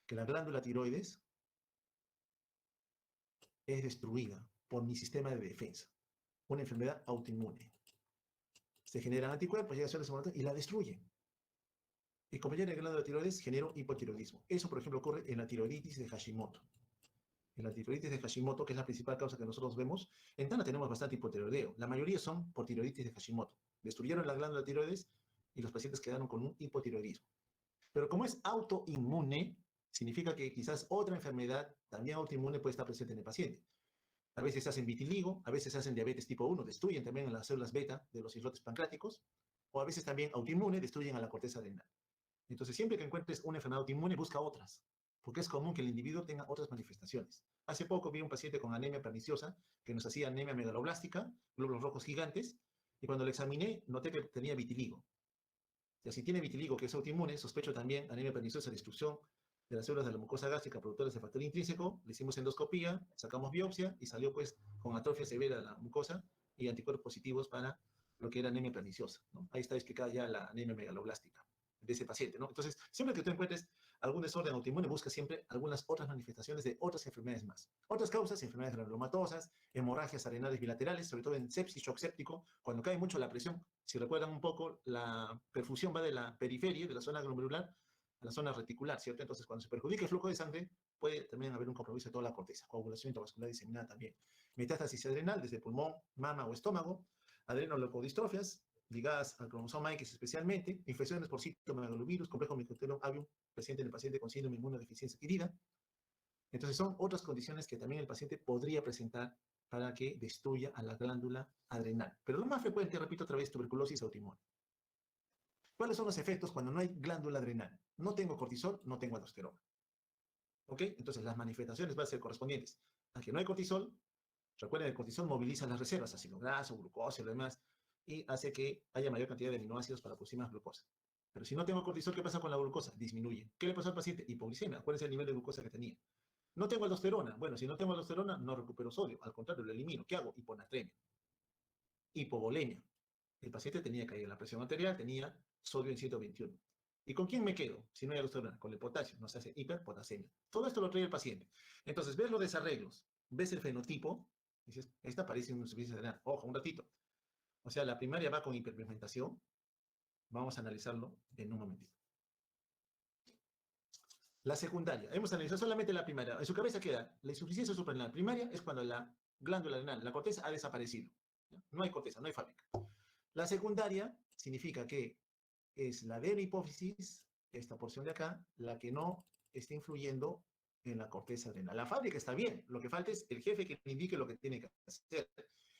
que la glándula tiroides es destruida por mi sistema de defensa, una enfermedad autoinmune. Se generan anticuerpos, llega a células inmunitarias y la destruyen. Y como ya en la glándula tiroides, genero hipotiroidismo. Eso, por ejemplo, ocurre en la tiroiditis de Hashimoto. En la tiroiditis de Hashimoto, que es la principal causa que nosotros vemos, en Tana tenemos bastante hipotiroideo. La mayoría son por tiroiditis de Hashimoto. Destruyeron la glándula tiroides y los pacientes quedaron con un hipotiroidismo. Pero como es autoinmune, significa que quizás otra enfermedad también autoinmune puede estar presente en el paciente. A veces hacen vitiligo, a veces hacen diabetes tipo 1, destruyen también las células beta de los islotes pancreáticos, o a veces también autoinmune, destruyen a la corteza adrenal. Entonces, siempre que encuentres una enfermedad autoinmune, busca otras, porque es común que el individuo tenga otras manifestaciones. Hace poco vi un paciente con anemia perniciosa que nos hacía anemia megaloblástica, glóbulos rojos gigantes, y cuando lo examiné, noté que tenía vitiligo. O sea, si tiene vitiligo, que es autoinmune, sospecho también anemia perniciosa, destrucción de las células de la mucosa gástrica productoras de factor intrínseco. Le hicimos endoscopía, sacamos biopsia y salió pues con atrofia severa de la mucosa y anticuerpos positivos para lo que era anemia perniciosa, ¿no? Ahí está explicada ya la anemia megaloblástica de ese paciente, ¿no? Entonces, siempre que tú encuentres algún desorden autoinmune, busca siempre algunas otras manifestaciones de otras enfermedades más. Otras causas, enfermedades granulomatosas, hemorragias arenales bilaterales, sobre todo en sepsis, shock séptico, cuando cae mucho la presión. Si recuerdan un poco, la perfusión va de la periferia, de la zona glomerular, a la zona reticular, ¿cierto? Entonces, cuando se perjudica el flujo de sangre, puede también haber un compromiso de toda la corteza, coagulación intravascular diseminada también. Metástasis adrenal, desde pulmón, mama o estómago, adrenoleucodistrofias, ligadas al cromosoma X especialmente, infecciones por citomegalovirus, complejo micotelium avium, presente en el paciente con síndrome de inmunodeficiencia adquirida. Entonces son otras condiciones que también el paciente podría presentar para que destruya a la glándula adrenal. Pero lo más frecuente, repito otra vez, tuberculosis autoinmune. ¿Cuáles son los efectos cuando no hay glándula adrenal? No tengo cortisol, no tengo aldosterona. ¿Ok? Entonces las manifestaciones van a ser correspondientes a que no hay cortisol. Recuerden, el cortisol moviliza las reservas, ácido graso, glucosa y lo demás, y hace que haya mayor cantidad de aminoácidos para producir más glucosa. Pero si no tengo cortisol, ¿qué pasa con la glucosa? Disminuye. ¿Qué le pasó al paciente? Hipoglicemia. ¿Cuál es el nivel de glucosa que tenía? No tengo aldosterona. Bueno, si no tengo aldosterona, no recupero sodio. Al contrario, lo elimino. ¿Qué hago? Hiponatremia. Hipovolemia. El paciente tenía caída en la presión arterial, tenía sodio en 121. ¿Y con quién me quedo? Si no hay aldosterona, con el potasio, nos hace hiperpotasemia. Todo esto lo trae el paciente. Entonces, ves los desarreglos, ves el fenotipo, dices, esta parece una insuficiencia adrenal. Ojo, un ratito. O sea, la primaria va con hiperpigmentación. Vamos a analizarlo en un momentito. La secundaria, hemos analizado solamente la primaria. En su cabeza queda, la insuficiencia suprarrenal primaria es cuando la glándula adrenal, la corteza, ha desaparecido. No hay corteza, no hay fábrica. La secundaria significa que es la de la hipófisis, esta porción de acá, la que no está influyendo en la corteza adrenal. La fábrica está bien, lo que falta es el jefe que me indique lo que tiene que hacer.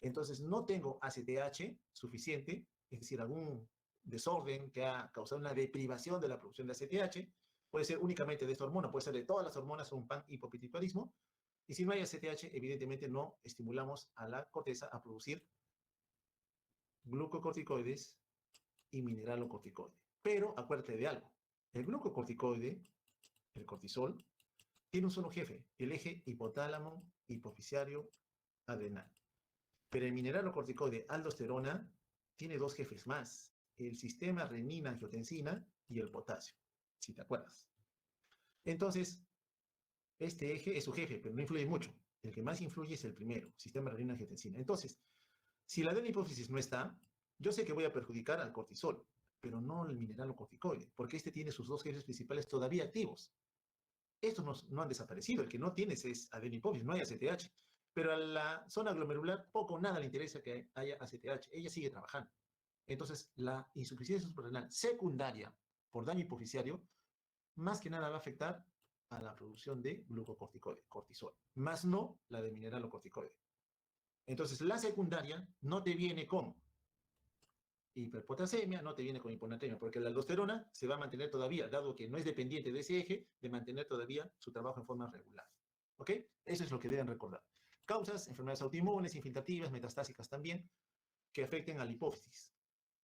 Entonces, no tengo ACTH suficiente, es decir, algún desorden que ha causado una deprivación de la producción de ACTH, puede ser únicamente de esta hormona, puede ser de todas las hormonas o un panhipopituitarismo, y si no hay ACTH, evidentemente no estimulamos a la corteza a producir glucocorticoides y mineralocorticoide. Pero acuérdate de algo, el glucocorticoide, el cortisol, tiene un solo jefe, el eje hipotálamo hipoficiario adrenal. Pero el mineralocorticoide aldosterona tiene dos jefes más, el sistema renina-angiotensina y el potasio, si te acuerdas. Entonces, este eje es su jefe, pero no influye mucho. El que más influye es el primero, sistema renina-angiotensina. Entonces, si la adenohipófisis no está, yo sé que voy a perjudicar al cortisol, pero no el mineralocorticoide, porque este tiene sus dos jefes principales todavía activos. Estos no han desaparecido, el que no tienes es adenohipófisis, no hay ACTH. Pero a la zona glomerular poco o nada le interesa que haya ACTH, ella sigue trabajando. Entonces, la insuficiencia suprarrenal secundaria por daño hipofisiario, más que nada va a afectar a la producción de glucocorticoide, cortisol, más no la de mineralocorticoide. Entonces, la secundaria no te viene con hiperpotasemia, no te viene con hiponatremia, porque la aldosterona se va a mantener todavía, dado que no es dependiente de ese eje, de mantener todavía su trabajo en forma regular. ¿Ok? Eso es lo que deben recordar. Causas, enfermedades autoinmunes, infiltrativas, metastásicas también, que afecten a la hipófisis.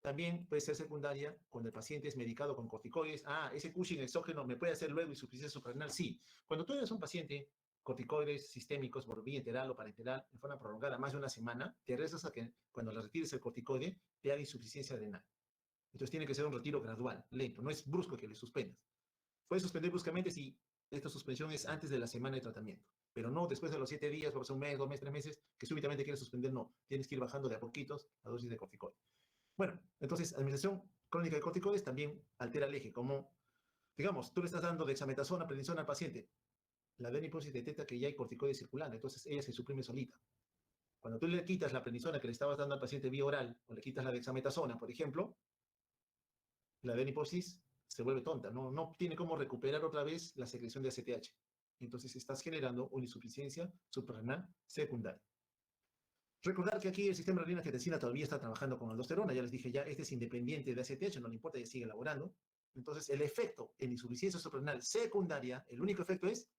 También puede ser secundaria cuando el paciente es medicado con corticoides. Ah, ese Cushing exógeno me puede hacer luego insuficiencia suprarrenal. Sí. Cuando tú eres un paciente corticoides sistémicos por vía enteral o parenteral en forma prolongada más de una semana, te arriesgas a que cuando le retires el corticoide te haga insuficiencia adrenal. Entonces tiene que ser un retiro gradual, lento, no es brusco que le suspendas. Puedes suspender bruscamente si esta suspensión es antes de la semana de tratamiento, pero no después de los 7 días, o un mes, 2 meses, 3 meses, que súbitamente quieres suspender, no. Tienes que ir bajando de a poquitos la dosis de corticoide. Bueno, entonces, administración crónica de corticoides también altera el eje, como, digamos, tú le estás dando dexametasona, prednisona al paciente, la adenohipófisis detecta que ya hay corticoides circulando, entonces ella se suprime solita. Cuando tú le quitas la prednisona que le estabas dando al paciente vía oral, o le quitas la dexametasona, por ejemplo, la adenohipófisis se vuelve tonta, no tiene cómo recuperar otra vez la secreción de ACTH. Entonces estás generando una insuficiencia suprarrenal secundaria. Recordar que aquí el sistema de renina-angiotensina todavía está trabajando con aldosterona. Ya les dije, ya este es independiente de ACTH, no le importa, ya sigue elaborando. Entonces, el efecto en insuficiencia suprarrenal secundaria, el único efecto es,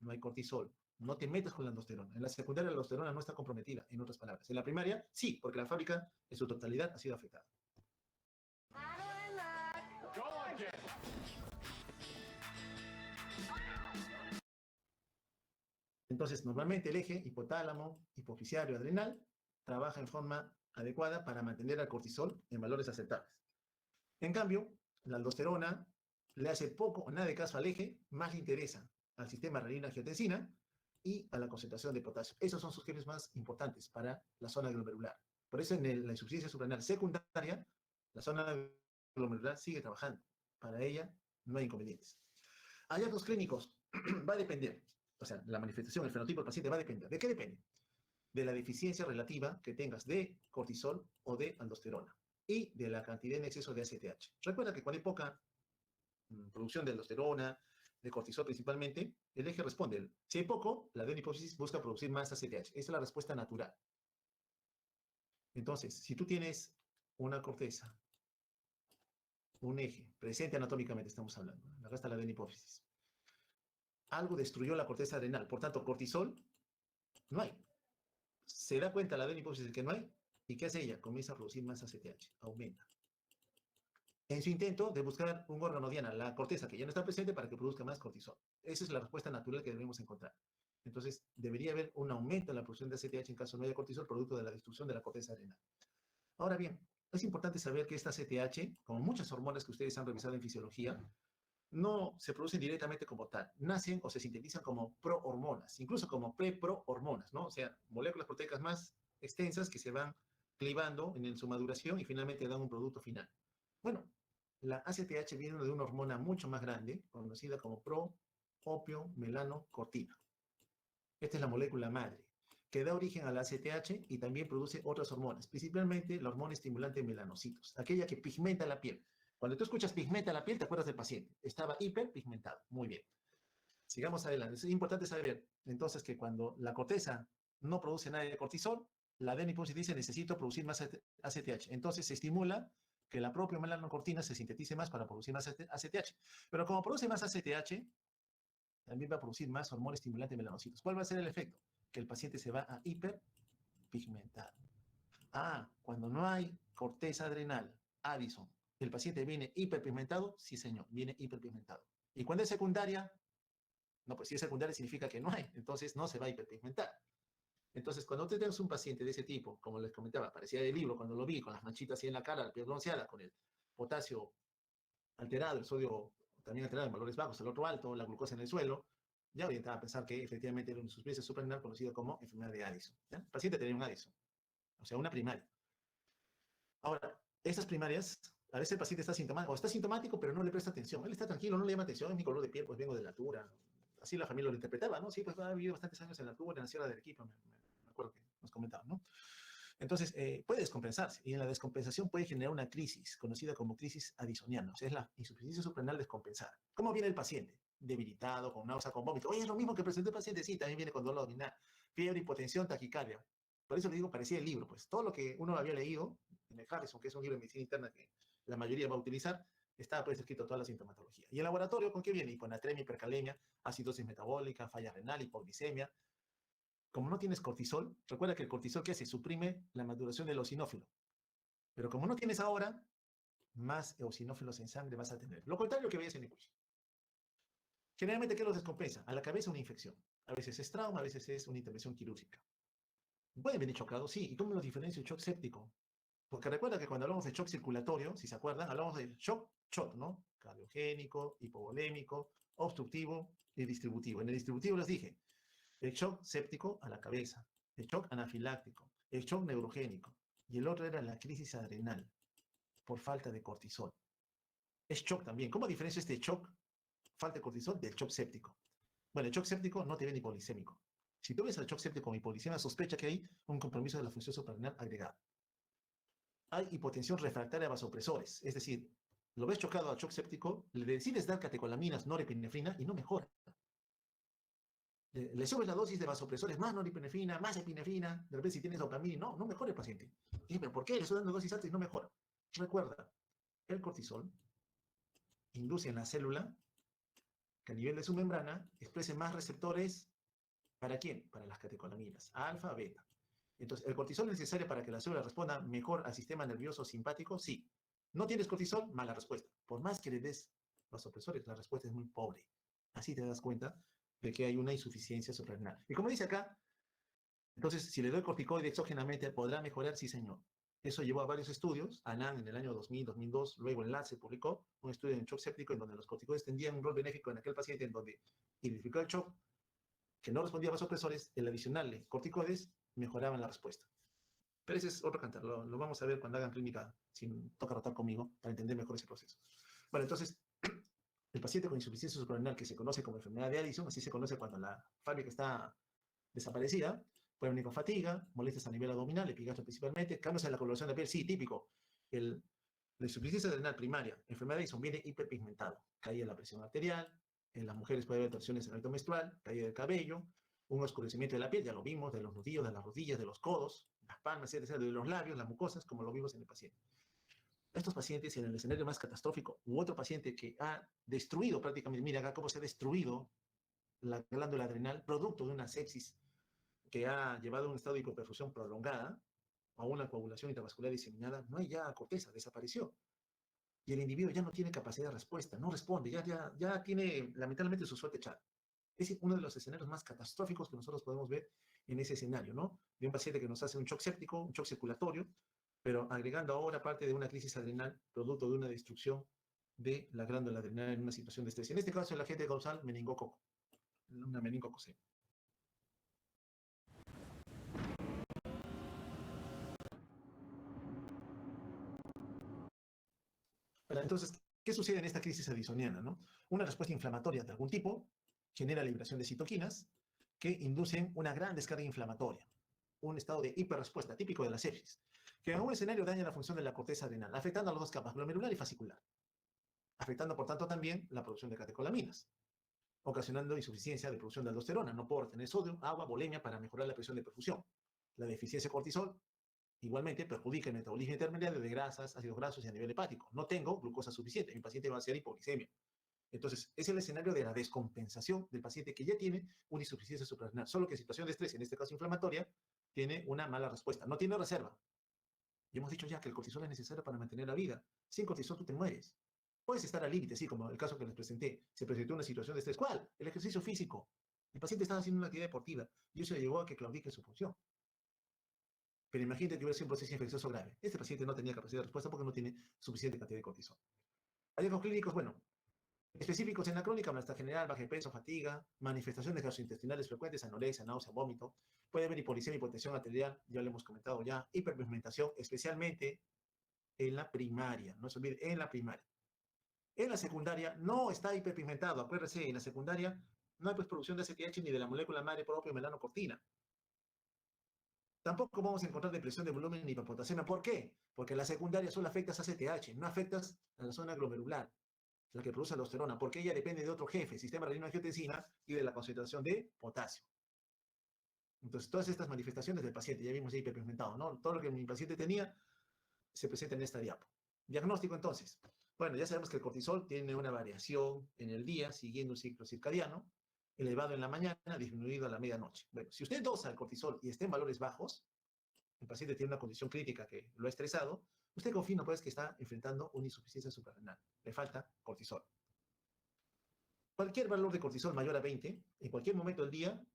no hay cortisol. No te metas con la aldosterona. En la secundaria la aldosterona no está comprometida, en otras palabras. En la primaria, sí, porque la fábrica en su totalidad ha sido afectada. Entonces, normalmente el eje hipotálamo, hipofisiario, adrenal trabaja en forma adecuada para mantener al cortisol en valores aceptables. En cambio, la aldosterona le hace poco o nada de caso al eje, más le interesa al sistema renina-angiotensina y a la concentración de potasio. Esos son sus genes más importantes para la zona glomerular. Por eso en la insuficiencia suprarrenal secundaria, la zona glomerular sigue trabajando. Para ella no hay inconvenientes. Hallazgos clínicos va a depender. O sea, la manifestación, el fenotipo del paciente va a depender. ¿De qué depende? De la deficiencia relativa que tengas de cortisol o de aldosterona y de la cantidad en exceso de ACTH. Recuerda que cuando hay poca producción de aldosterona, de cortisol principalmente, el eje responde. Si hay poco, la adenohipófisis busca producir más ACTH. Esa es la respuesta natural. Entonces, si tú tienes una corteza, un eje, presente anatómicamente estamos hablando, acá está la adenohipófisis, algo destruyó la corteza adrenal, por tanto, cortisol no hay. Se da cuenta la adenohipófisis de que no hay, ¿y qué hace ella? Comienza a producir más ACTH, aumenta. En su intento de buscar un órgano diana, la corteza que ya no está presente para que produzca más cortisol. Esa es la respuesta natural que debemos encontrar. Entonces, debería haber un aumento en la producción de ACTH en caso no haya cortisol, producto de la destrucción de la corteza adrenal. Ahora bien, es importante saber que esta ACTH, como muchas hormonas que ustedes han revisado en fisiología, no se producen directamente como tal, nacen o se sintetizan como prohormonas, incluso como pre-prohormonas, ¿no? O sea, moléculas proteicas más extensas que se van clivando en su maduración y finalmente dan un producto final. Bueno, la ACTH viene de una hormona mucho más grande, conocida como pro-opio-melanocortina. Esta es la molécula madre, que da origen a la ACTH y también produce otras hormonas, principalmente la hormona estimulante de melanocitos, aquella que pigmenta la piel. Cuando tú escuchas pigmenta la piel, te acuerdas del paciente. Estaba hiperpigmentado. Muy bien. Sigamos adelante. Es importante saber, entonces, que cuando la corteza no produce nada de cortisol, la adenohipófisis dice, necesito producir más ACTH. Entonces, se estimula que la propia melanocortina se sintetice más para producir más ACTH. Pero como produce más ACTH, también va a producir más hormona estimulante de melanocitos. ¿Cuál va a ser el efecto? Que el paciente se va a hiperpigmentar. Cuando no hay corteza adrenal, Addison, el paciente viene hiperpigmentado, sí señor, viene hiperpigmentado. Y cuando es secundaria, no, pues si es secundaria significa que no hay, entonces no se va a hiperpigmentar. Entonces, cuando usted tenga un paciente de ese tipo, como les comentaba, parecía del libro cuando lo vi, con las manchitas así en la cara, la piel bronceada, con el potasio alterado, el sodio también alterado en valores bajos, el otro alto, la glucosa en el suelo, ya orientaba a pensar que efectivamente era una insuficiencia suprarrenal conocida como enfermedad de Addison. ¿Ya? El paciente tenía un Addison, o sea, una primaria. Ahora, estas primarias, a veces el paciente está sintomático, o está sintomático, pero no le presta atención. Él está tranquilo, no le llama atención, es mi color de piel, pues vengo de la altura. Así la familia lo interpretaba, ¿no? Sí, pues ha vivido bastantes años en la altura, en la Sierra de Arequipa, me acuerdo que nos comentaban, ¿no? Entonces, puede descompensarse, y en la descompensación puede generar una crisis, conocida como crisis addisoniana, o sea, es la insuficiencia suprarrenal descompensada. ¿Cómo viene el paciente? Debilitado, con náusea, con vómito. Oye, es lo mismo que presentó el paciente, sí, también viene con dolor abdominal, fiebre, hipotensión, taquicardia. Por eso le digo, parecía el libro, pues todo lo que uno había leído en el Harrison, que es un libro de medicina interna que la mayoría va a utilizar, está pues escrito toda la sintomatología. ¿Y el laboratorio con qué viene? Hiponatremia, hipercalemia, acidosis metabólica, falla renal, hipoglicemia. Como no tienes cortisol, recuerda que el cortisol, ¿qué hace? Suprime la maduración del eosinófilo. Pero como no tienes ahora, más eosinófilos en sangre vas a tener. Lo contrario que veías en Ikushi. Generalmente, ¿qué los descompensa? A la cabeza una infección. A veces es trauma, a veces es una intervención quirúrgica. ¿Pueden venir chocados? Sí. ¿Y cómo los diferencio el shock séptico? Porque recuerda que cuando hablamos de shock circulatorio, si se acuerdan, hablamos de shock, ¿no? Cardiogénico, hipovolémico, obstructivo y distributivo. En el distributivo les dije, el shock séptico a la cabeza, el shock anafiláctico, el shock neurogénico, y el otro era la crisis adrenal por falta de cortisol. Es shock también. ¿Cómo diferencio este shock, falta de cortisol, del shock séptico? Bueno, el shock séptico no te ven hipolicémico. Si tú ves al shock séptico con hipoglicemia, sospecha que hay un compromiso de la función suprarrenal agregada. Hay hipotensión refractaria a vasopresores, es decir, lo ves chocado al shock séptico, le decides dar catecolaminas, norepinefrina y no mejora. le subes la dosis de vasopresores, más noripinefrina, más epinefrina, de repente si tienes dopamina, no mejora el paciente. Y, ¿pero por qué le estoy dando dosis altas y no mejora? Recuerda, el cortisol induce en la célula que a nivel de su membrana exprese más receptores. ¿Para quién? Para las catecolaminas, alfa, beta. Entonces, ¿el cortisol es necesario para que la célula responda mejor al sistema nervioso simpático? Sí. ¿No tienes cortisol? Mala respuesta. Por más que le des vasopresores, la respuesta es muy pobre. Así te das cuenta de que hay una insuficiencia suprarrenal. Y como dice acá, entonces, si le doy corticoide exógenamente, ¿podrá mejorar? Sí, señor. Eso llevó a varios estudios. Anand en el año 2000, 2002, luego en Lancet publicó un estudio en shock séptico en donde los corticoides tendrían un rol benéfico en aquel paciente en donde identificó el shock, que no respondía a vasopresores, el adicionarle corticoides mejoraban la respuesta. Pero ese es otro cantar, lo vamos a ver cuando hagan clínica, si toca rotar conmigo, para entender mejor ese proceso. Bueno, entonces, el paciente con insuficiencia suprarrenal, que se conoce como enfermedad de Addison, así se conoce cuando la fábrica está desaparecida, puede venir con fatiga, molestias a nivel abdominal, epigastro principalmente, cambios en la coloración de la piel, sí, típico. La insuficiencia adrenal primaria, enfermedad de Addison, viene hiperpigmentado, caída en la presión arterial, en las mujeres puede haber torsiones en el hábito menstrual, caída del cabello, un oscurecimiento de la piel, ya lo vimos, de los nudillos, de las rodillas, de los codos, las palmas, etc., de los labios, las mucosas, como lo vimos en el paciente. Estos pacientes, en el escenario más catastrófico, u otro paciente que ha destruido prácticamente, mira acá cómo se ha destruido la glándula adrenal, producto de una sepsis que ha llevado a un estado de hipoperfusión prolongada, a una coagulación intravascular diseminada, no hay ya corteza, desapareció. Y el individuo ya no tiene capacidad de respuesta, no responde, ya tiene lamentablemente su suerte echada. Es uno de los escenarios más catastróficos que nosotros podemos ver en ese escenario, ¿no? De un paciente que nos hace un shock séptico, un shock circulatorio, pero agregando ahora parte de una crisis adrenal, producto de una destrucción de la glándula adrenal en una situación de estrés. En este caso, el agente causal meningococo, una meningococemia. Entonces, ¿qué sucede en esta crisis addisoniana, no? Una respuesta inflamatoria de algún tipo genera liberación de citoquinas que inducen una gran descarga inflamatoria, un estado de hiperrespuesta típico de la sepsis, que en un escenario daña la función de la corteza adrenal, afectando a las dos capas, glomerular y fascicular, afectando por tanto también la producción de catecolaminas, ocasionando insuficiencia de producción de aldosterona. No puedo retener sodio, agua, volemia para mejorar la presión de perfusión. La deficiencia de cortisol igualmente perjudica el metabolismo intermediario de grasas, ácidos grasos y a nivel hepático. No tengo glucosa suficiente, mi paciente va a hacer hipoglicemia. Entonces, es el escenario de la descompensación del paciente que ya tiene una insuficiencia suprarrenal, solo que en situación de estrés, en este caso inflamatoria, tiene una mala respuesta, no tiene reserva. Y hemos dicho ya que el cortisol es necesario para mantener la vida. Sin cortisol tú te mueres. Puedes estar al límite, así como el caso que les presenté. Se presentó una situación de estrés. ¿Cuál? El ejercicio físico. El paciente estaba haciendo una actividad deportiva y eso llevó a que claudique su función. Pero imagínate que hubiera sido un proceso infeccioso grave. Este paciente no tenía capacidad de respuesta porque no tiene suficiente cantidad de cortisol. Hallazgos clínicos, bueno, específicos en la crónica, malestar general, baja de peso, fatiga, manifestaciones gastrointestinales frecuentes, anorexia, náusea, vómito. Puede haber hipoglicemia, hipotensión arterial, ya lo hemos comentado ya, hiperpigmentación, especialmente en la primaria, no se olvide, en la primaria. En la secundaria no está hiperpigmentado, acuérdense, en la secundaria no hay pues producción de ACTH ni de la molécula madre propia melanocortina. Tampoco vamos a encontrar depresión de volumen ni hiperpotasemia. ¿Por qué? Porque la secundaria solo afectas a ACTH, no afectas a la zona glomerular, la que produce aldosterona, porque ella depende de otro jefe, sistema renina-angiotensina y de la concentración de potasio. Entonces, todas estas manifestaciones del paciente, ya vimos hiperpigmentado, ¿no? Todo lo que mi paciente tenía se presenta en esta diapo. Diagnóstico, entonces. Bueno, ya sabemos que el cortisol tiene una variación en el día, siguiendo un ciclo circadiano, elevado en la mañana, disminuido a la medianoche. Bueno, si usted dosa el cortisol y está en valores bajos, el paciente tiene una condición crítica que lo ha estresado, usted confirma pues que está enfrentando una insuficiencia suprarrenal. Le falta cortisol. Cualquier valor de cortisol mayor a 20, en cualquier momento del día,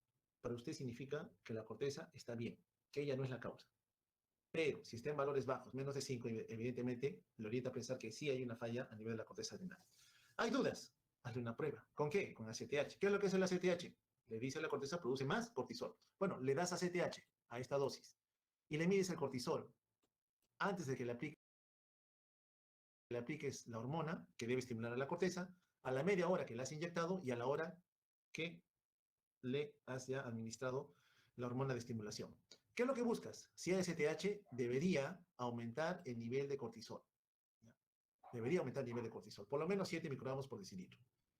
para usted significa que la corteza está bien, que ella no es la causa. Pero si está en valores bajos, menos de 5, evidentemente, le orienta a pensar que sí hay una falla a nivel de la corteza adrenal. ¿Hay dudas? Hazle una prueba. ¿Con qué? Con ACTH. ¿Qué es lo que es el ACTH? Le dice a la corteza, produce más cortisol. Bueno, le das ACTH a esta dosis y le mides el cortisol antes de que le apliques la hormona que debe estimular a la corteza, a la media hora que le has inyectado y a la hora que le has ya administrado la hormona de estimulación. ¿Qué es lo que buscas? Si hay ACTH, debería aumentar el nivel de cortisol. Debería aumentar el nivel de cortisol, por lo menos 7 microgramos por decilitro.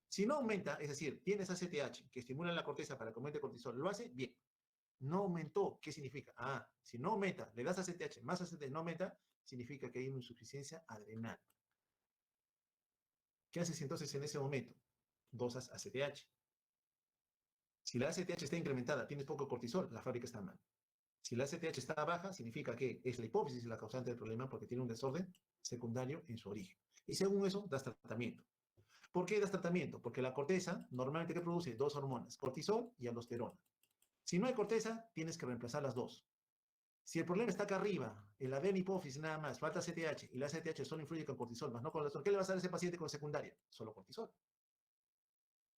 Si no aumenta, es decir, tienes ACTH que estimula la corteza para que aumente cortisol, lo hace bien. No aumentó, ¿qué significa? Si no aumenta, le das ACTH, más ACTH no aumenta, significa que hay una insuficiencia adrenal. ¿Qué haces entonces en ese momento? Dosas ACTH. Si la ACTH está incrementada, tienes poco cortisol, la fábrica está mal. Si la ACTH está baja, significa que es la hipófisis la causante del problema porque tiene un desorden secundario en su origen. Y según eso, das tratamiento. ¿Por qué das tratamiento? Porque la corteza normalmente ¿qué produce? Dos hormonas, cortisol y aldosterona. Si no hay corteza, tienes que reemplazar las dos. Si el problema está acá arriba, en la hipófisis nada más, falta CTH y la CTH solo influye con cortisol, más no con aldosterona, ¿qué le vas a dar a ese paciente con secundaria? Solo cortisol.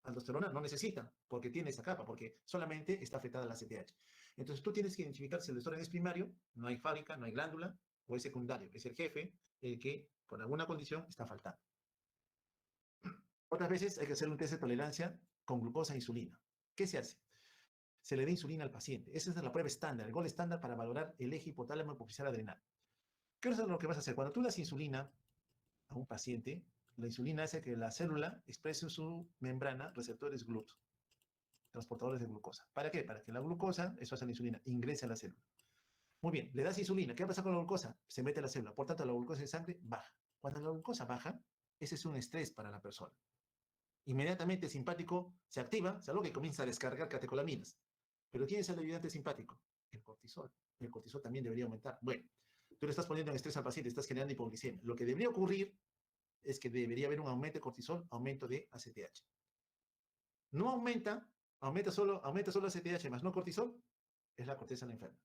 Aldosterona no necesita, porque tiene esa capa, porque solamente está afectada la CTH. Entonces tú tienes que identificar si el desorden es primario, no hay fábrica, no hay glándula, o es secundario, es el jefe el que por alguna condición está faltando. Otras veces hay que hacer un test de tolerancia con glucosa e insulina. ¿Qué se hace? Se le da insulina al paciente. Esa es la prueba estándar, el gol estándar para valorar el eje hipotálamo hipofisal adrenal. ¿Qué es lo que vas a hacer? Cuando tú das insulina a un paciente, la insulina hace que la célula exprese en su membrana receptores GLUT, transportadores de glucosa. ¿Para qué? Para que la glucosa, eso hace la insulina, ingrese a la célula. Muy bien, le das insulina. ¿Qué pasa con la glucosa? Se mete a la célula. Por tanto, la glucosa en sangre baja. Cuando la glucosa baja, ese es un estrés para la persona. Inmediatamente el simpático se activa, salvo que comienza a descargar catecolaminas. Pero ¿quién es el ayudante simpático? El cortisol. El cortisol también debería aumentar. Bueno, tú le estás poniendo en estrés al paciente, estás generando hipoglicemia. Lo que debería ocurrir es que debería haber un aumento de cortisol, aumento de ACTH. No aumenta solo ACTH más no cortisol, es la corteza la enferma.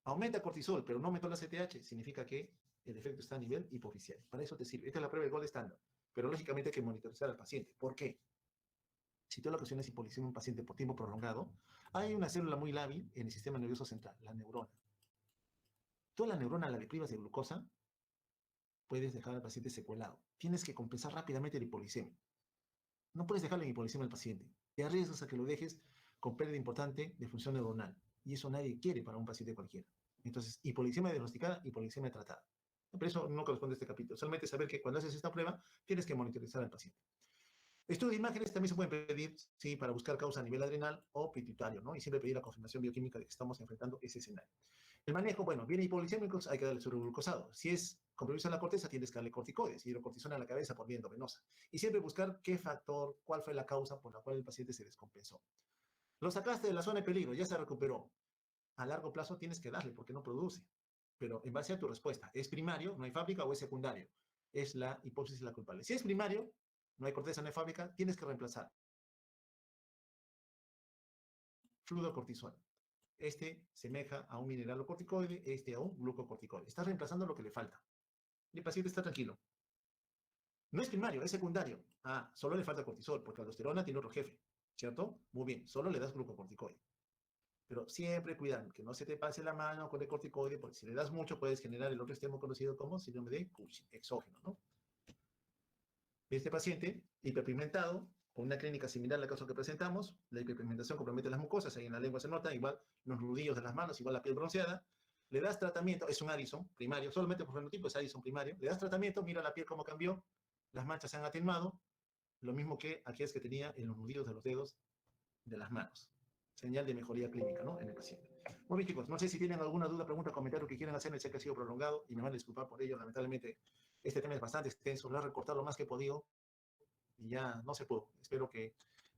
Aumenta cortisol, pero no aumentó la ACTH, significa que el efecto está a nivel hipofisial. Para eso te sirve. Esta es la prueba del gol estándar. Pero lógicamente hay que monitorizar al paciente. ¿Por qué? Si tú le ocasionas hipoglicemia a un paciente por tiempo prolongado, hay una célula muy lábil en el sistema nervioso central, la neurona. Tú a la neurona la deprivas de glucosa, puedes dejar al paciente secuelado. Tienes que compensar rápidamente la hipoglicemia. No puedes dejarle en hipoglicemia al paciente. Te arriesgas a que lo dejes con pérdida importante de función neuronal. Y eso nadie quiere para un paciente cualquiera. Entonces, hipoglicemia diagnosticada, hipoglicemia tratada. Por eso no corresponde a este capítulo. Solamente saber que cuando haces esta prueba, tienes que monitorizar al paciente. Estudios de imágenes también se pueden pedir, sí, para buscar causa a nivel adrenal o pituitario, ¿no? Y siempre pedir la confirmación bioquímica de que estamos enfrentando ese escenario. El manejo, bueno, viene hipoglicémicos, hay que darle subroglucosado. Si es compromiso en la corteza, tienes que darle corticoides, hidrocortisona a la cabeza por vía endovenosa. Y siempre buscar qué factor, cuál fue la causa por la cual el paciente se descompensó. Lo sacaste de la zona de peligro, ya se recuperó. A largo plazo tienes que darle porque no produce. Pero en base a tu respuesta, ¿es primario, no hay fábrica o es secundario? Es la hipófisis la culpable. Si es primario, no hay corteza, no hay fábrica, tienes que reemplazar. Fluorocortisol. Este semeja a un mineralocorticoide, este a un glucocorticoide. Estás reemplazando lo que le falta. Y el paciente está tranquilo. No es primario, es secundario. Solo le falta cortisol, porque la aldosterona tiene otro jefe, ¿cierto? Muy bien, solo le das glucocorticoide. Pero siempre cuidar que no se te pase la mano con el corticoide, porque si le das mucho puedes generar el otro extremo conocido como síndrome de Cushing, exógeno, ¿no? Este paciente, hiperpigmentado, con una clínica similar a la caso que presentamos, la hiperpigmentación compromete las mucosas, ahí en la lengua se nota, igual los nudillos de las manos, igual la piel bronceada, le das tratamiento, es un Addison primario, solamente por fenotipo es Addison primario, le das tratamiento, mira la piel cómo cambió, las manchas se han atenuado, lo mismo que aquellas que tenía en los nudillos de los dedos de las manos. Señal de mejoría clínica, ¿no? En el paciente. Muy bien, chicos, no sé si tienen alguna duda, pregunta, comentario que quieran hacer, sé que ha sido prolongado y me van a disculpar por ello, lamentablemente este tema es bastante extenso, lo he recortado lo más que he podido y ya no se pudo. Espero que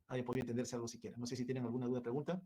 haya podido entenderse algo siquiera. No sé si tienen alguna duda, pregunta.